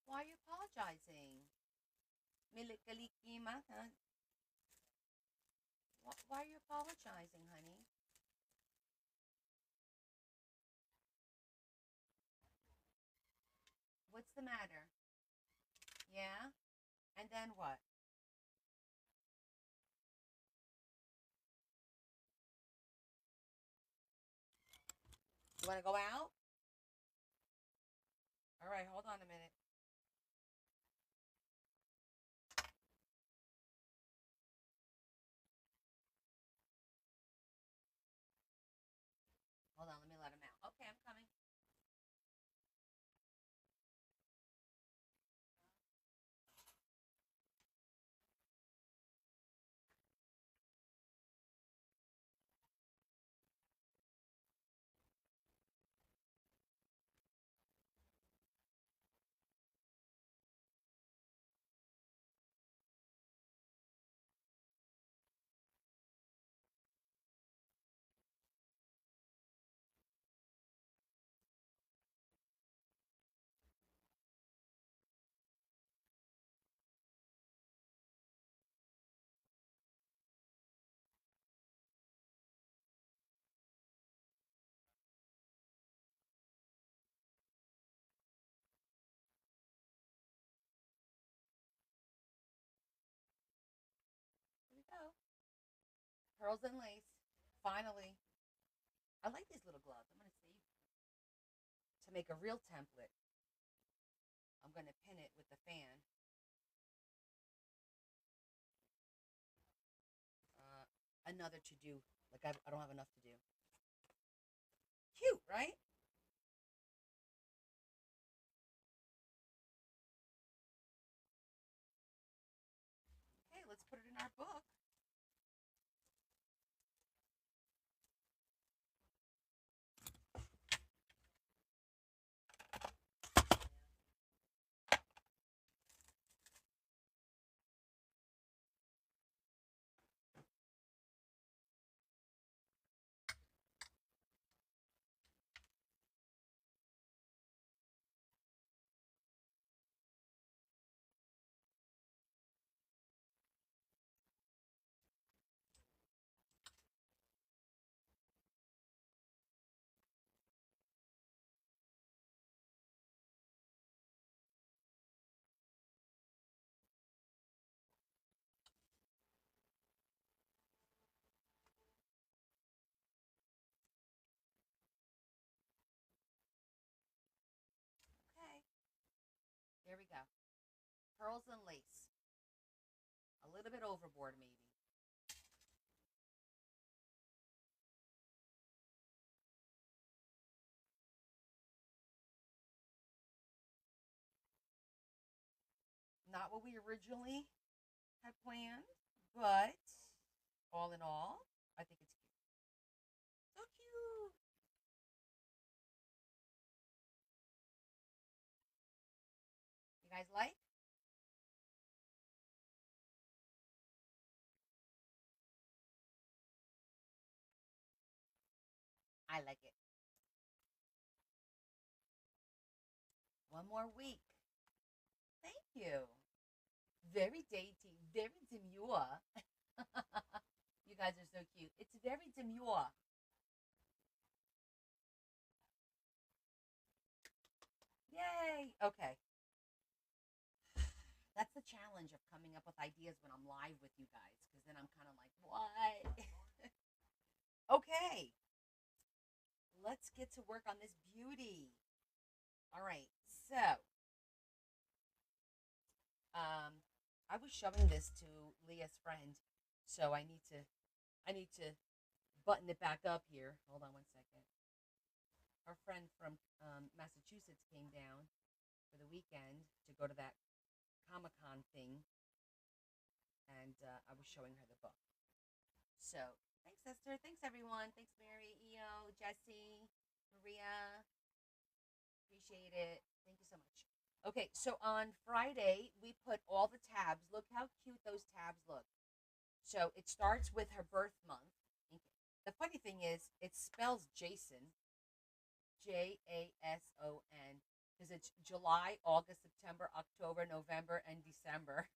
Why are you apologizing? Milikalikima, huh? Why are you apologizing, honey? What's the matter? Yeah? And then what? You want to go out? All right, hold on a minute. Hold on, let me let him out. Okay, I'm coming. Here we go. Pearls and lace. Finally. I like these little gloves. I'm going to save them. To make a real template, I'm going to pin it with the fan. Another to do. Like, I don't have enough to do. Cute, right? Okay, let's put it in our book. pearls and lace. A little bit overboard, maybe. Not what we originally had planned, but all in all, I think it's cute. So cute. You guys like? I like it. One more week. Thank you. Very dainty, very demure. You guys are so cute. It's very demure. Yay. Okay. That's the challenge of coming up with ideas when I'm live with you guys, because then I'm kind of like, what? Okay. Let's get to work on this beauty. All right. So, I was showing this to Leah's friend, so I need to button it back up here. Hold on one second. Our friend from Massachusetts came down for the weekend to go to that Comic Con thing, and I was showing her the book. So thanks, sister. Thanks, everyone. Thanks, Mary, EO, Jesse, Maria. Appreciate it. Thank you so much. Okay, so on Friday, we put all the tabs. Look how cute those tabs look. So it starts with her birth month. The funny thing is, it spells Jason, Jason, because it's July, August, September, October, November, and December.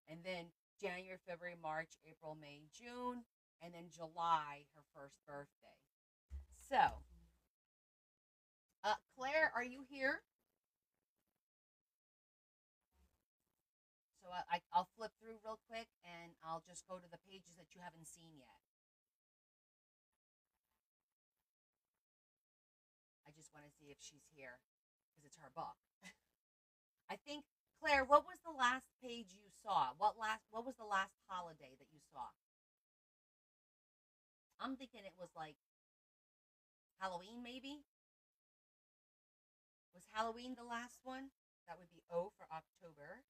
And then January, February, March, April, May, June, and then July, her first birthday. So, Claire, are you here? So I'll flip through real quick and I'll just go to the pages that you haven't seen yet. I just want to see if she's here because it's her book. I think, Claire, what was the last page you saw? What was the last holiday that you saw? I'm thinking it was like Halloween, maybe. Was Halloween the last one? That would be O for October.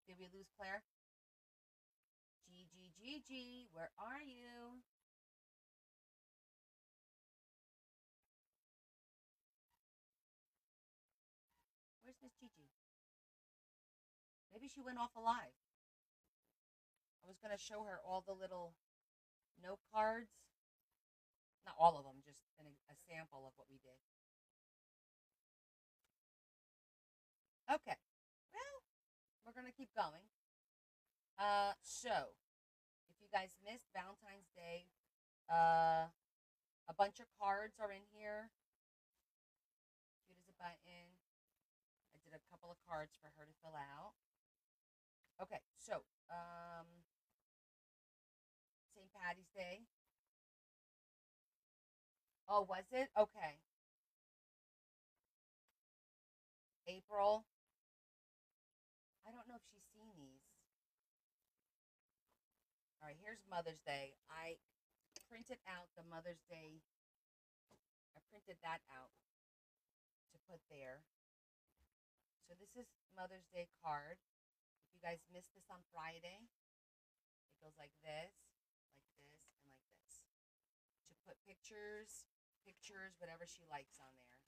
Did we lose Claire? G, where are you? Where's Miss Gigi? Maybe she went off alive. I was going to show her all the little note cards. Not all of them, just a sample of what we did. Okay. Well, we're going to keep going. So, if you guys missed Valentine's Day, a bunch of cards are in here. Cute as a button. I did a couple of cards for her to fill out. Okay, so, St. Patty's Day. Oh, was it? Okay. April. I don't know if she's seen these. All right, here's Mother's Day. I printed out the Mother's Day. I printed that out to put there. So this is Mother's Day card. If you guys missed this on Friday, it goes like this, and like this. To put pictures, whatever she likes on there.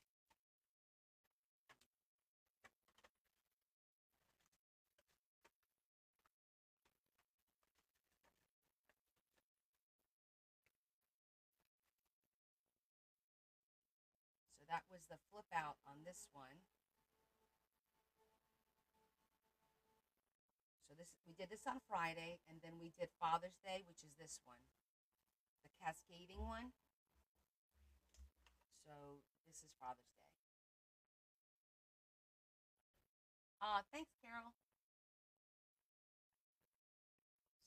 So that was the flip out on this one. So this we did this on Friday, and then we did Father's Day, which is this one, the cascading one. So this is Father's Day. Thanks, Carol.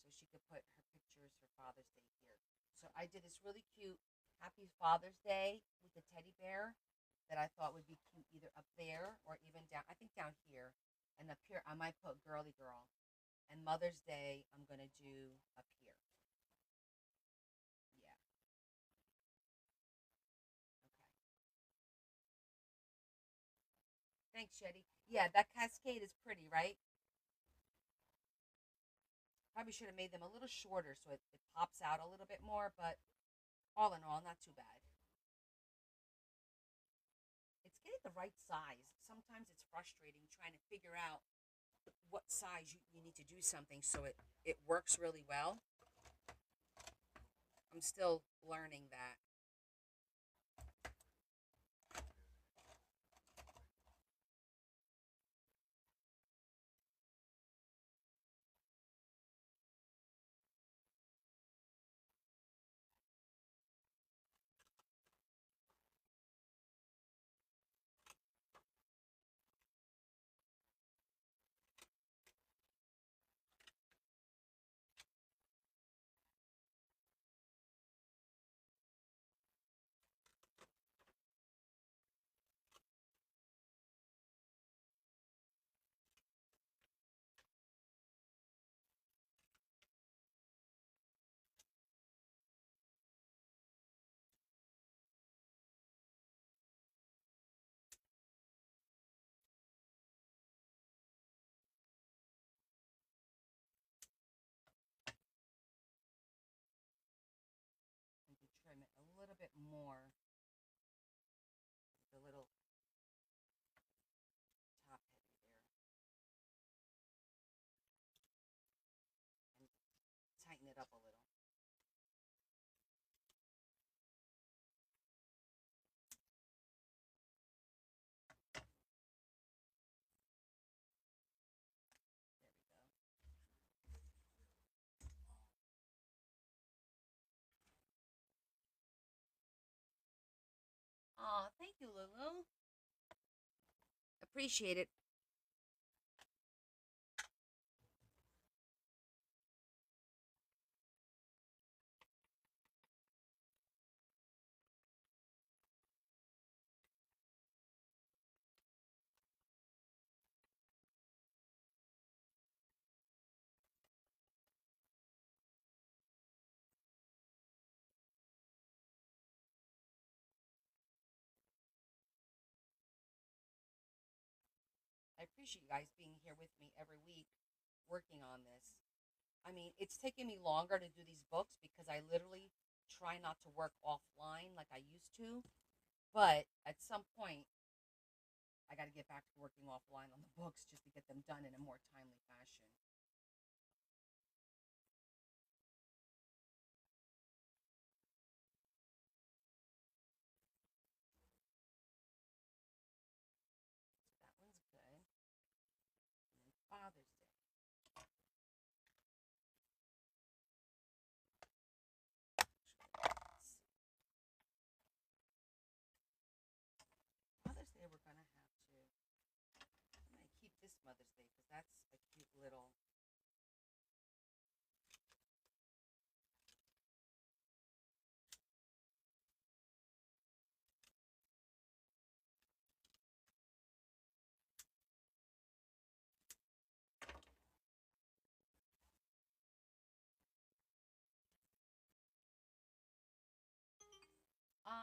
So she could put her pictures for Father's Day here. So I did this really cute Happy Father's Day with the teddy bear. that I thought would be cute either up there or even down. I think down here. And up here, I might put girly girl. And Mother's Day, I'm going to do up here. Yeah. Okay. Thanks, Shetty. Yeah, that cascade is pretty, right? Probably should have made them a little shorter so it pops out a little bit more, but all in all, not too bad. It's getting the right size. Sometimes it's frustrating trying to figure out what size you need to do something so it works really well. I'm still learning that. And to trim it a little bit more, the little top heavy there, and tighten it up a little. There we go. Oh, thank you, Lulu. Appreciate it. I appreciate you guys being here with me every week working on this. I mean, it's taking me longer to do these books because I literally try not to work offline like I used to. But at some point, I got to get back to working offline on the books just to get them done in a more timely fashion. So that one's good. And then Father's Day. Mother's Day, we're going to have to. I'm going to keep this Mother's Day because that's a cute little.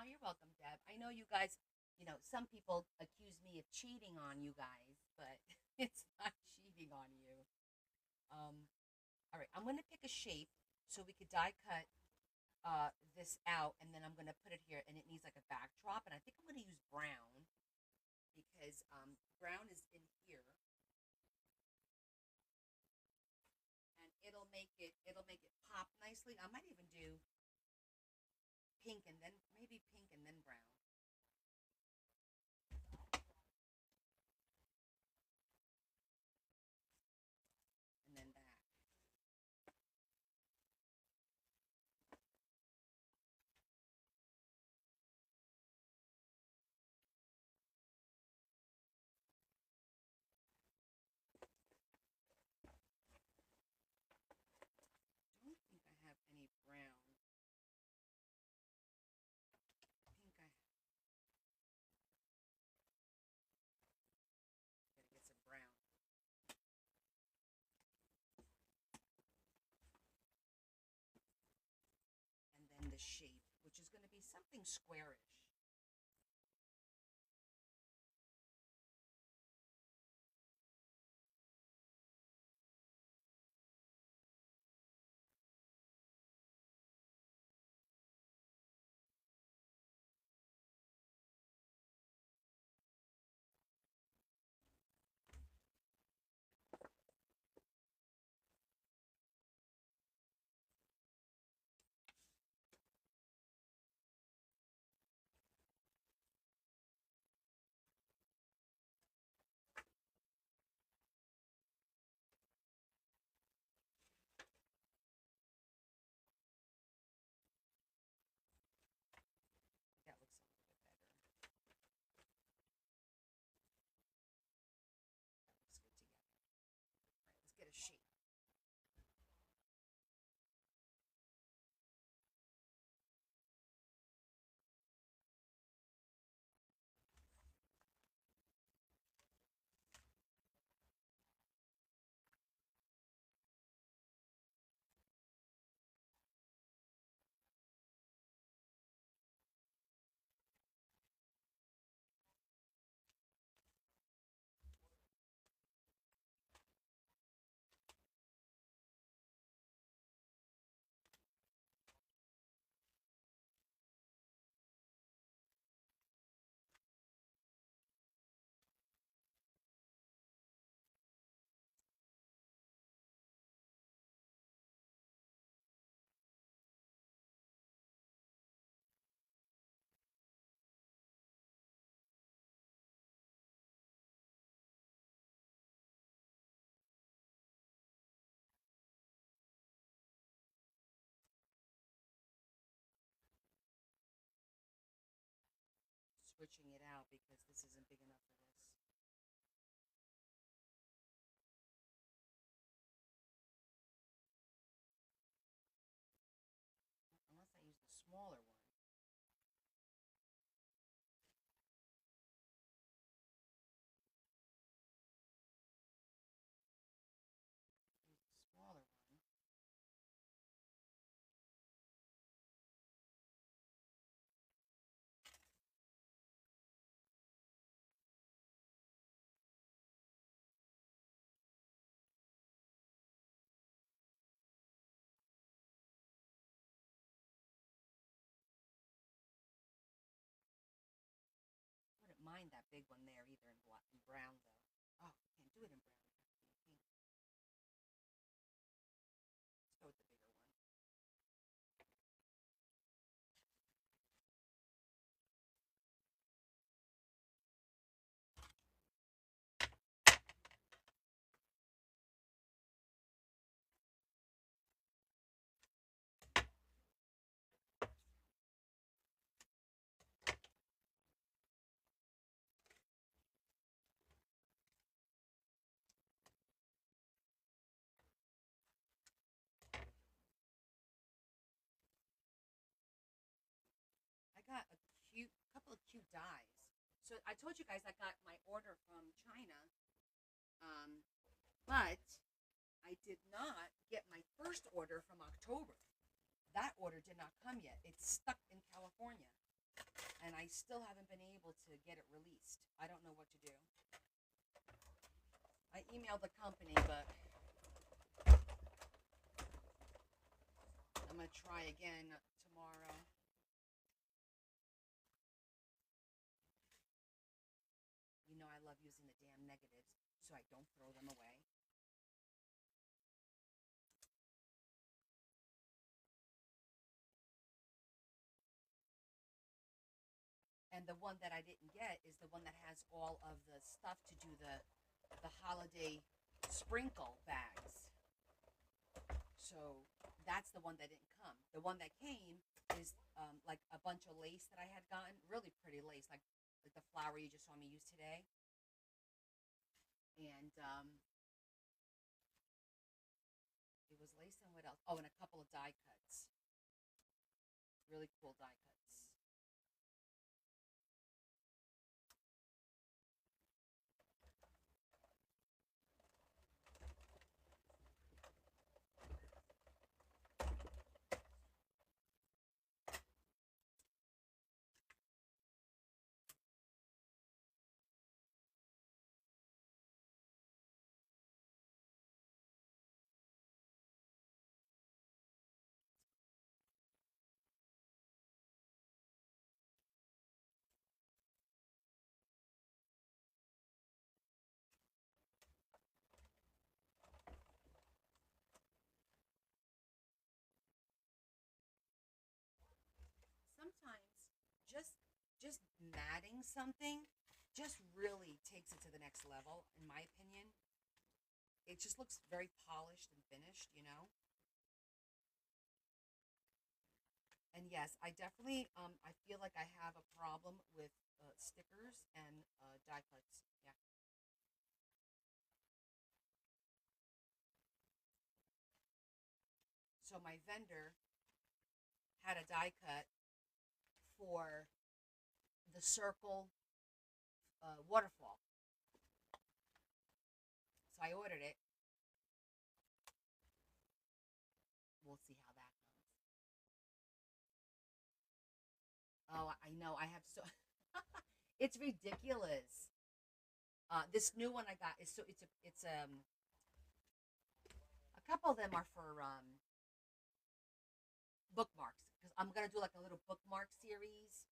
You're welcome, Deb. I know you guys, some people accuse me of cheating on you guys, but it's not cheating on you. All right, I'm going to pick a shape so we could die cut this out, and then I'm going to put it here, and it needs like a backdrop, and I think I'm going to use brown because brown is in here, and it'll make it pop nicely. I might even do pink and then maybe pink and then brown, and then that. I don't think I have any brown. Pink I have. something squarish. That looks a little bit better. That looks good together. All right, let's get a shape. Switching it out because this isn't big enough for this. Unless I use the smaller one. Use the smaller one. Wouldn't mind that big one there either in black and brown though. Oh, can't do it in brown. It has to be in pink. Let's go with the bigger one. I got a couple of cute dyes. So I told you guys I got my order from China, um, but I did not get my first order from October. That order did not come yet. It's stuck in California, and I still haven't been able to get it released. I don't know what to do. I emailed the company, but I'm gonna try again tomorrow. You know I love using the damn negatives, so I don't throw them away. And the one that I didn't get is the one that has all of the stuff to do the holiday sprinkle bags. So that's the one that didn't come. The one that came is like a bunch of lace that I had gotten, really pretty lace, like the flower you just saw me use today. And it was lace and what else? Oh, and a couple of die cuts, really cool die cuts. just just matting something just really takes it to the next level, in my opinion. It just looks very polished and finished, you know. And yes, I definitely I feel like I have a problem with stickers and die cuts. Yeah. So my vendor had a die cut for the circle waterfall. So I ordered it. We'll see how that comes. Oh, I know. I have so. It's ridiculous. This new one I got is so it's a couple of them are for bookmarks because I'm gonna do like a little bookmark series.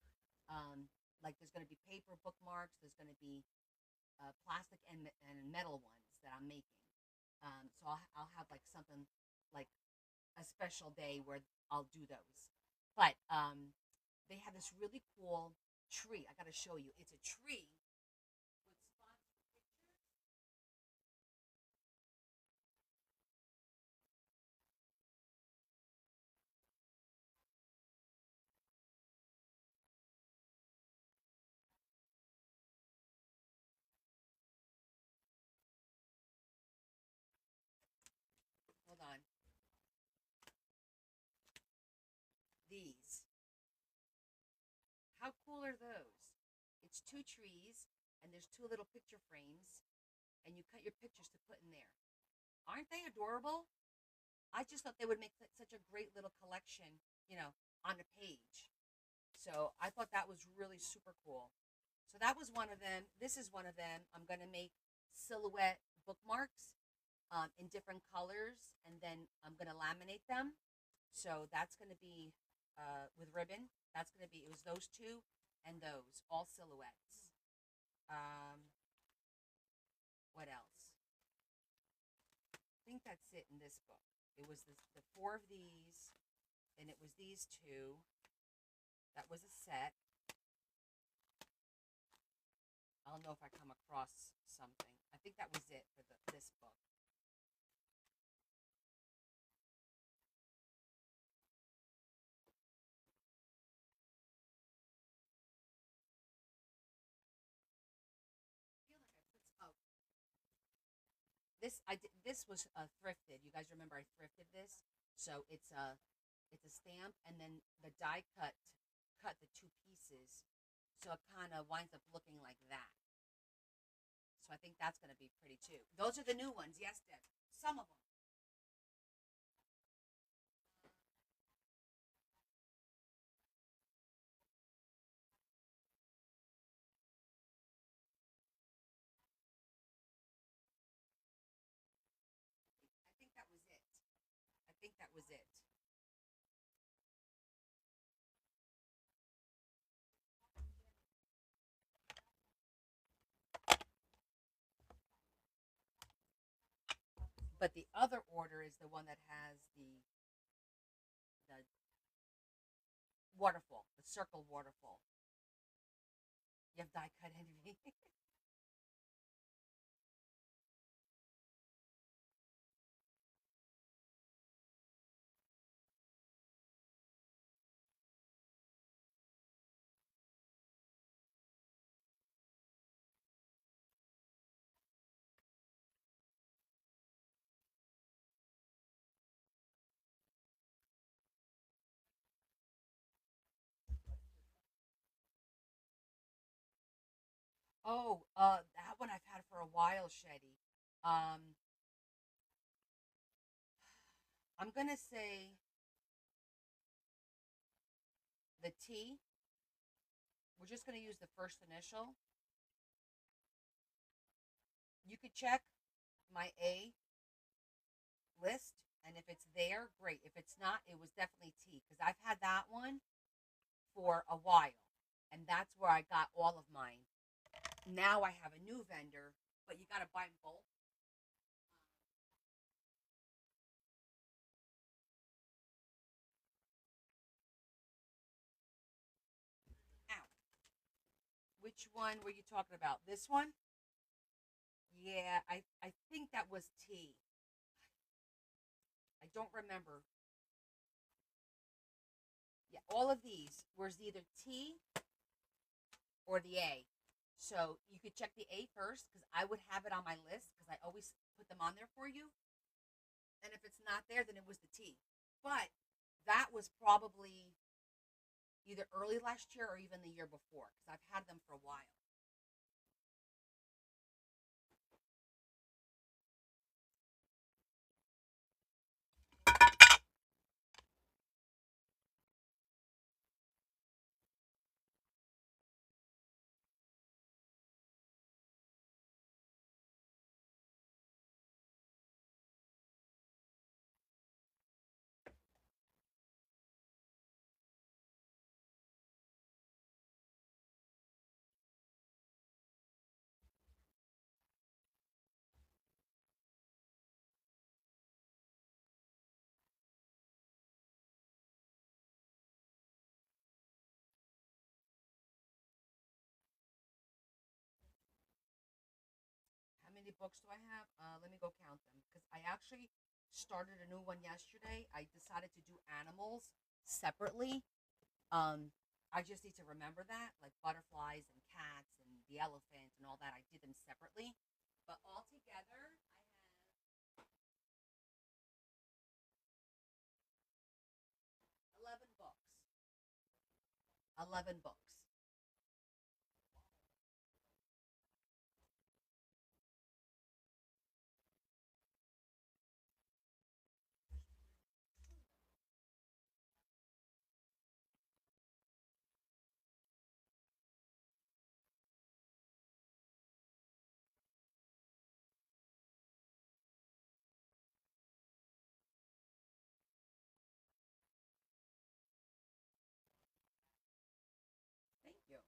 Like there's gonna be paper bookmarks. There's gonna be plastic and metal ones that I'm making. So I'll have like something like a special day where I'll do those. But they have this really cool tree. I gotta show you. It's a tree with spots for pictures. Hold on. These. How cool are those? It's two trees, and there's two little picture frames, and you cut your pictures to put in there. Aren't they adorable? I just thought they would make such a great little collection, you know, on the page. So I thought that was really super cool. So that was one of them. This is one of them. I'm going to make silhouette bookmarks in different colors, and then I'm going to laminate them. So that's going to be with ribbon. That's going to be, it was those two and those, all silhouettes. Um, what else? I think that's it in this book. It was the four of these, and it was these two. That was a set. I don't know if I come across something. I think that was it for this book. I feel like I put oh this I did, this was thrifted. You guys remember I thrifted this? So it's a stamp, and then the die cut the two pieces, so it kind of winds up looking like that. So I think that's going to be pretty too. Those are the new ones, yes, Deb. Some of them. I think that was it. I think that was it. But the other order is the one that has the waterfall, the circle waterfall. You have die cut envy. Oh, that one I've had for a while, Shetty. Um, I'm gonna say the T. We're just gonna use the first initial. You could check my A list, and if it's there, great. If it's not, it was definitely T because I've had that one for a while, and that's where I got all of mine. Now I have a new vendor, but you got to buy them both. Ow. Which one were you talking about? This one? Yeah, I think that was T. I don't remember. Yeah, all of these was either T or the A. So you could check the A first because I would have it on my list because I always put them on there for you. And if it's not there, then it was the T. But that was probably either early last year or even the year before because I've had them for a while. How many books do I have? Let me go count them because I actually started a new one yesterday. I decided to do animals separately. I just need to remember that, like butterflies and cats and the elephant and all that. I did them separately, but all together, I have 11 books. 11 books. Thank you.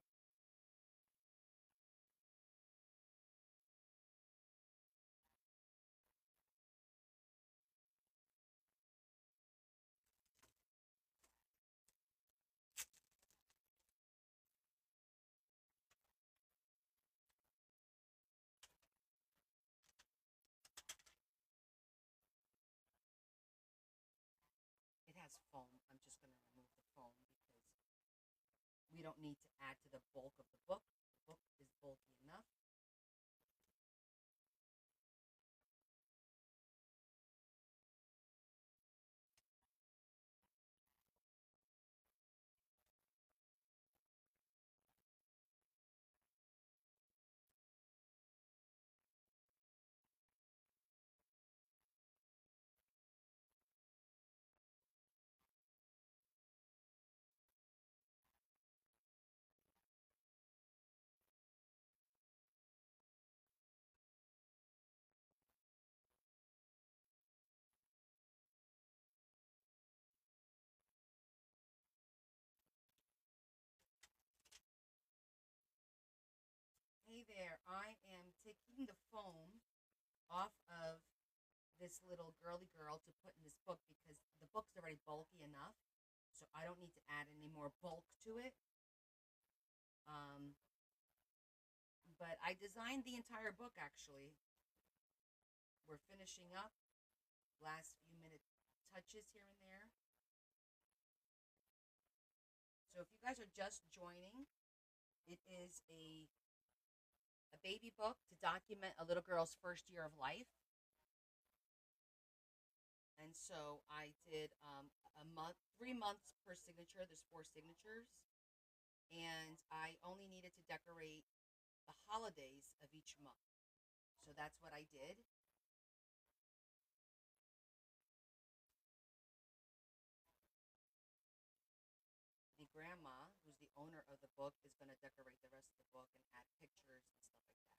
It has foam. I'm just going to remove the foam because we don't need to add to the bulk of the book. The book is bulky enough. Hey there, I am taking the foam off of this little girly girl to put in this book because the book's already bulky enough, so I don't need to add any more bulk to it. Um, but I designed the entire book actually. We're finishing up, last few minute touches here and there. So if you guys are just joining, it is a baby book to document a little girl's first year of life. And so I did a month, 3 months per signature. There's four signatures, and I only needed to decorate the holidays of each month. So that's what I did. The grandma, who's the owner of the book, is going to decorate the rest of the book and add pictures and stuff like that.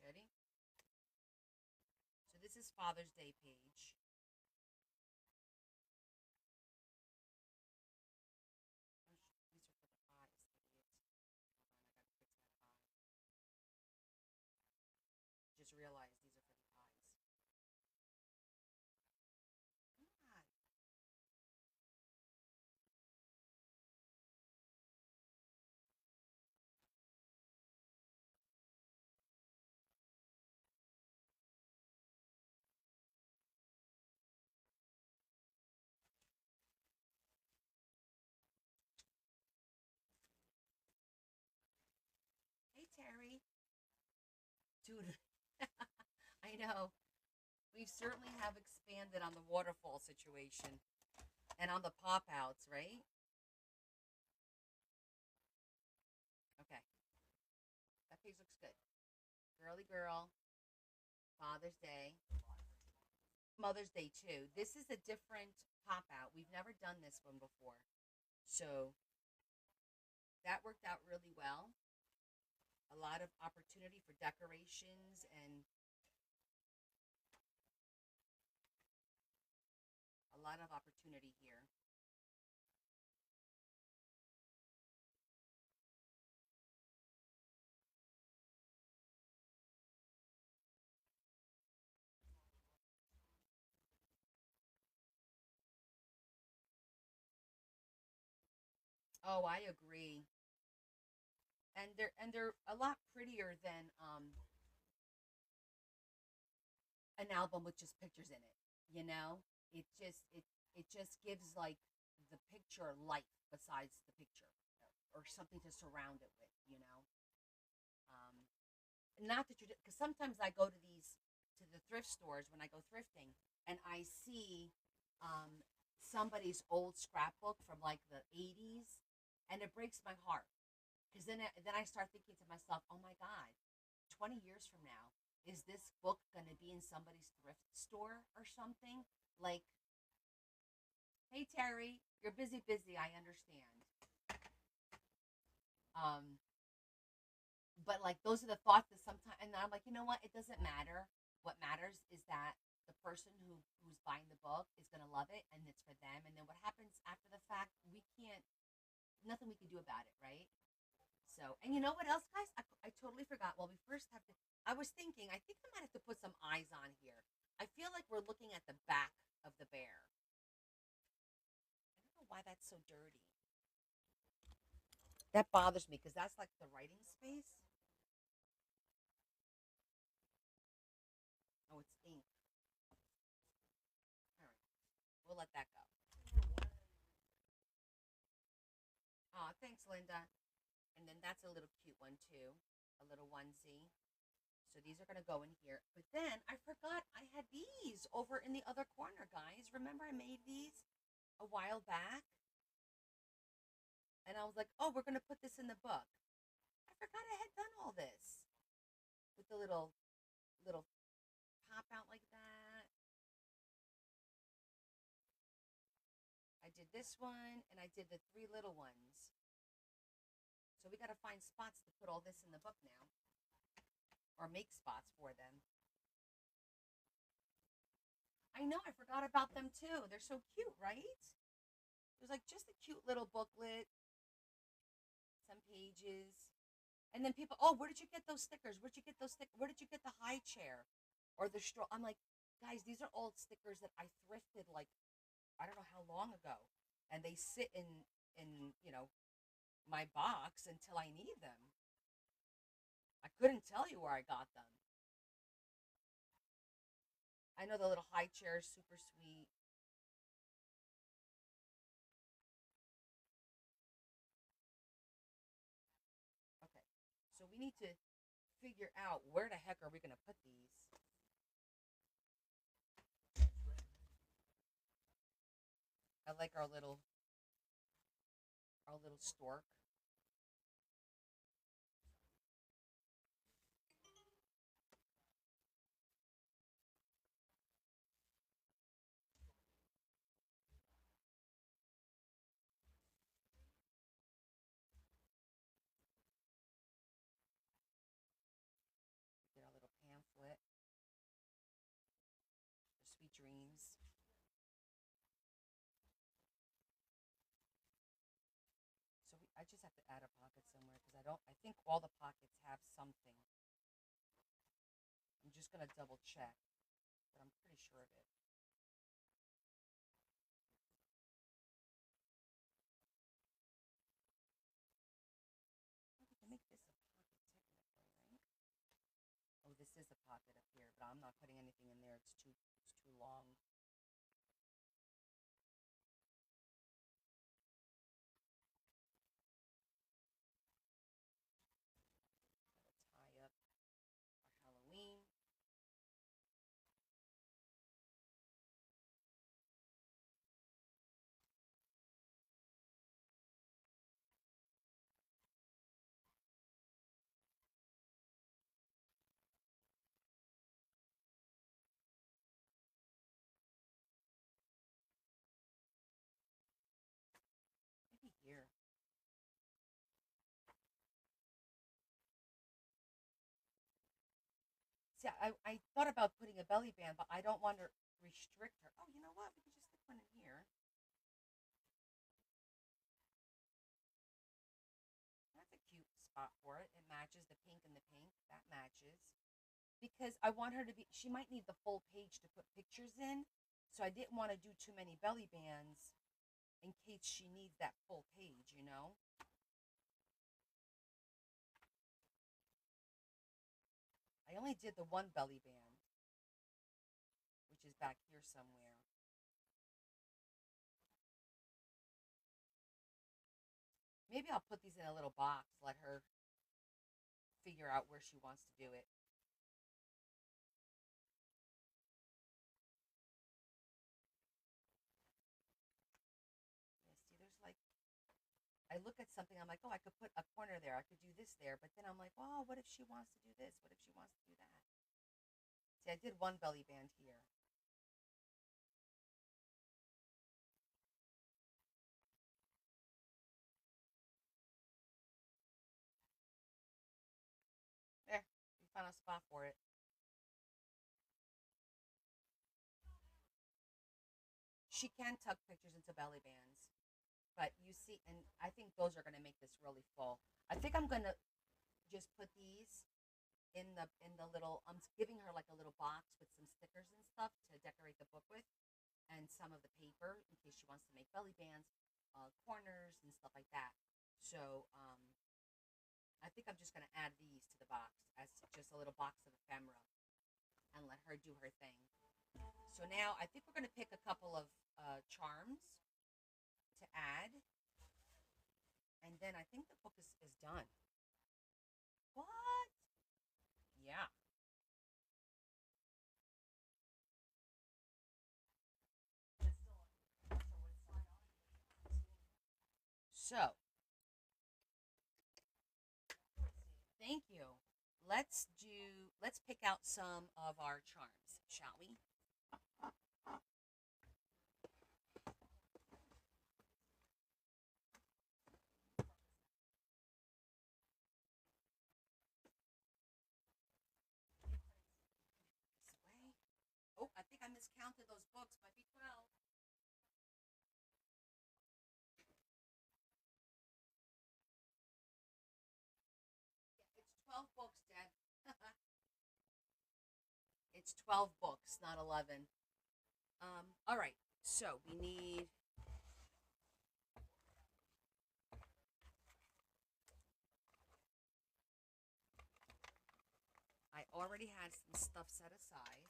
Ready? So this is Father's Day page. These are for the eyes, idiots. Hold on, I gotta fix that eye. Just realized these are for the eyes. God. Hey, Terry. Dude, I know. We certainly have expanded on the waterfall situation and on the pop outs, right? Okay, that page looks good. Girly girl, Father's Day, Mother's Day too. This is a different pop out. We've never done this one before. So that worked out really well. A lot of opportunity for decorations and a lot of opportunity here. Oh, I agree. And they're a lot prettier than an album with just pictures in it. You know, it just gives like the picture life besides the picture or something to surround it with. Not that you're because sometimes I go to the thrift stores when I go thrifting and I see somebody's old scrapbook from like the 80s and it breaks my heart because then I start thinking to myself, oh my god, 20 years from now, is this book going to be in somebody's thrift store or something? Like, hey Terry, you're busy, I understand. But like those are the thoughts that sometimes, and I'm like, you know what, it doesn't matter. What matters is that the person who's buying the book is going to love it and it's for them, and then what happens after the fact, we can't, nothing we can do about it, right? So, and you know what else, guys? I totally forgot. Well, we first have to. I was thinking. I think I might have to put some eyes on here. I feel like we're looking at the back of the bear. I don't know why that's so dirty. That bothers me because that's like the writing space. Oh, it's ink. All right, we'll let that go. Oh, thanks, Linda. And then that's a little cute one too, a little onesie. So these are gonna go in here. But then I forgot I had these over in the other corner, guys. Remember I made these a while back? And I was like, oh, we're gonna put this in the book. I forgot I had done all this with the little pop out like that. I did this one and I did the three little ones. So we gotta find spots to put all this in the book now. Or make spots for them. I know, I forgot about them too. They're so cute, right? It was like just a cute little booklet, some pages. And then people, oh, where did you get those stickers? Where'd you get those stickers? Where did you get the high chair or the straw? I'm like, guys, these are old stickers that I thrifted like I don't know how long ago, and they sit in my box until I need them. I couldn't tell you where I got them. I know the little high chair is super sweet. Okay, so we need to figure out where the heck are we gonna put these. I like our little stork. Get our little might just have to add a pocket somewhere because I think all the pockets have something. I'm just going to double check, but I'm pretty sure of it. I can make this a pocket technically, right? Oh, this is a pocket up here, but I'm not putting anything in there. It's too long. Gotta tie up our Halloween. Maybe here. See, I thought about putting a belly band, but I don't want to restrict her. Oh, you know what? We could just stick one in here. That's a cute spot for it. It matches the pink and the pink. That matches. Because I want her to be, she might need the full page to put pictures in. So I didn't want to do too many belly bands in case she needs that full page, you know? I only did the one belly band, which is back here somewhere. Maybe I'll put these in a little box, let her figure out where she wants to do it. Yeah, see, there's like, I look at something, I'm like, oh, I could put a corner there, I could do this there, but then I'm like, oh, what if she wants to do this? What if she wants to do that? See, I did one belly band here. There, we found a spot for it. She can tuck pictures into belly bands, but you see, and I think those are going to make this really full. I think I'm going to just put these in the little. I'm giving her like a little box with some stickers and stuff to decorate the book with, and some of the paper in case she wants to make belly bands, corners and stuff like that. So I think I'm just going to add these to the box as just a little box of ephemera and let her do her thing. So now I think we're going to pick a couple of charms to add. And then I think the book is done. What? Yeah. So, thank you. Let's pick out some of our charms, shall we? This way. Oh, I think I miscounted those books. Might be 12. Yeah, it's 12 books, Deb. It's 12 books, not 11. All right. So we need. I already had some stuff set aside.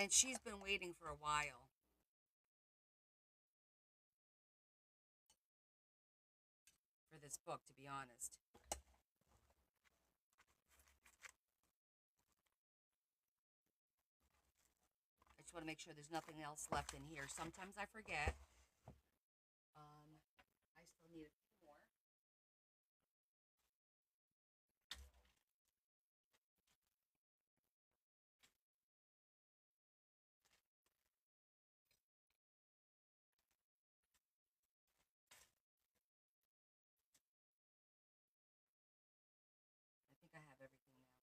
And she's been waiting for a while for this book, to be honest. I just want to make sure there's nothing else left in here. Sometimes I forget. I still need a few more. I think I have everything now.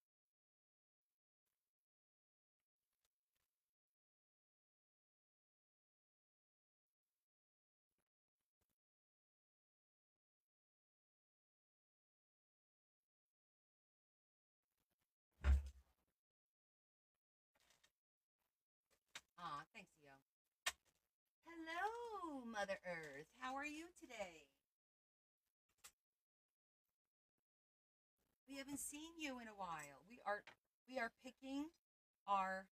Aw, thanks, Yo. Hello, Mother Earth. How are you today? We haven't seen you in a while. We are picking our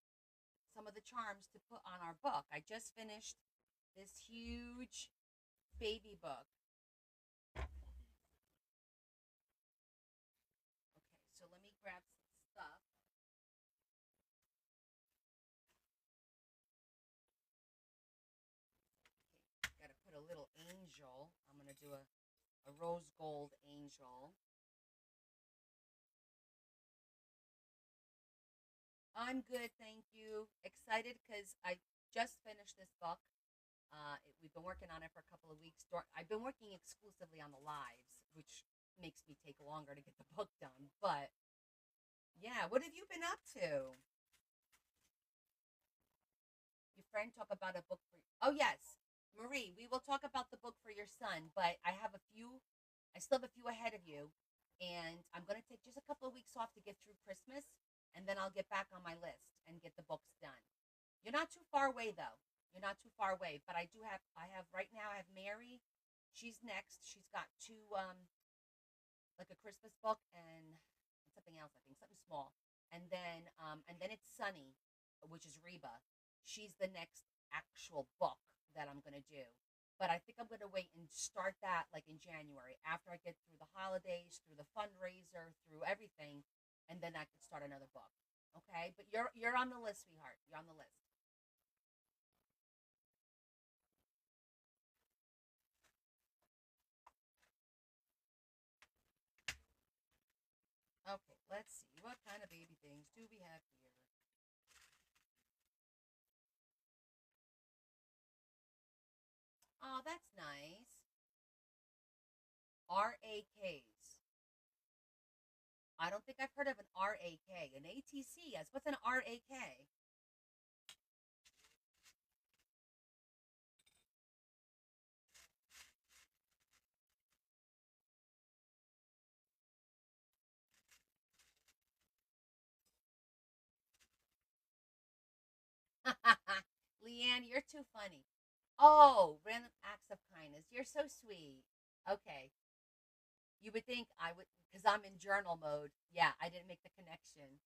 some of the charms to put on our book. I just finished this huge baby book. Okay, so let me grab some stuff. Okay, got to put a little angel. I'm going to do a rose gold angel. I'm good, thank you. Excited because I just finished this book. We've been working on it for a couple of weeks. I've been working exclusively on the lives, which makes me take longer to get the book done. But yeah, what have you been up to? Your friend talk about a book for you. Oh yes, Marie, we will talk about the book for your son. But I have a few. I still have a few ahead of you, and I'm gonna take just a couple of weeks off to get through Christmas, and then I'll get back on my list and get the books done. You're not too far away though. You're not too far away, but I have right now I have Mary. She's next. She's got two like a Christmas book and something else, I think, something small. And then it's Sunny, which is Reba. She's the next actual book that I'm gonna do. But I think I'm gonna wait and start that like in January after I get through the holidays, through the fundraiser, through everything, and then I can start another book. Okay, but you're on the list, sweetheart. You're on the list. Okay, let's see. What kind of baby things do we have here? Oh, that's nice. RAKs. I don't think I've heard of an RAK. An ATC, yes. What's an RAK? Leanne, you're too funny. Oh, random acts of kindness. You're so sweet. Okay. You would think I would, because I'm in journal mode. Yeah, I didn't make the connection.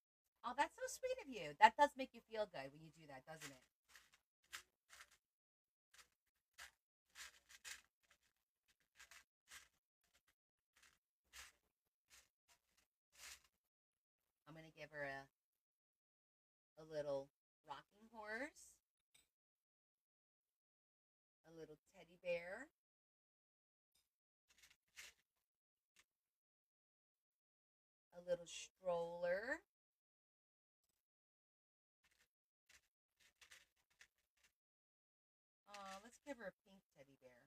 Oh, that's so sweet of you. That does make you feel good when you do that, doesn't it? I'm going to give her a little rocking horse, a little teddy bear, a little stroller. Let's give her a pink teddy bear.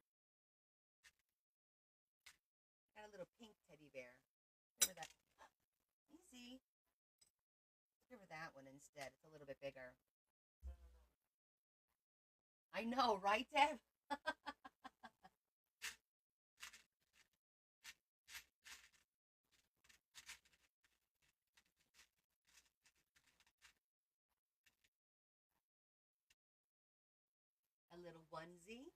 Got a little pink teddy bear. Give her that. Easy. Give her that one instead. It's a little bit bigger. I know, right, Deb? A little onesie.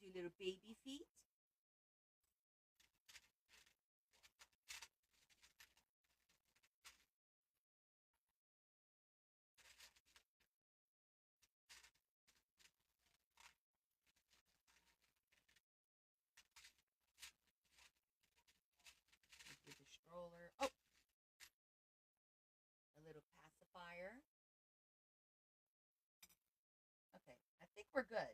Do little baby feet. we're good.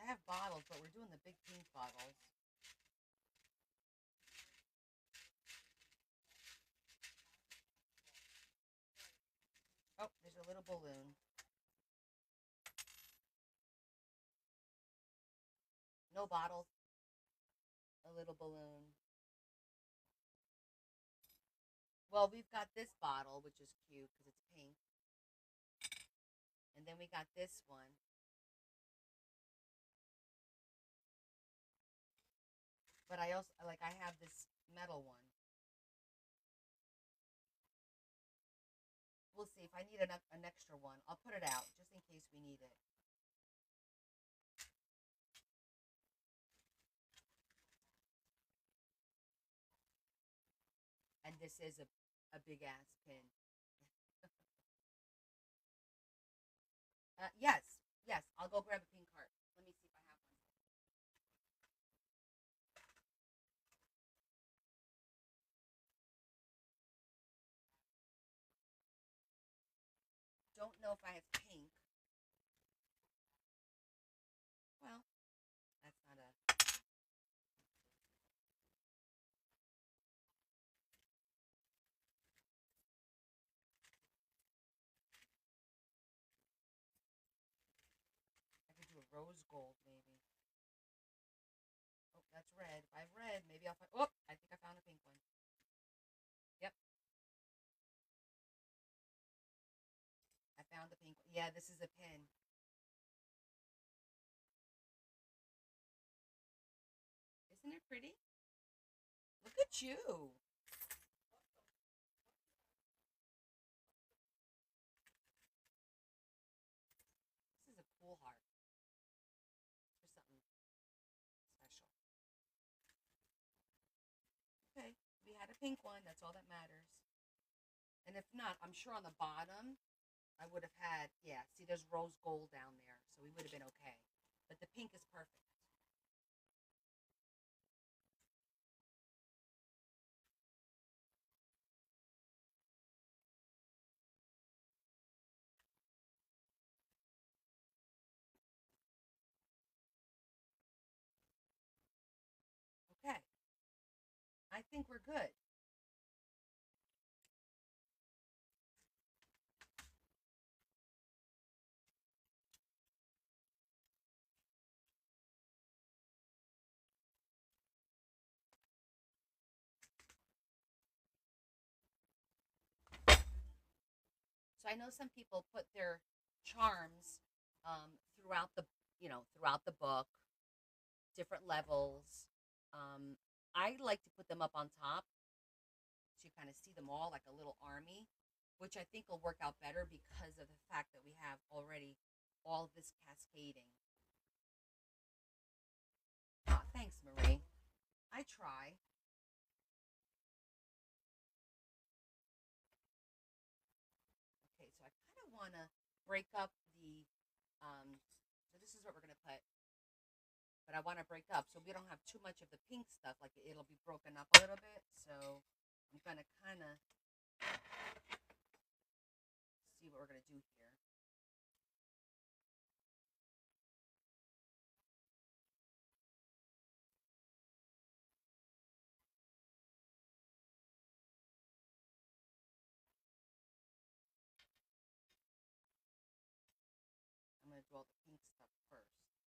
I have bottles, but we're doing the big pink bottles. Oh, there's a little balloon. No bottles. A little balloon. Well, we've got this bottle, which is cute because it's pink. And then we got this one. But I also, like, I have this metal one. We'll see. If I need an extra one, I'll put it out just in case we need it. And this is a big ass pin. Yes, yes. I'll go grab a pink heart. Let me see if I have one. Don't know if I have pink. Well, that's not a. I could do a rose gold maybe. Oh, that's red. If I have red, maybe I'll find. Oh, I think I found a pink one. Yep, I found the pink one. Yeah, this is a pin. Isn't it pretty? Look at you. This is a cool heart. For something special. Okay, we had a pink one. That's all that matters. And if not, I'm sure on the bottom, I would have had, yeah, see, there's rose gold down there. So we would have been okay. But the pink is perfect. Okay, I think we're good. So I know some people put their charms throughout throughout the book, different levels. I like to put them up on top so you kind of see them all like a little army, which I think will work out better because of the fact that we have already all of this cascading. Ah, thanks, Marie. I try. Okay, so I kind of want to break up the. So this is what we're gonna put, but I want to break up so we don't have too much of the pink stuff. Like it'll be broken up a little bit. So I'm gonna kind of see what we're gonna do here. I'm gonna do all the pink stuff first. All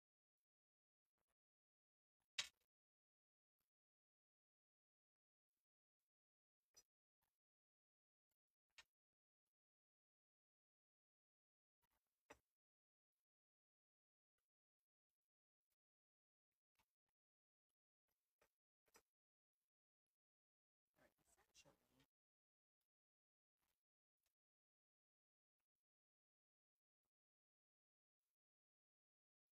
right, essentially,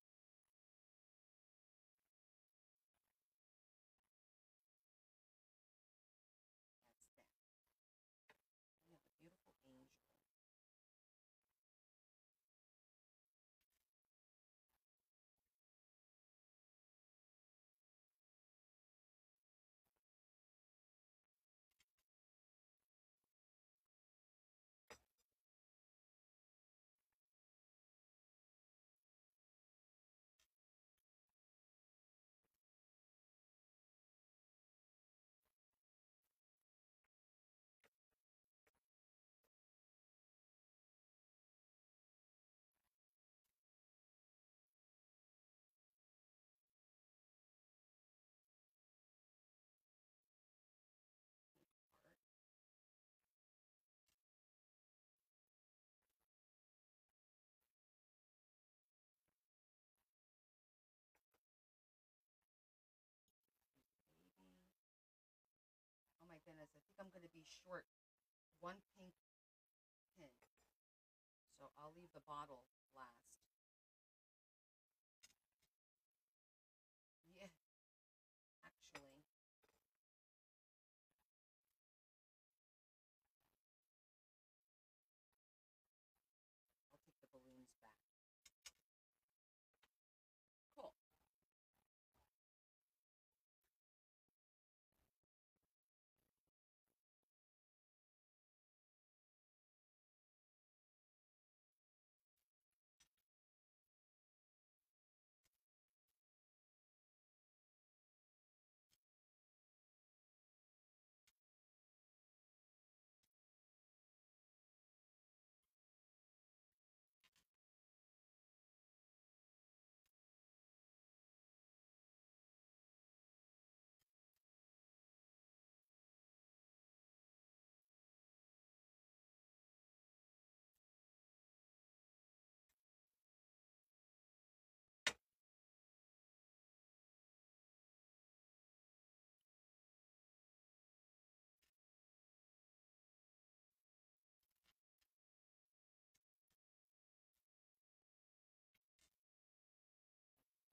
I think I'm going to be short one pink pin. So I'll leave the bottle last. Yeah, actually, I'll take the balloons back. Cool.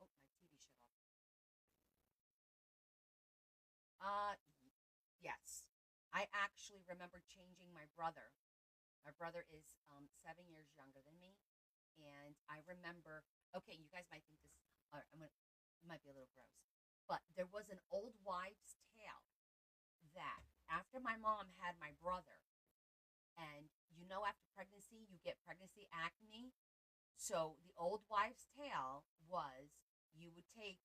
Oh, my TV shut off. Yes. I actually remember changing my brother. My brother is 7 years younger than me, and I remember. Okay, you guys might think this. It might be a little gross, but there was an old wives' tale that after my mom had my brother, and after pregnancy you get pregnancy acne. So the old wives' tale was you would take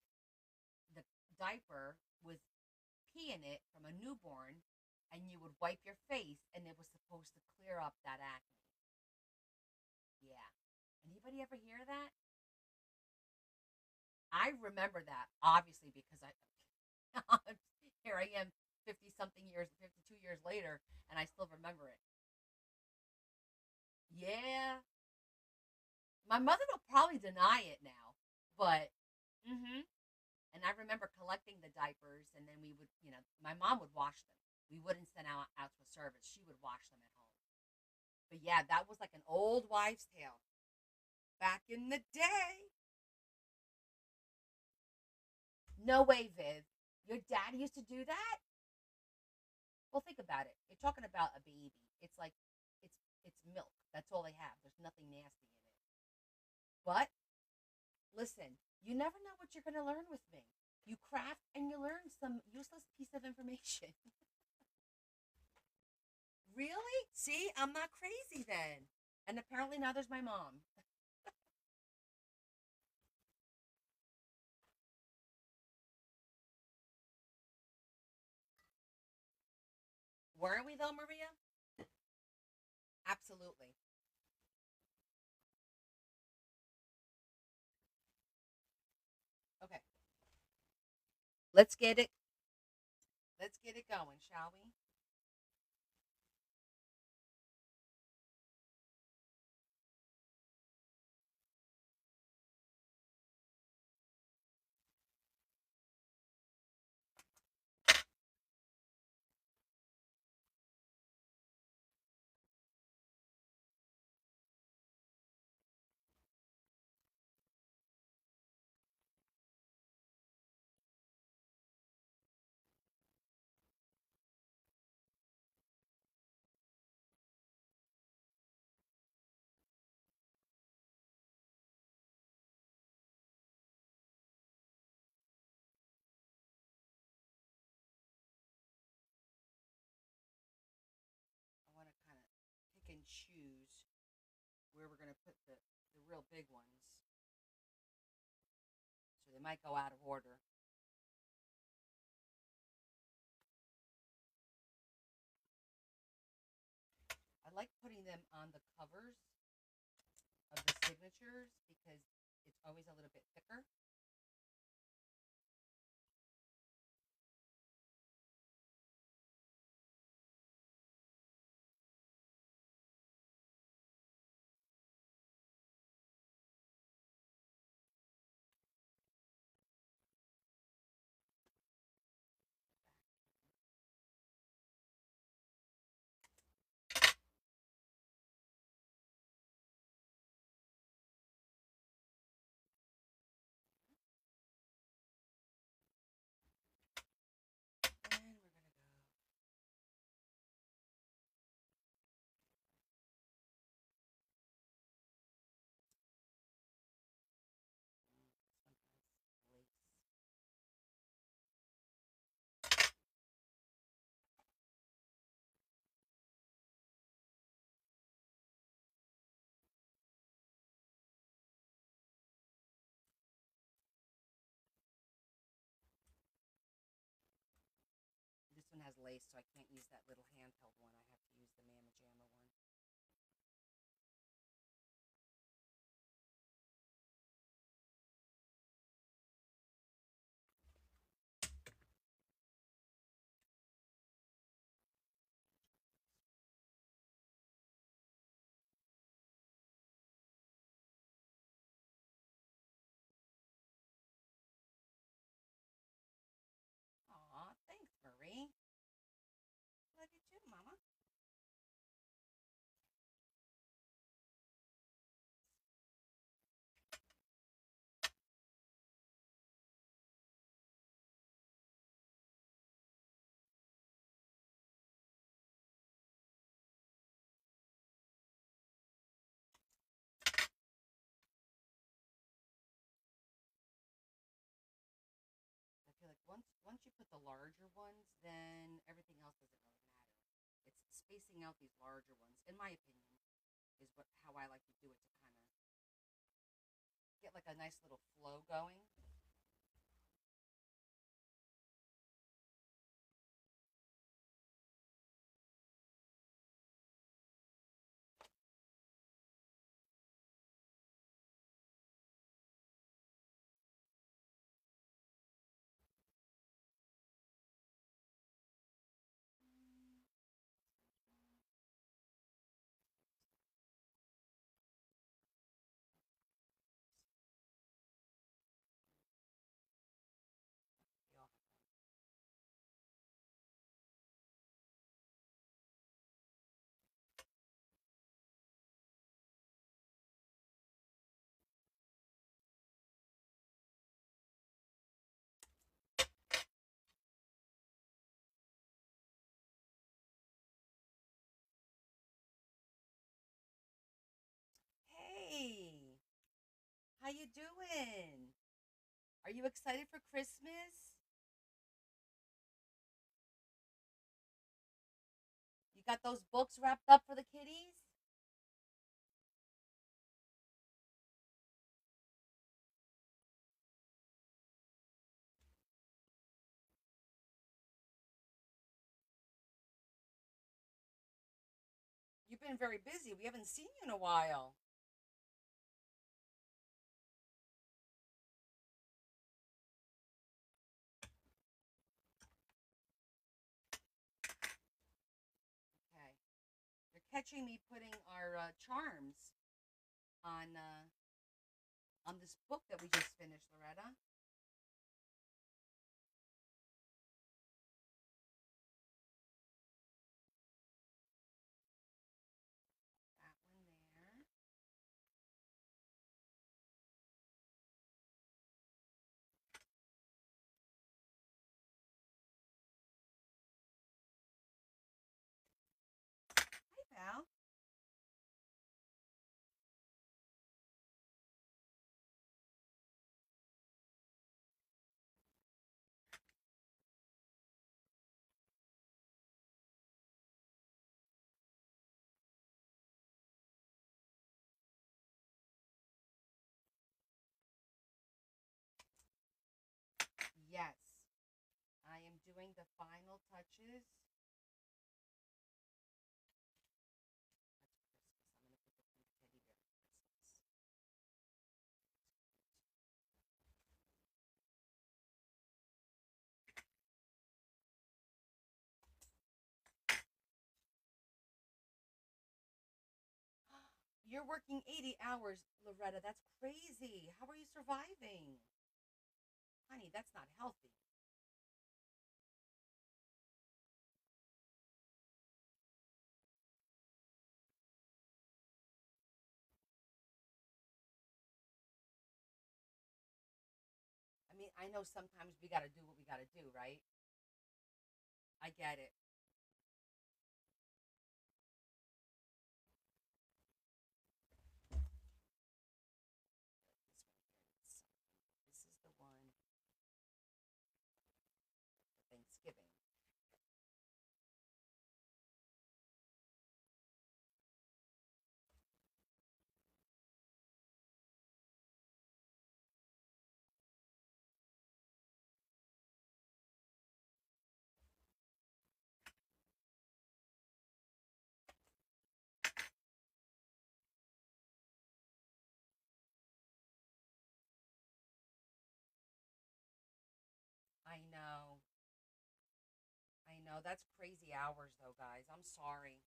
the diaper with pee in it from a newborn, and you would wipe your face, and it was supposed to clear up that acne. Yeah. Anybody ever hear that? I remember that obviously because I here I am 50 something years, 52 years later, and I still remember it. Yeah. My mother will probably deny it now, but mhm. And I remember collecting the diapers, and then we would, my mom would wash them. We wouldn't send out to a service. She would wash them at home. But yeah, that was like an old wives' tale back in the day. No way, Viv. Your dad used to do that? Well, think about it. You're talking about a baby. It's like it's milk. That's all they have. There's nothing nasty in it. But listen, you never know what you're going to learn with me. You craft and you learn some useless piece of information. Really? See, I'm not crazy then. And apparently now there's my mom. Weren't we though, Maria? Absolutely. Okay. Let's get it. Let's get it going, shall we? I want to kind of pick and choose where we're going to put the real big ones. So they might go out of order. I like putting them on the covers of the signatures because it's always a little bit thicker. has lace, so I can't use that little handheld one. I have to use the Mama Jamma one. Aw, thanks, Marie. Love you too, Mama. I feel like once you put the larger ones, then everything else doesn't really matter. It's spacing out these larger ones, in my opinion, is what how I like to do it to kind of get like a nice little flow going. Hey, how you doing? Are you excited for Christmas? You got those books wrapped up for the kiddies? You've been very busy. We haven't seen you in a while. Okay. You're catching me putting our charms on this book that we just finished, Loretta. That one there. Hi, Val. Yes, I am doing the final touches. You're working 80 hours, Loretta. That's crazy. How are you surviving? Honey, that's not healthy. I mean, I know sometimes we got to do what we got to do, right? I get it. This is the one for Thanksgiving. No, that's crazy hours though, guys. I'm sorry.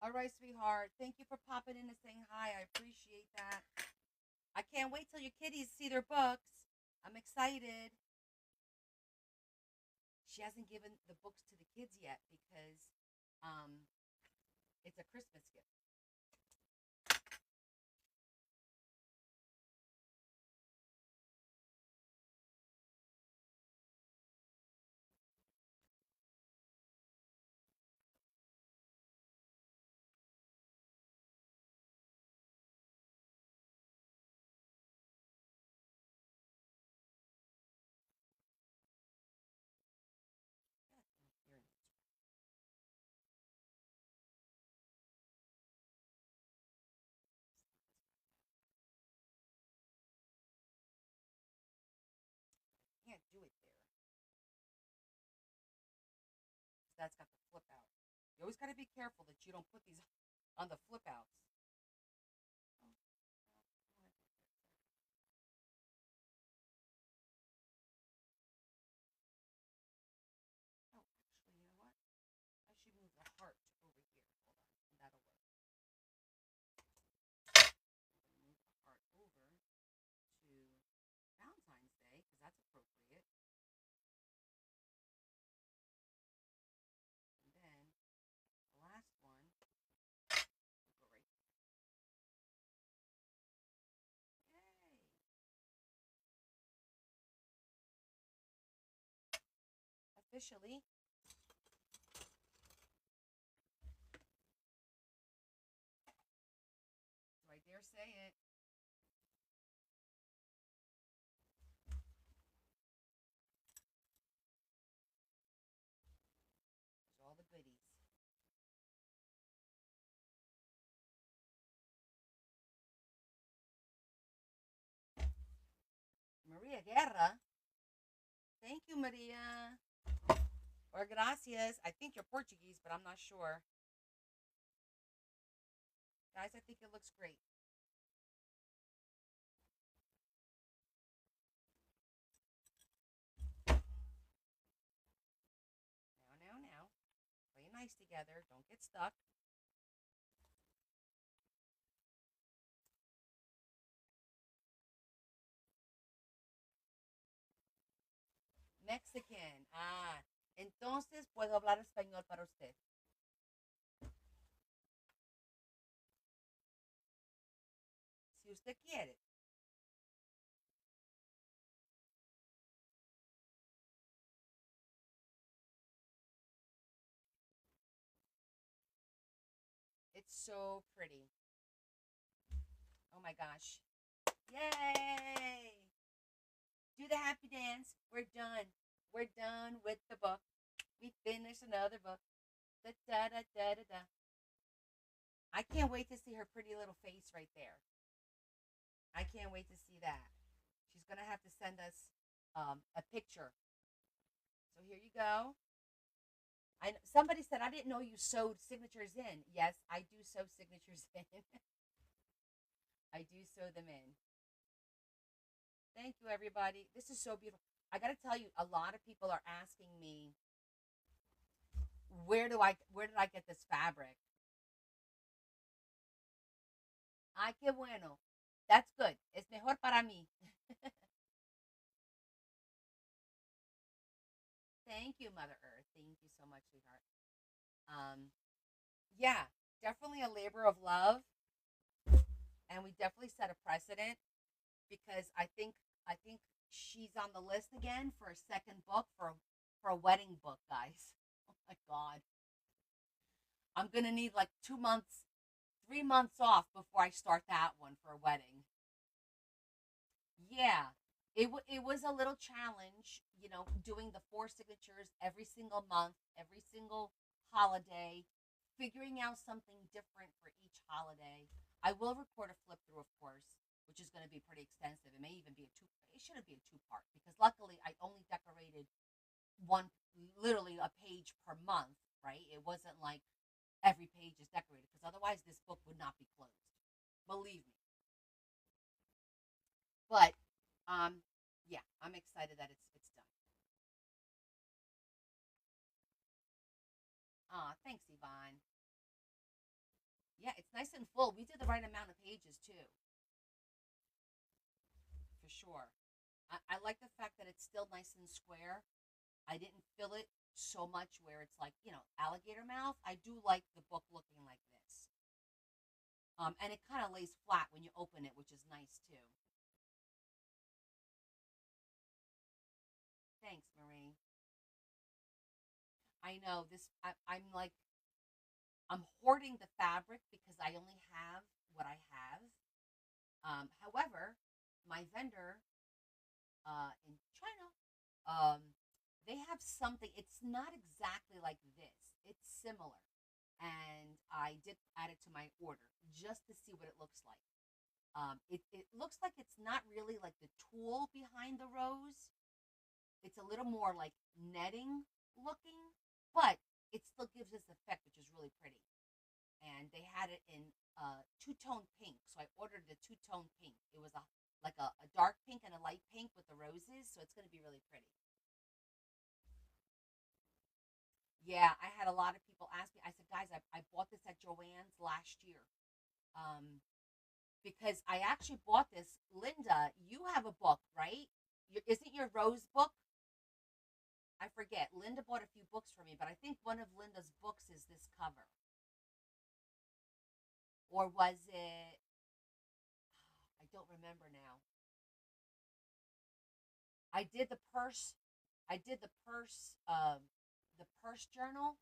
All right, sweetheart. Thank you for popping in and saying hi. I appreciate that. I can't wait till your kiddies see their books. I'm excited. She hasn't given the books to the kids yet because um, it's a Christmas gift. Can't do it there. That's got the flip out. You always got to be careful that you don't put these on the flip outs. Oh, oh, actually, you know what? I should move the heart over here. Hold on, and that'll work. Move the heart over to Valentine's Day because that's appropriate. And then the last one will go right there. Yay! Officially, do I dare say it? There's all the goodies. Maria Guerra. Thank you, Maria. Or gracias. I think you're Portuguese, but I'm not sure. Guys, I think it looks great. Now. Play nice together. Don't get stuck. Mexican. Ah, entonces puedo hablar español para usted. Si usted quiere. It's so pretty. Oh my gosh. Yay! Do the happy dance. We're done. We're done with the book. We finished another book. Da da da da da da. I can't wait to see her pretty little face right there. I can't wait to see that. She's gonna have to send us a picture. So here you go. Somebody said I didn't know you sewed signatures in. Yes, I do sew signatures in. I do sew them in. Thank you, everybody. This is so beautiful. I got to tell you, a lot of people are asking me where did I get this fabric? Ay, qué bueno. That's good. Es mejor para mí. Thank you, Mother Earth. Thank you so much, sweetheart. Um, yeah, definitely a labor of love, and we definitely set a precedent because I think she's on the list again for a second book for a wedding book, guys. Oh my god, I'm gonna need like 2 months, 3 months off before I start that one for a wedding. Yeah, it was a little challenge, doing the four signatures every single month, every single holiday, figuring out something different for each holiday. I will record a flip through, of course, which is going to be pretty extensive. It may even be a two. It shouldn't be a two-part because luckily I only decorated one, literally a page per month. Right? It wasn't like every page is decorated because otherwise this book would not be closed. Believe me. But yeah, I'm excited that it's done. Ah, thanks, Yvonne. Yeah, it's nice and full. We did the right amount of pages too, for sure. I like the fact that it's still nice and square. I didn't fill it so much where it's like, alligator mouth. I do like the book looking like this. And it kind of lays flat when you open it, which is nice too. Thanks, Marie. I know this. I'm like, I'm hoarding the fabric because I only have what I have. However, my vendor in China, they have something. It's not exactly like this. It's similar, and I did add it to my order just to see what it looks like. It looks like it's not really like the tulle behind the rose. It's a little more like netting looking, but it still gives this effect, which is really pretty. And they had it in two-tone pink, so I ordered the two-tone pink. It was a dark pink and a light pink with the roses, so it's going to be really pretty. Yeah, I had a lot of people ask me. I said, guys, I bought this at Joann's last year, um, because I actually bought this. Linda, you have a book, right? Isn't your rose book? I forget. Linda bought a few books for me, but I think one of Linda's books is this cover. Or was it? I don't remember now. I did the purse. I did the purse journal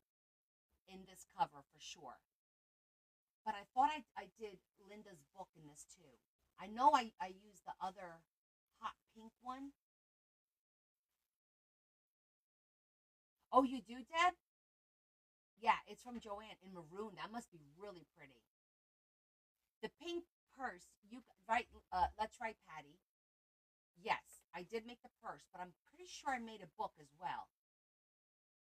in this cover for sure. But I thought I did Linda's book in this too. I know I used the other hot pink one. Oh, you do, Deb? Yeah, it's from Joanne in maroon. That must be really pretty. The pink purse, you right? That's right, Patty. Yes, I did make the purse, but I'm pretty sure I made a book as well.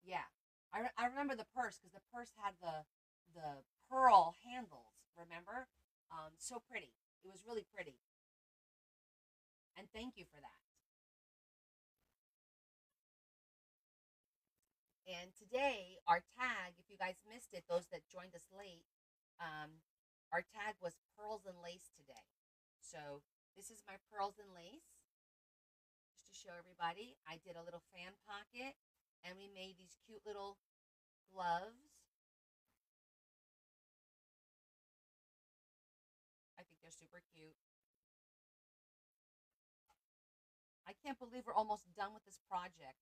Yeah, I remember the purse because the purse had the pearl handles. Remember? So pretty. It was really pretty, and thank you for that. And today, our tag, if you guys missed it, those that joined us late, our tag was pearls and lace today. So this is my pearls and lace, just to show everybody. I did a little fan pocket, and we made these cute little gloves. I think they're super cute. I can't believe we're almost done with this project.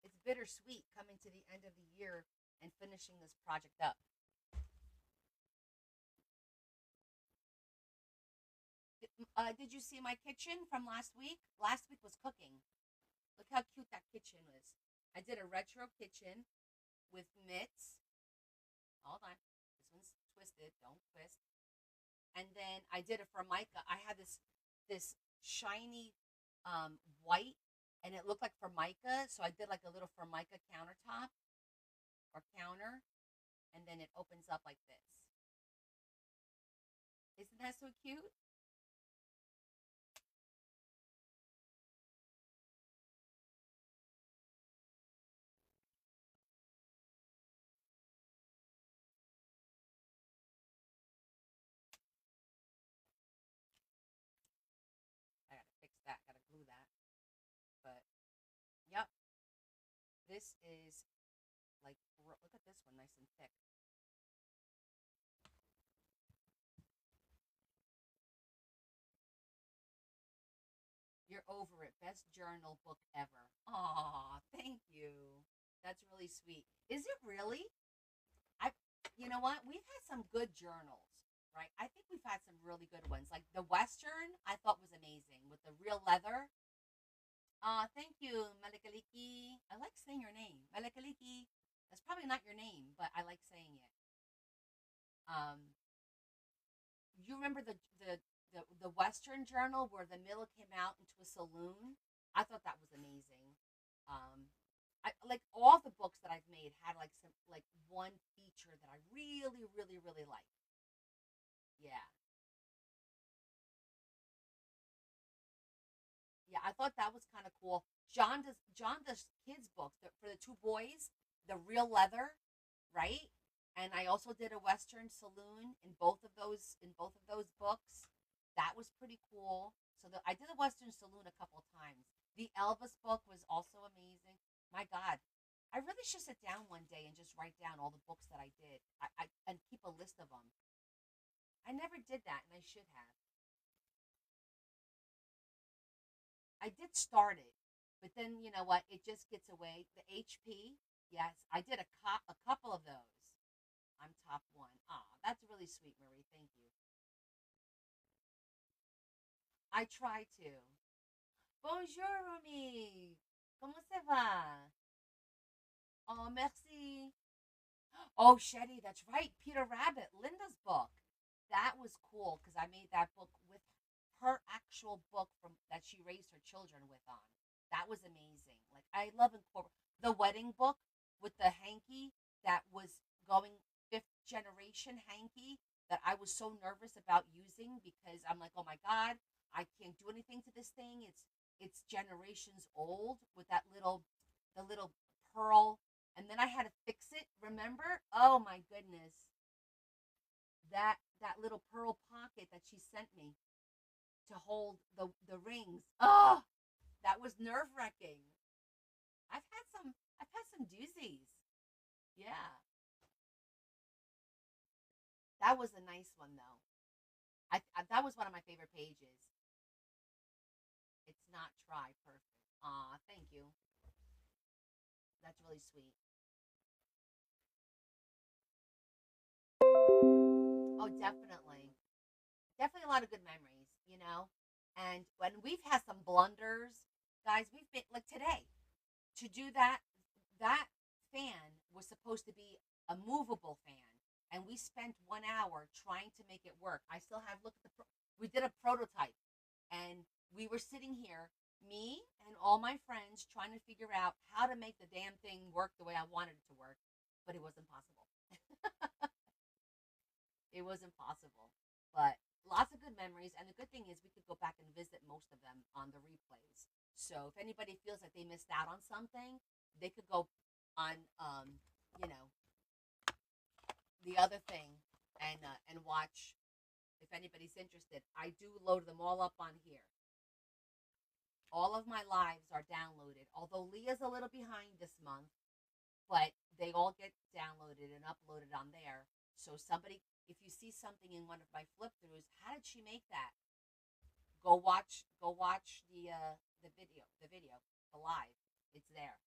It's bittersweet coming to the end of the year and finishing this project up. Did you see my kitchen from last week? Last week was cooking. Look how cute that kitchen was. I did a retro kitchen with mitts. Hold on. This one's twisted. Don't twist. And then I did a formica. I had this shiny white, and it looked like formica. So I did like a little formica countertop or counter, and then it opens up like this. Isn't that so cute? I gotta fix that. Gotta glue that. But yep, this is like look at this one, nice and thick. You're over it. Best journal book ever. Aw, thank you. That's really sweet. Is it really? I, you know what? We've had some good journals, right? I think we've had some really good ones. Like the Western, I thought was amazing with the real leather. Thank you, Malikaliki. I like saying your name, Malikaliki. That's probably not your name, but I like saying it. Um, you remember the Western Journal where the Miller came out into a saloon? I thought that was amazing. Um, I like all the books that I've made had like some like one feature that I really, really, really like. Yeah, yeah, I thought that was kind of cool. John does kids books for the two boys, the real leather, right? And I also did a Western saloon in both of those books. That was pretty cool. So I did a Western saloon a couple of times. The Elvis book was also amazing. My God, I really should sit down one day and just write down all the books that I did. And keep a list of them. I never did that, and I should have. I did start it, but then you know what? It just gets away. The HP, yes, I did a couple of those. I'm top one. Ah, that's really sweet, Marie. Thank you. I try to. Bonjour, Rumi. Comment ça va? Oh, merci. Oh, Shetty, that's right. Peter Rabbit, Linda's book. That was cool because I made that book with her actual book from that she raised her children with on. That was amazing. Like I love incorporate the wedding book with the hanky that was going fifth generation hanky that I was so nervous about using because I'm like, oh my god, I can't do anything to this thing. It's generations old with that little the little pearl, and then I had to fix it. Remember? Oh my goodness, that little pearl pocket that she sent me to hold the rings. Oh, that was nerve wracking. I've had some doozies. Yeah, that was a nice one though. That was one of my favorite pages. It's not try perfect. Aw, thank you. That's really sweet. Oh, definitely. Definitely a lot of good memories, you know? And when we've had some blunders, guys, we've been like today to do that fan was supposed to be a movable fan, and we spent 1 hour trying to make it work. I still have look at we did a prototype, and we were sitting here, me and all my friends, trying to figure out how to make the damn thing work the way I wanted it to work, but it was impossible. It was impossible. But lots of good memories, and the good thing is we could go back and visit most of them on the replays. So if anybody feels like they missed out on something, they could go on, you know, the other thing and watch. If anybody's interested, I do load them all up on here. All of my lives are downloaded. Although Leah's a little behind this month, but they all get downloaded and uploaded on there. So somebody, if you see something in one of my flip throughs, how did she make that? Go watch the video, the live. It's there.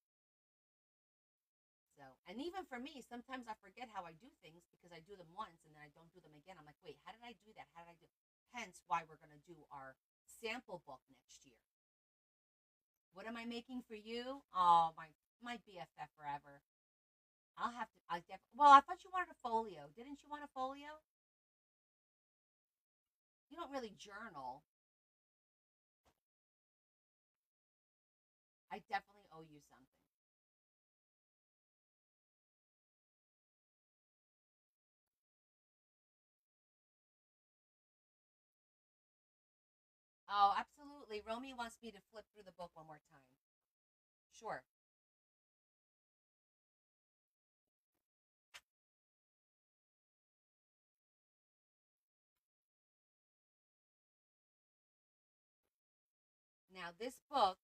So, and even for me, sometimes I forget how I do things because I do them once and then I don't do them again. I'm like, wait, how did I do that? How did I do? Hence, why we're gonna do our sample book next year. What am I making for you? Oh, my BFF forever. I'll have to. Well, I thought you wanted a folio. Didn't you want a folio? You don't really journal. I definitely owe you something. Oh, absolutely. Romy wants me to flip through the book one more time. Sure. Now, this book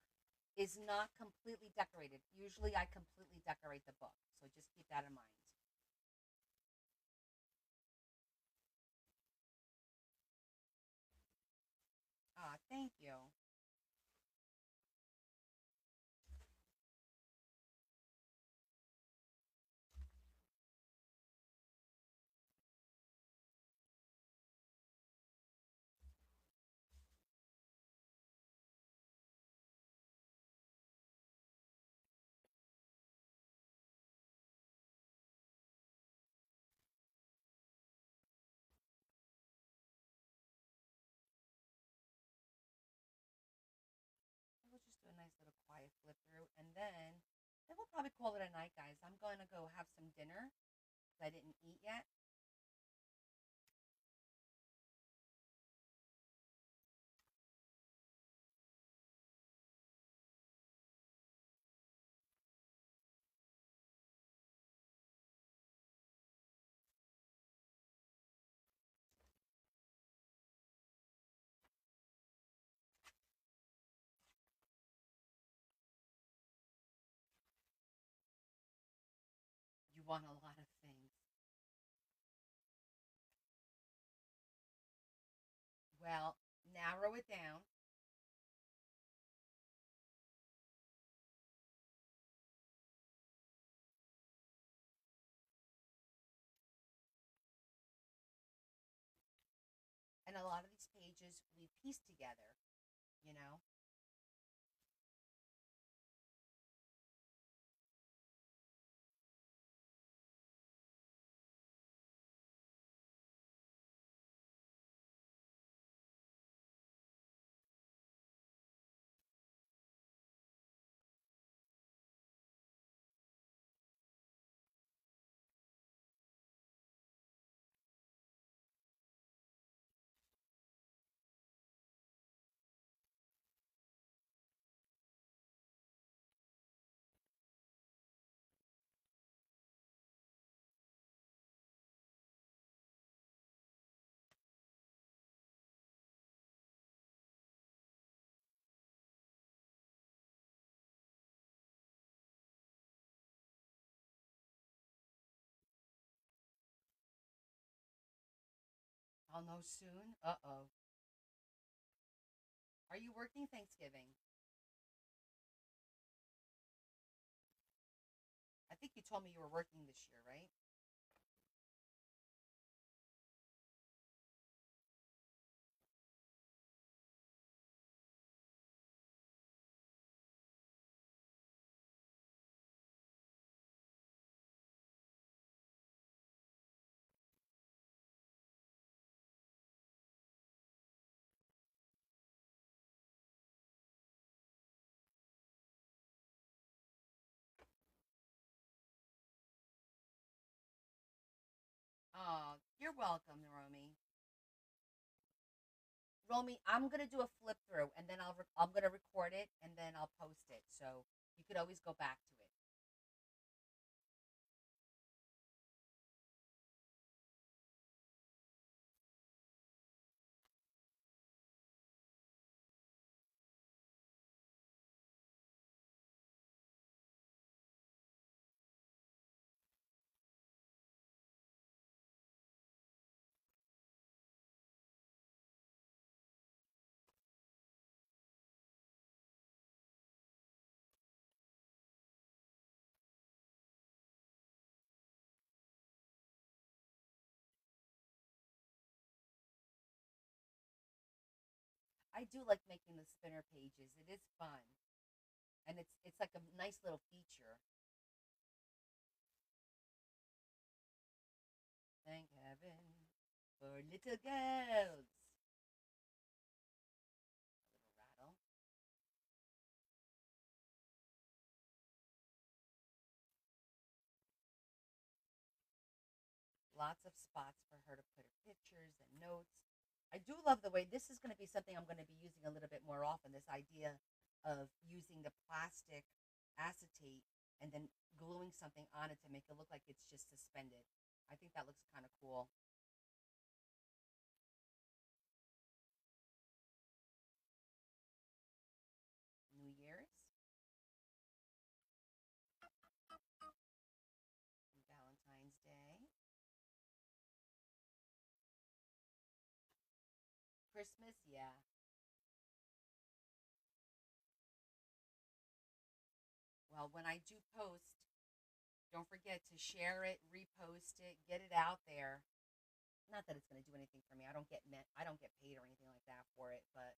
is not completely decorated. Usually, I completely decorate the book. So just keep that in mind. Ah, thank you. and then we'll probably call it a night, guys. I'm going to go have some dinner because I didn't eat yet. You want a lot of things. Well, narrow it down. And a lot of these pages we piece together, you know? I'll know soon. Uh-oh. Are you working Thanksgiving? I think you told me you were working this year, right? Oh, you're welcome, Romy. Romy, I'm gonna do a flip through, and then I'm gonna record it, and then I'll post it, so you could always go back to it. I do like making the spinner pages. It is fun, and it's like a nice little feature. Thank heaven for little girls. A little rattle. Lots of spots for her to put her pictures and notes. I do love the way this is going to be something I'm going to be using a little bit more often. This idea of using the plastic acetate and then gluing something on it to make it look like it's just suspended. I think that looks kind of cool. New Year's and Valentine's Day, Christmas, yeah. Well, when I do post, don't forget to share it, repost it, get it out there. Not that it's going to do anything for me. I don't get paid or anything like that for it, but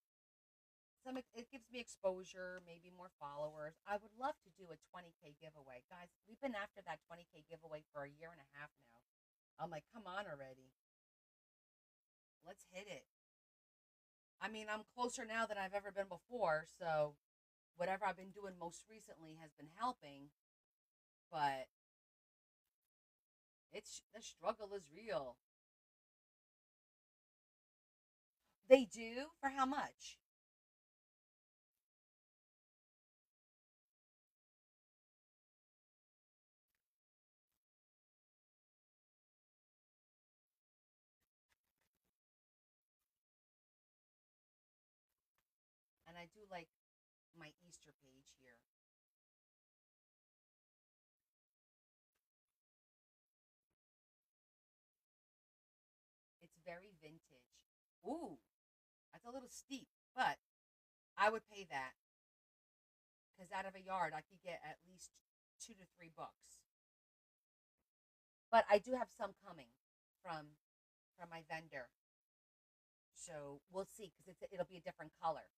it gives me exposure, maybe more followers. I would love to do a 20K giveaway. Guys, we've been after that 20K giveaway for a year and a half now. I'm like, come on already. Let's hit it. I mean, I'm closer now than I've ever been before, so whatever I've been doing most recently has been helping, but it's the struggle is real. They do? For how much? And I do like my Easter page here. It's very vintage. Ooh, that's a little steep, but I would pay that because out of a yard I could get at least 2 to 3 books. But I do have some coming from my vendor, so we'll see because it'll be a different color.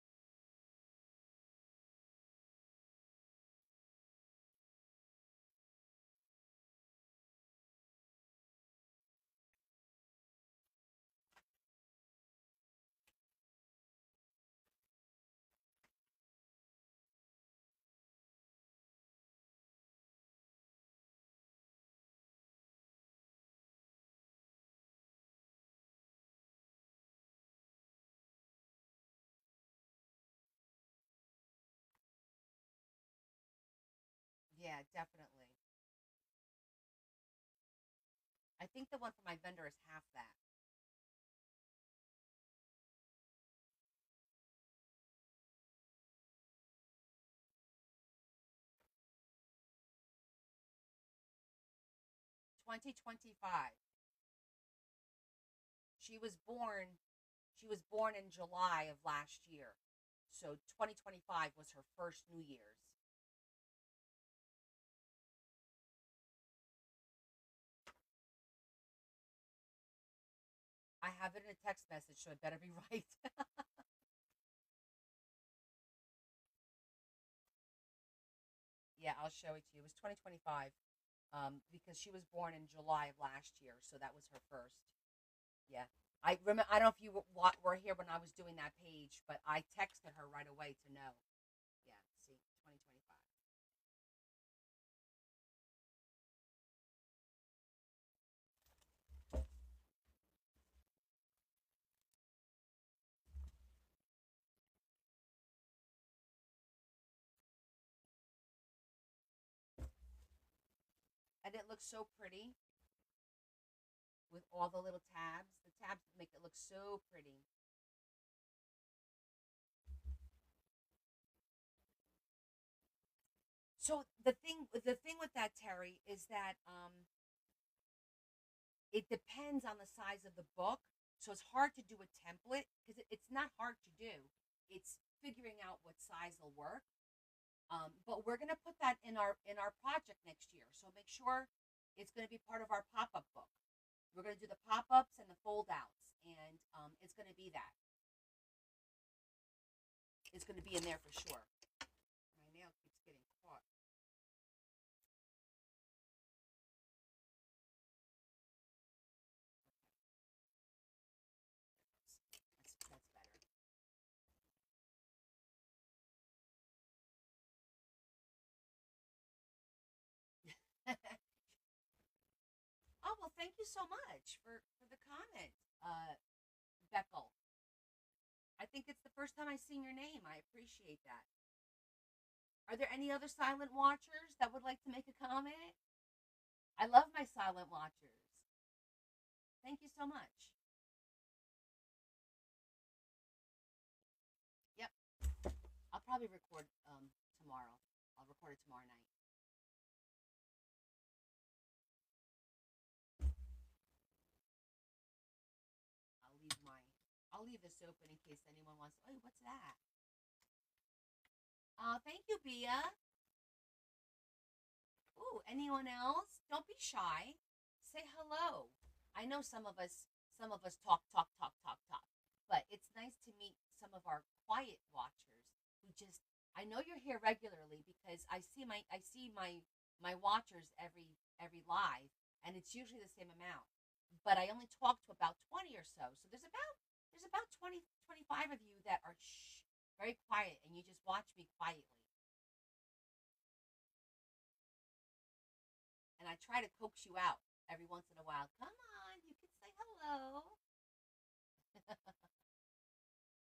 Yeah, definitely. I think the one from my vendor is half that. 2025. She was born she was born in July of last year. So 2025 was her first New Year's. I have it in a text message, so it better be right. Yeah, I'll show it to you. It was 2025 because she was born in July of last year, so that was her first. Yeah. I remember. I don't know if you were here when I was doing that page, but I texted her right away to know. Yeah, see, 2025. And it looks so pretty with all the little tabs. The tabs make it look so pretty. So the thing with that, Terry, is that it depends on the size of the book. So it's hard to do a template because it's not hard to do. It's figuring out what size will work. But we're gonna put that in our project next year. So make sure it's gonna be part of our pop up book. We're gonna do the pop ups and the fold outs, and it's gonna be that. It's gonna be in there for sure. My nail keeps getting caught. That's better. Oh well, thank you so much for the comment, Beckel. I think it's the first time I've seen your name. I appreciate that. Are there any other silent watchers that would like to make a comment? I love my silent watchers. Thank you so much. Yep, I'll probably record tomorrow. I'll record it tomorrow night. I'll leave my I'll leave this open in case anyone wants. Oh, what's that? Thank you, Bia. Ooh, anyone else? Don't be shy. Say hello. I know some of us talk, talk, talk, talk, talk. But it's nice to meet some of our quiet watchers who just I know you're here regularly because I see my watchers every live and it's usually the same amount. But I only talk to about 20 or so. So there's about 20 25 of you that are very quiet and you just watch me quietly. and I try to coax you out every once in a while. Come on, you can say hello.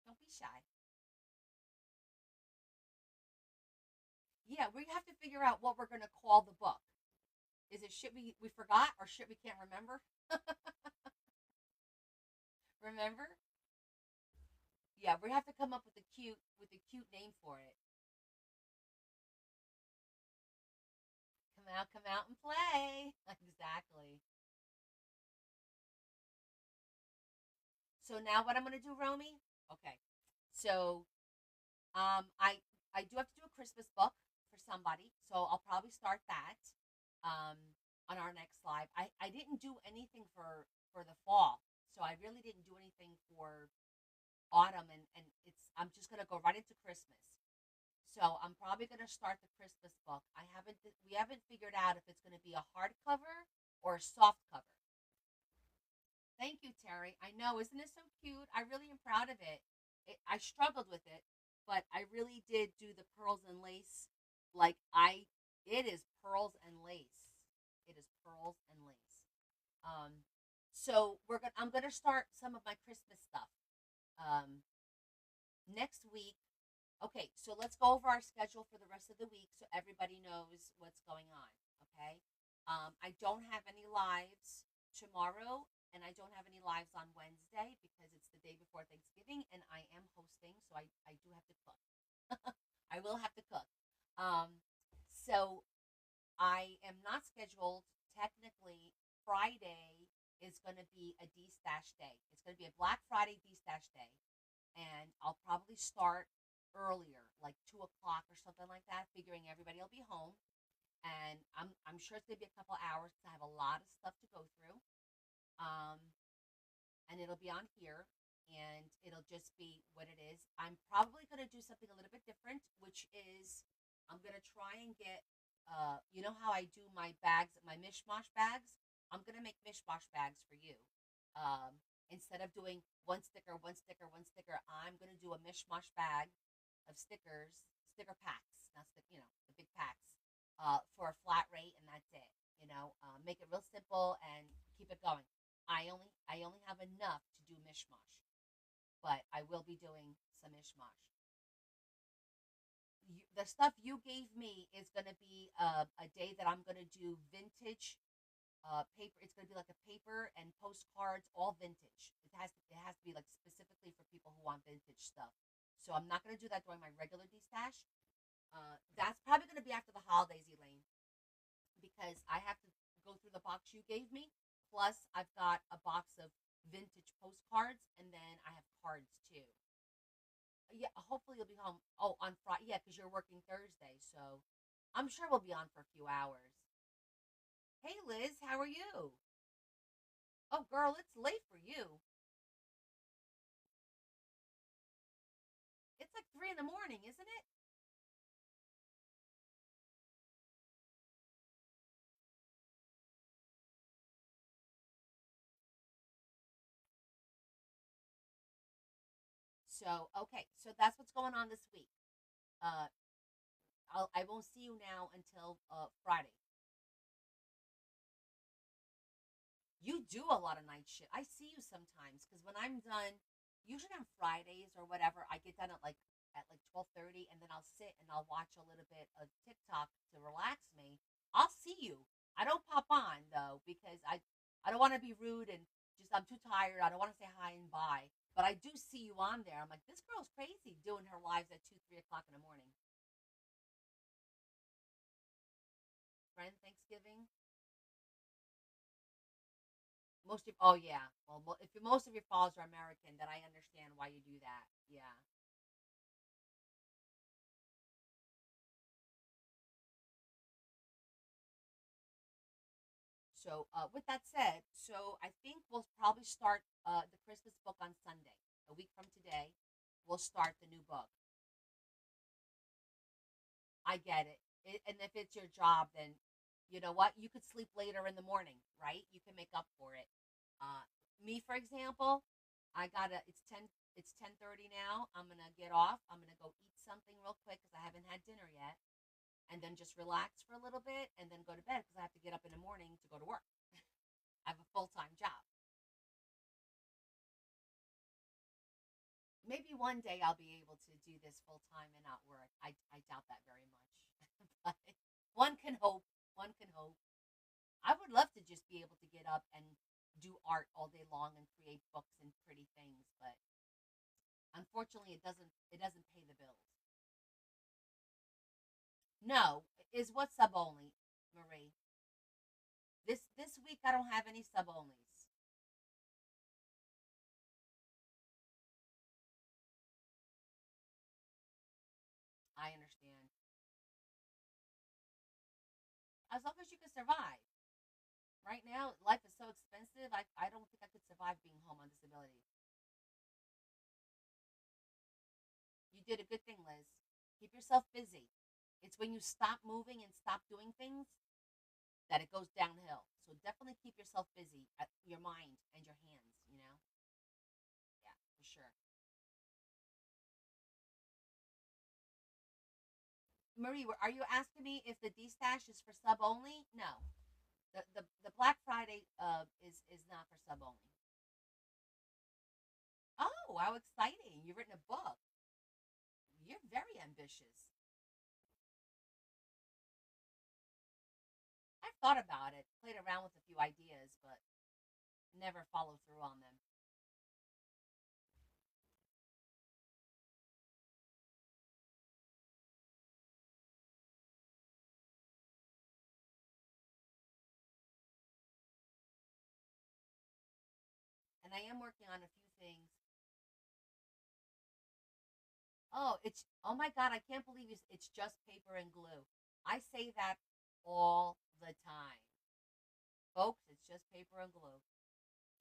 Don't be shy. Yeah, we have to figure out what we're gonna call the book. Is it shit we forgot or shit we can't remember? Remember? Yeah, we have to come up with a cute name for it. Come out and play. Exactly. So now what I'm gonna do, Romy? Okay. So I do have to do a Christmas book for somebody, so I'll probably start that um on our next live. I didn't do anything for the fall, so I really didn't do anything for autumn, and it's I'm just gonna go right into Christmas. So I'm probably gonna start the Christmas book. We haven't figured out if it's gonna be a hardcover or a soft cover. Thank you, Terry. I know, isn't it so cute? I really am proud of it. I struggled with it, but I really did do the pearls and lace. Like it is pearls and lace. It is pearls and lace. Um, so I'm gonna start some of my Christmas stuff next week. Okay, so let's go over our schedule for the rest of the week so everybody knows what's going on. Okay, I don't have any lives tomorrow, and I don't have any lives on Wednesday because it's the day before Thanksgiving, and I am hosting, so I do have to cook. I will have to cook. So I am not scheduled. Technically, Friday is going to be a D stash day. It's going to be a Black Friday D stash day, and I'll probably start earlier, like 2 o'clock or something like that, figuring everybody will be home. And I'm sure it's gonna be a couple hours because I have a lot of stuff to go through. Um, and it'll be on here, and it'll just be what it is. I'm probably gonna do something a little bit different, which is I'm gonna try and get you know how I do my bags, my mishmash bags. I'm gonna make mishmash bags for you. Instead of doing one sticker, one sticker, one sticker, I'm gonna do a mishmash bag of stickers, sticker packs, not stick, the big packs, for a flat rate, and that's it. Make it real simple and keep it going. I only have enough to do mishmash, but I will be doing some mishmash. The stuff you gave me is going to be a day that I'm going to do vintage paper. It's going to be like a paper and postcards, all vintage. It has to be like specifically for people who want vintage stuff. So I'm not going to do that during my regular destash. That's probably going to be after the holidays, Elaine, because I have to go through the box you gave me. Plus, I've got a box of vintage postcards, and then I have cards too. Yeah, hopefully you'll be home. Oh, on Friday. Yeah, because you're working Thursday, so I'm sure we'll be on for a few hours. Hey, Liz, how are you? Oh, girl, it's late for you. It's like 3 in the morning, isn't it? So, okay, so that's what's going on this week. Uh, I won't see you now until Friday. You do a lot of night shift. I see you sometimes because when I'm done, usually on Fridays or whatever, I get done at like 12:30, and then I'll sit and I'll watch a little bit of TikTok to relax me. I'll see you. I don't pop on though because I don't want to be rude and just I'm too tired. I don't want to say hi and bye. But I do see you on there. I'm like, this girl's crazy doing her lives at 2, 3 o'clock in the morning. Friend Thanksgiving. Oh yeah. Well, if most of your followers are American, then I understand why you do that. Yeah. So with that said, so I think we'll probably start the Christmas book on Sunday. A week from today, we'll start the new book. I get it. And if it's your job, then you know what? You could sleep later in the morning, right? You can make up for it. Me, for example, I gotta. It's 10:30 now. I'm gonna get off. I'm gonna go eat something real quick because I haven't had dinner yet. and then just relax for a little bit and then go to bed because I have to get up in the morning to go to work. I have a full-time job. Maybe one day I'll be able to do this full time and not work. I doubt that very much. But one can hope. One can hope. I would love to just be able to get up and do art all day long and create books and pretty things, but unfortunately it doesn't pay the bills. No, is what sub only, Marie. This week I don't have any sub onlys. I understand. As long as you can survive. Right now, life is so expensive. I don't think I could survive being home on disability. You did a good thing, Liz. Keep yourself busy. It's when you stop moving and stop doing things that it goes downhill. So definitely keep yourself busy, at your mind and your hands, you know? Yeah, for sure. Marie, are you asking me if the D stash is for sub only? No. The Black Friday is not for sub only. Oh, how exciting. You've written a book. You're very ambitious. I've thought about it, played around with a few ideas, but never followed through on them. And I am working on a few things. Oh my God, I can't believe it's just paper and glue. I say that all the time. Folks, it's just paper and glue.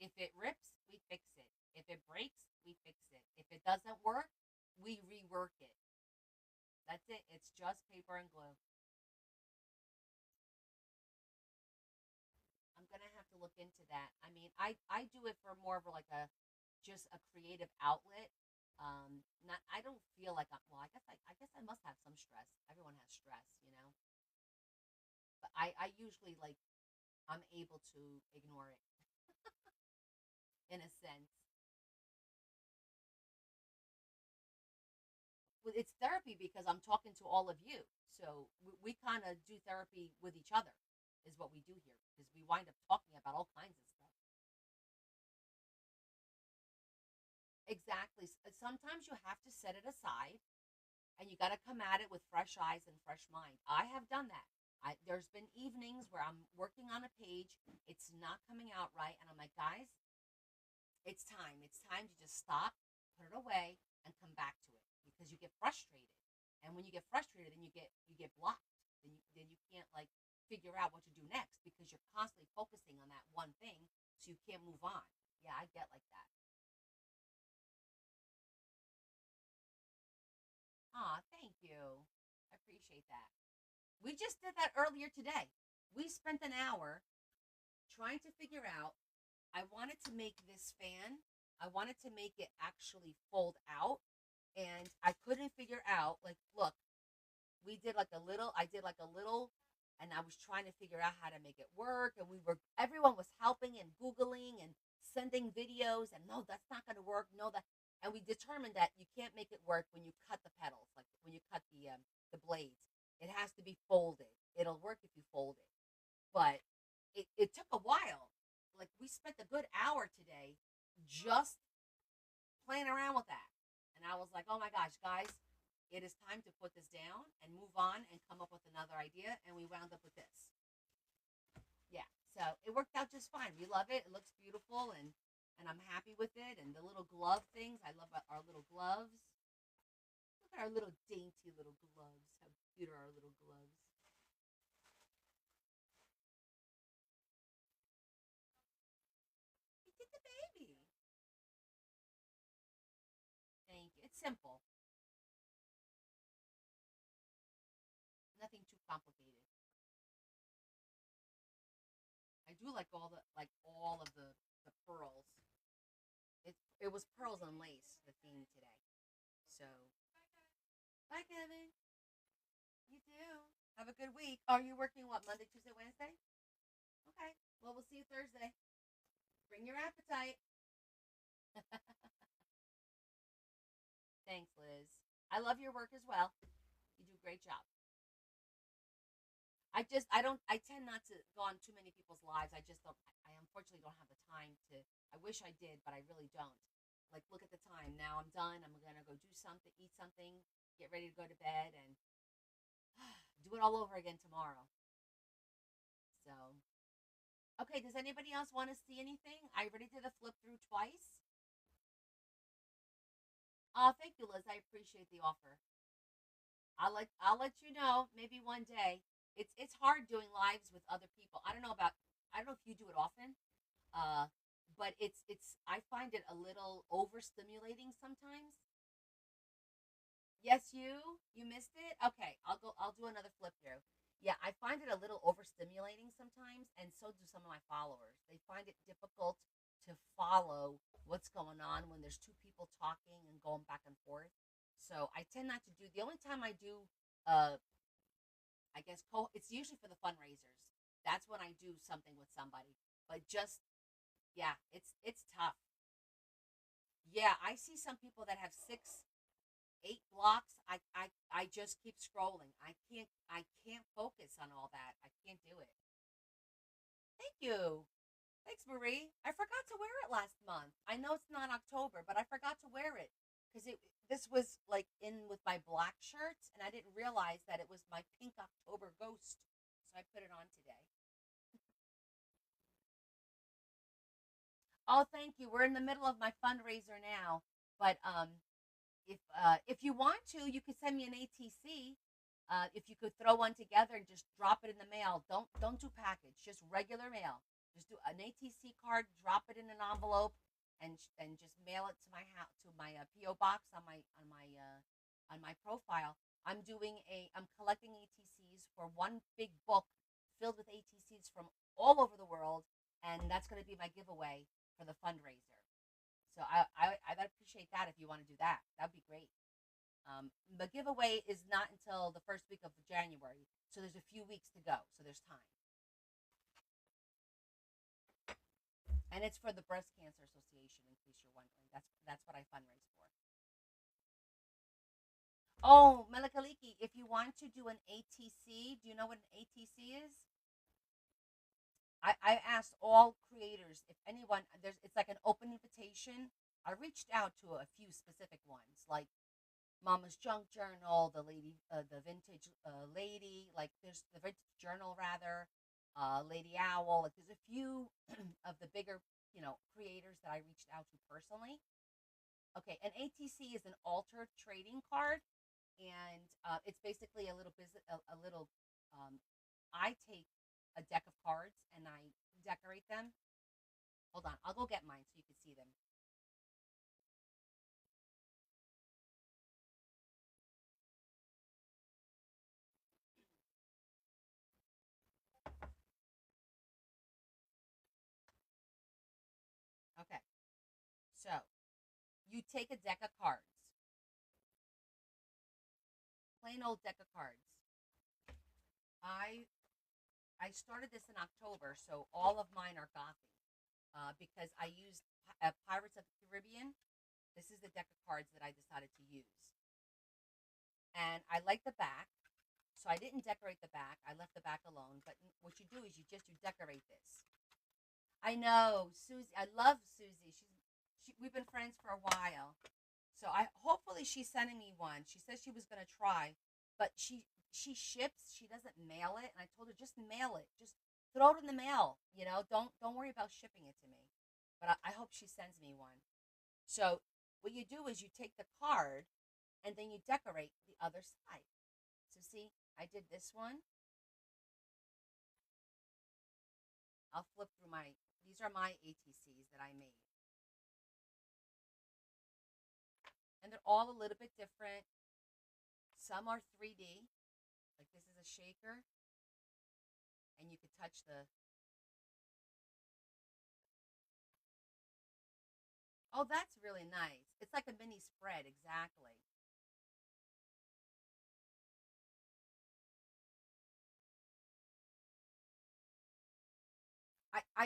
If it rips, we fix it. If it breaks, we fix it. If it doesn't work, we rework it. That's it. It's just paper and glue. I'm gonna have to look into that. I mean, I do it for more of like a just a creative outlet. Not I don't feel like I'm well. I guess I must have some stress. Everyone has stress, you know. But I usually like I'm able to ignore it in a sense. Well, it's therapy because I'm talking to all of you. So we kind of do therapy with each other, is what we do here because we wind up talking about all kinds of stuff. Exactly. Sometimes you have to set it aside and you got to come at it with fresh eyes and fresh mind. I have done that. There's been evenings where I'm working on a page, it's not coming out right, and I'm like, guys, it's time. It's time to just stop, put it away, and come back to it because you get frustrated. And when you get frustrated, then you get blocked. Then you can't like figure out what to do next because you're constantly focusing on that one thing, so you can't move on. Yeah, I get like that. Ah, thank you. I appreciate that. We just did that earlier today. We spent an hour trying to figure out. I wanted to make this fan. I wanted to make it actually fold out, and I couldn't figure out. Like, look, we did like a little. I did like a little, and I was trying to figure out how to make it work. And everyone was helping and googling and sending videos. And no, that's not going to work. No, that. And we determined that you can't make it work when you cut the petals, like when you cut the blades. It has to be folded. It'll work if you fold it, but it took a while. Like we spent a good hour today just playing around with that. And I was like, oh my gosh, guys, it is time to put this down and move on and come up with another idea. And we wound up with this. Yeah. So it worked out just fine. We love it. It looks beautiful and I'm happy with it. And the little glove things, I love our little gloves. Look at our little dainty little gloves. How cute are our little gloves? We did the baby. Thank you. It's simple. Nothing too complicated. I do like all of the pearls. It was pearls and lace the theme today. So bye, Kevin. You too. Have a good week. Are you working what, Monday, Tuesday, Wednesday? Okay. Well, we'll see you Thursday. Bring your appetite. Thanks, Liz. I love your work as well. You do a great job. I tend not to go on too many people's lives. I just don't, I unfortunately don't have the time to, I wish I did, but I really don't. Like, look at the time. Now I'm done. I'm going to go do something, eat something, get ready to go to bed, and do it all over again tomorrow. So, okay, does anybody else want to see anything? I already did a flip through twice. Oh, thank you, Liz. I appreciate the offer. I'll let you know maybe one day. It's hard doing lives with other people. I don't know if you do it often, uh, but it's I find it a little overstimulating sometimes. Yes, you missed it. Okay, I'll do another flip through. Yeah, I find it a little overstimulating sometimes, and so do some of my followers. They find it difficult to follow what's going on when there's two people talking and going back and forth. So I tend not to do. The only time I do, uh, I guess it's usually for the fundraisers. That's when I do something with somebody. But just yeah, it's tough. Yeah, I see some people that have six, 8 blocks. I just keep scrolling. I can't focus on all that. I can't do it. Thank you. Thanks, Marie. I forgot to wear it last month. I know it's not October, but I forgot to wear it because it this was like in with my black shirts, and I didn't realize that it was my pink October ghost. So I put it on today. Oh, thank you. We're in the middle of my fundraiser now, but if you want to, you could send me an ATC. If you could throw one together and just drop it in the mail. Don't do package, just regular mail. Just do an ATC card, drop it in an envelope, and just mail it to my house, to my PO box on my profile. I'm collecting ATCs for one big book filled with ATCs from all over the world, and that's going to be my giveaway for the fundraiser. So I'd appreciate that if you want to do that. That'd be great. The giveaway is not until the first week of January, so there's a few weeks to go. So there's time, and it's for the Breast Cancer Association. In case you're wondering, that's what I fundraise for. Oh, Melakaliki, if you want to do an ATC, do you know what an ATC is? I asked all creators if anyone there's it's like an open invitation. I reached out to a few specific ones like Mama's Junk Journal, the Vintage Lady, like there's the Vintage Journal rather, Lady Owl. Like there's a few of the bigger creators that I reached out to personally. Okay, an ATC is an altered trading card, and it's basically a little business, a little. Um, I take a deck of cards and I decorate them. Hold on, I'll go get mine so you can see them. Okay, so you take a deck of cards, plain old deck of cards. I I started this in October, so all of mine are gothy because I used Pirates of the Caribbean. This is the deck of cards that I decided to use, and I like the back. So I didn't decorate the back. I left the back alone. But what you do is you decorate this. I know Susie. I love Susie. We've been friends for a while. So I hopefully she's sending me one. She says she was gonna try, but she ships. She doesn't mail it, and I told her just mail it. Just throw it in the mail. Don't worry about shipping it to me. But I hope she sends me one. So what you do is you take the card and then you decorate the other side. So see, I did this one. I'll flip through my. These are my ATCs that I made, and they're all a little bit different. Some are 3D, like this is a shaker, and you could touch the. Oh, that's really nice. It's like a mini spread, exactly.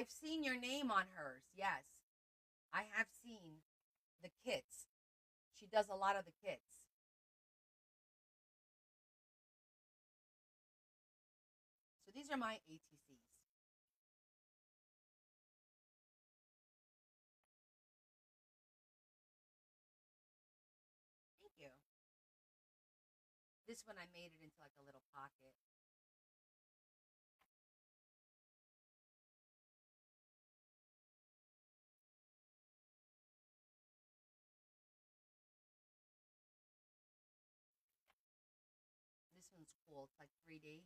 I've seen your name on hers. Yes, I have seen the kits. She does a lot of the kits. So these are my ATCs. Thank you. This one I made it into like a little pocket. This one's cool. It's like 3D.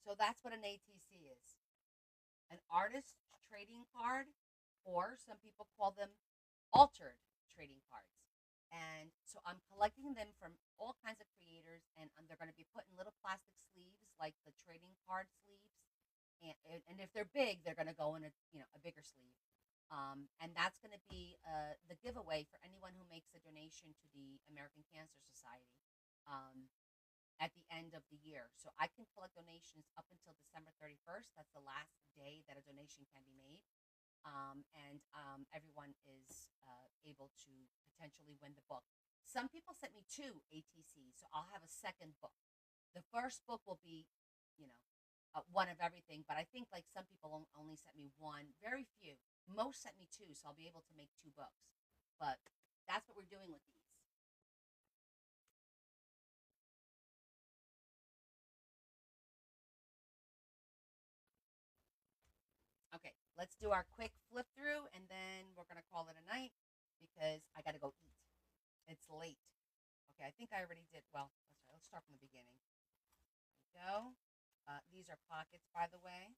So that's what an ATC is. An artist trading card, or some people call them altered trading cards. And so I'm collecting them from all kinds of creators, and they're going to be put in little plastic sleeves, like the trading card sleeves. And if they're big, they're going to go in a bigger sleeve. And that's going to be the giveaway for anyone who makes a donation to the American Cancer Society. Um, at the end of the year. So I can collect donations up until December 31st. That's the last day that a donation can be made. And everyone is able to potentially win the book. Some people sent me two ATCs, so I'll have a second book. The first book will be, you know, one of everything, but I think like some people only sent me one. Very few. Most sent me two, so I'll be able to make two books. But that's what we're doing with these. Okay, let's do our quick flip through and then we're going to call it a night because I got to go eat. It's late. Okay, I think I already did. Well, let's start from the beginning. There we go. These are pockets, by the way.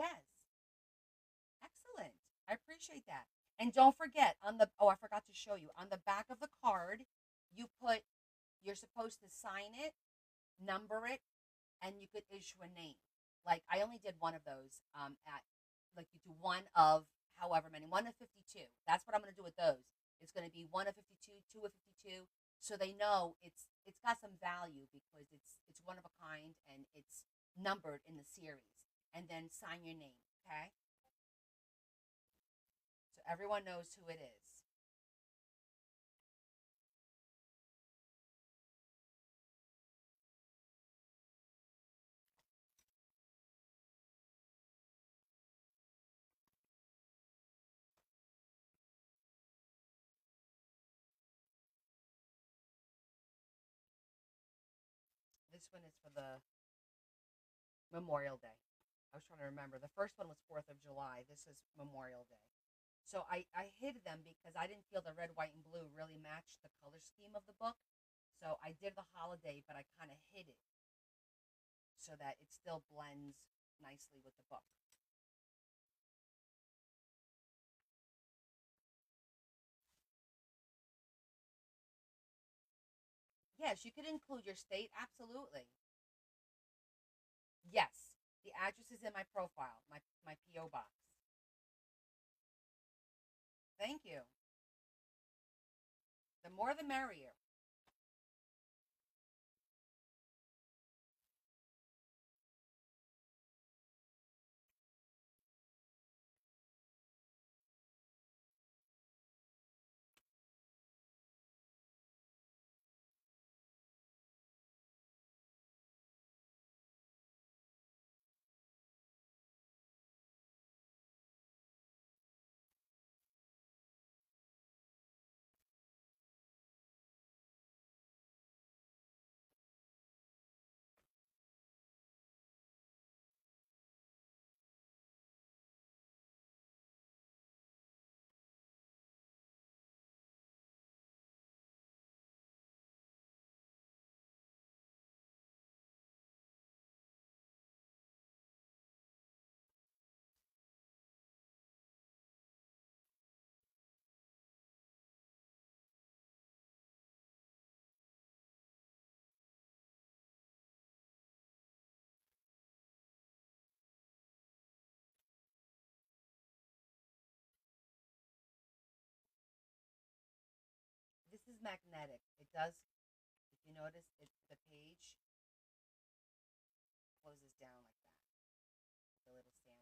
Yes, excellent. I appreciate that. And don't forget I forgot to show you on the back of the card, you're supposed to sign it, number it, and you could issue a name. Like I only did one of those at like you do one of however many, one of 52. That's what I'm going to do with those. It's going to be one of 52, two of 52, so they know it's got some value because it's one of a kind and it's numbered in the series. And then sign your name, okay? So everyone knows who it is. This one is for the Memorial Day. I was trying to remember. The first one was 4th of July. This is Memorial Day. So I hid them because I didn't feel the red, white, and blue really matched the color scheme of the book. So I did the holiday, but I kind of hid it so that it still blends nicely with the book. Yes, you could include your state. Absolutely. Yes. The address is in my profile, my P.O. box. Thank you. The more the merrier. is magnetic. It does, if you notice, the page closes down like that. The little Santa.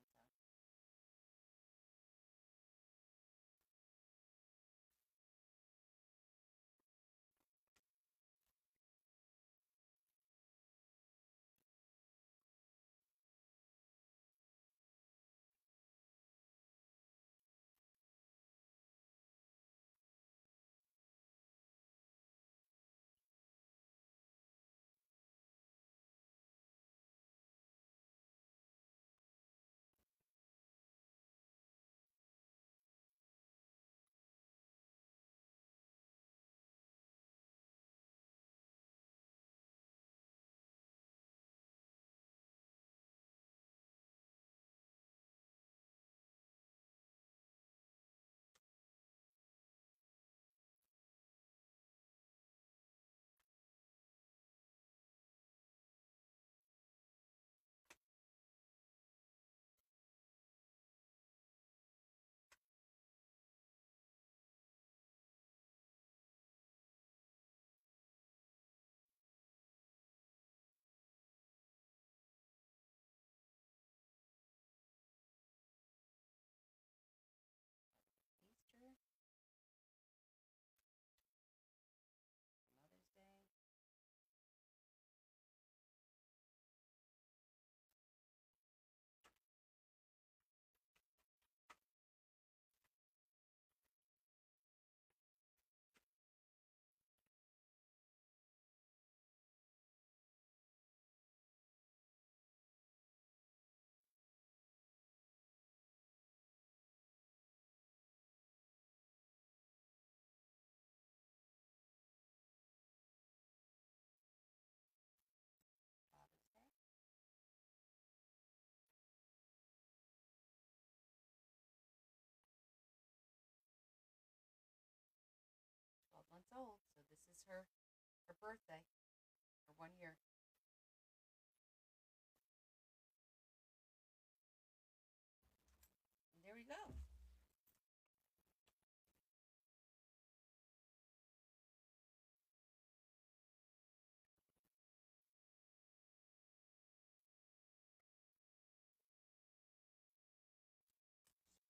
Easter, Mother's Day. Father's Day. 12 months old. So this is her birthday. For 1 year. And there we go.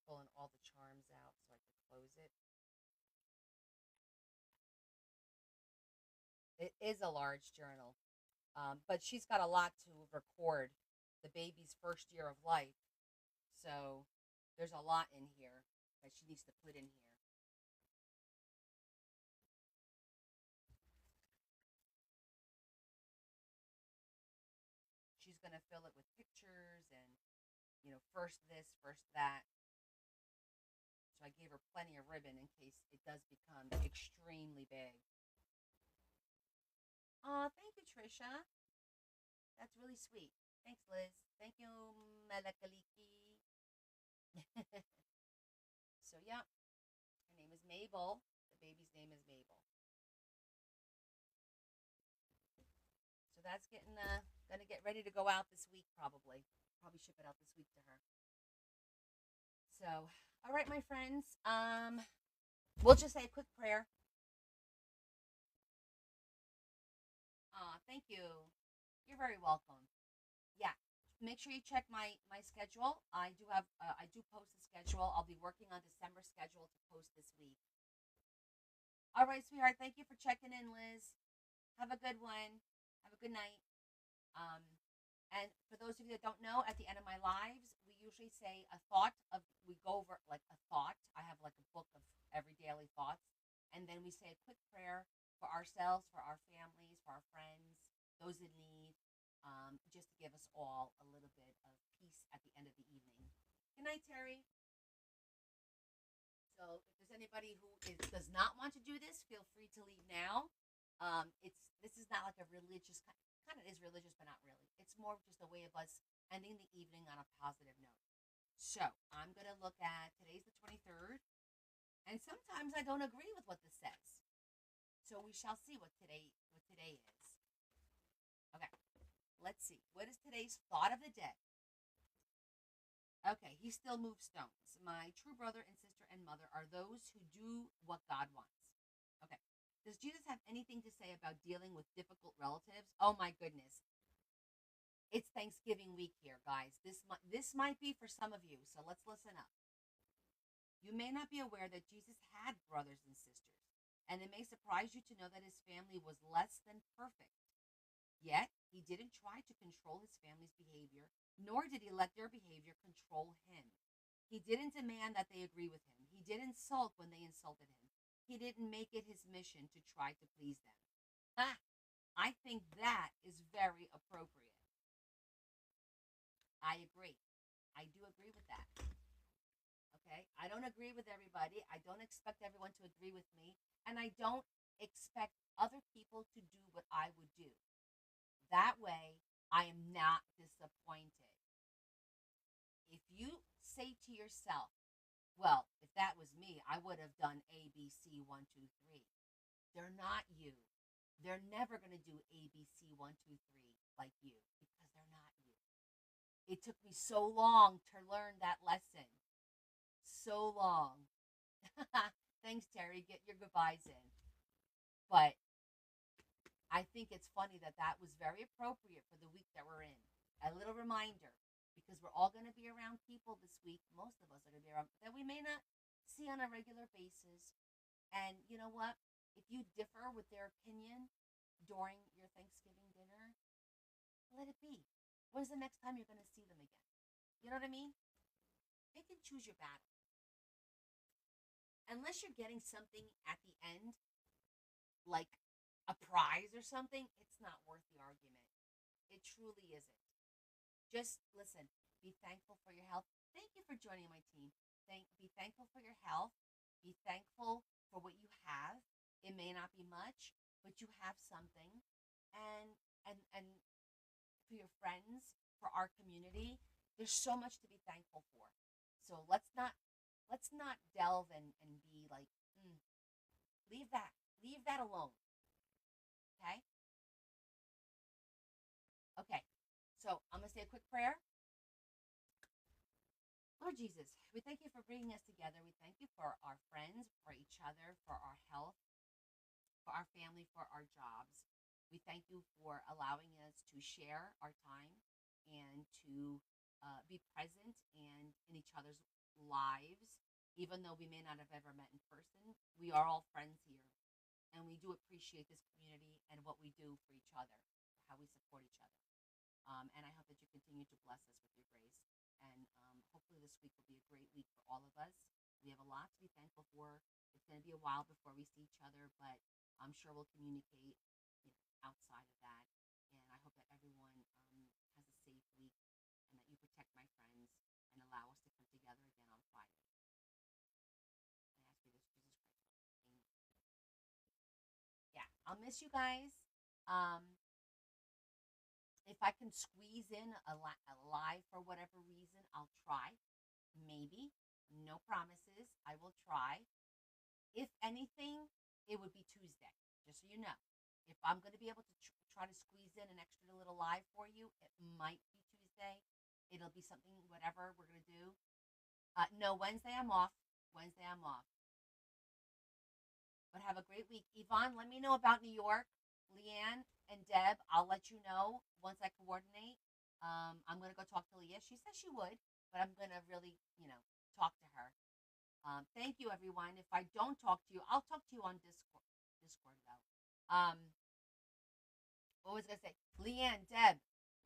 Pulling all the charms out so I can close it. It is a large journal, but she's got a lot to record. The baby's first year of life, so there's a lot in here that she needs to put in here. She's gonna fill it with pictures and first this, first that. So I gave her plenty of ribbon in case it does become extremely big. Oh, thank you, Trisha. That's really sweet. Thanks, Liz. Thank you, Malakaliki. So yeah, her name is Mabel. The baby's name is Mabel. So that's gonna get ready to go out this week probably. Probably ship it out this week to her. So, all right, my friends. We'll just say a quick prayer. Thank you. You're very welcome. Yeah, make sure you check my schedule. I do post the schedule. I'll be working on December schedule to post this week. All right, sweetheart. Thank you for checking in, Liz. Have a good one. Have a good night. Um, and for those of you that don't know, at the end of my lives, we usually say a thought of, we go over like a thought. I have like a book of every daily thoughts. And then we say a quick prayer for ourselves, for our families, for our friends, those in need, just to give us all a little bit of peace at the end of the evening. Good night, Terry. So if there's anybody who does not want to do this, feel free to leave now. This is not like a religious kind of is religious, but not really. It's more just a way of us ending the evening on a positive note. So I'm gonna look at today's the 23rd, and sometimes I don't agree with what this says. So we shall see what today is. Okay, let's see. What is today's thought of the day? Okay, he still moves stones. My true brother and sister and mother are those who do what God wants. Okay, Does Jesus have anything to say about dealing with difficult relatives? Oh my goodness. It's Thanksgiving week here, guys. This might be for some of you, so let's listen up. You may not be aware that Jesus had brothers and sisters, and it may surprise you to know that his family was less than perfect. Yet, he didn't try to control his family's behavior, nor did he let their behavior control him. He didn't demand that they agree with him. He didn't sulk when they insulted him. He didn't make it his mission to try to please them. Ah, I think that is very appropriate. I agree. I do agree with that. Okay? I don't agree with everybody. I don't expect everyone to agree with me. And I don't expect other people to do what I would do. That way, I am not disappointed. If you say to yourself, well, if that was me, I would have done A, B, C, 1, 2, 3. They're not you. They're never going to do A, B, C, 1, 2, 3 like you because they're not you. It took me so long to learn that lesson. So long. Thanks, Terry. Get your goodbyes in. But I think it's funny that that was very appropriate for the week that we're in. A little reminder, because we're all going to be around people this week. Most of us are going to be around that we may not see on a regular basis. And you know what? If you differ with their opinion during your Thanksgiving dinner, let it be. When's the next time you're going to see them again? You know what I mean? Pick and choose your battle. Unless you're getting something at the end, like a prize or something, it's not worth the argument. It truly isn't. Just listen, be thankful for your health. Thank you for joining my team. Be thankful for your health. Be thankful for what you have. It may not be much, but you have something. And for your friends, for our community, there's so much to be thankful for. So let's not delve and be like, leave that alone. Okay? Okay. So I'm going to say a quick prayer. Lord Jesus, we thank you for bringing us together. We thank you for our friends, for each other, for our health, for our family, for our jobs. We thank you for allowing us to share our time and to be present and in each other's lives, even though we may not have ever met in person. We are all friends here, and we do appreciate this community and what we do for each other, for how we support each other. And I hope that you continue to bless us with your grace. And hopefully this week will be a great week for all of us. We have a lot to be thankful for. It's going to be a while before we see each other, but I'm sure we'll communicate, outside of that. And I hope that everyone has a safe week and that you protect my friends and allow us to come together again on Friday. I ask you this, Jesus Christ. Amen. Yeah, I'll miss you guys. If I can squeeze in a live for whatever reason, I'll try. Maybe. No promises. I will try. If anything, it would be Tuesday, just so you know. If I'm going to be able to try to squeeze in an extra little live for you, it might be Tuesday. It'll be something, whatever we're going to do. No, Wednesday I'm off. Wednesday I'm off. But have a great week. Yvonne, let me know about New York. Leanne and Deb, I'll let you know once I coordinate. I'm going to go talk to Leah. She says she would, but I'm going to really, talk to her. Thank you, everyone. If I don't talk to you, I'll talk to you on Discord though. What was I going to say? Leanne, Deb,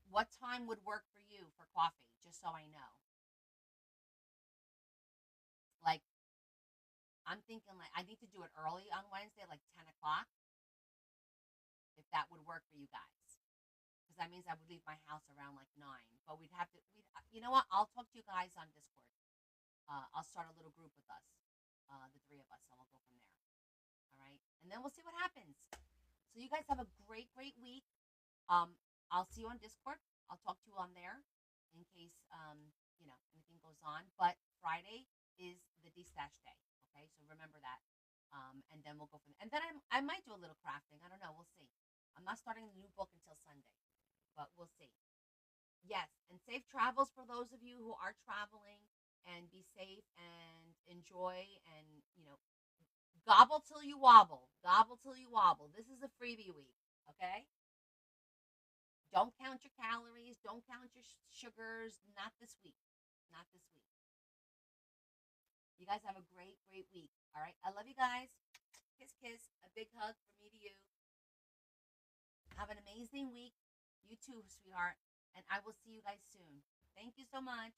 what time would work for you for coffee? Just so I know. Like, I'm thinking I need to do it early on Wednesday, like 10 o'clock. If that would work for you guys. Because that means I would leave my house around like 9. But you know what? I'll talk to you guys on Discord. I'll start a little group with us, the three of us, and we'll go from there. All right? And then we'll see what happens. So you guys have a great, great week. I'll see you on Discord. I'll talk to you on there in case, anything goes on. But Friday is the D-Stash Day. Okay? So remember that. And then we'll go from there. And then I might do a little crafting. I don't know. We'll see. I'm not starting the new book until Sunday, but we'll see. Yes, and safe travels for those of you who are traveling, and be safe and enjoy and, Gobble till you wobble. Gobble till you wobble. This is a freebie week, okay? Don't count your calories. Don't count your sugars. Not this week. Not this week. You guys have a great, great week. All right. I love you guys. Kiss, kiss. A big hug from me to you. Have an amazing week. You too, sweetheart. And I will see you guys soon. Thank you so much.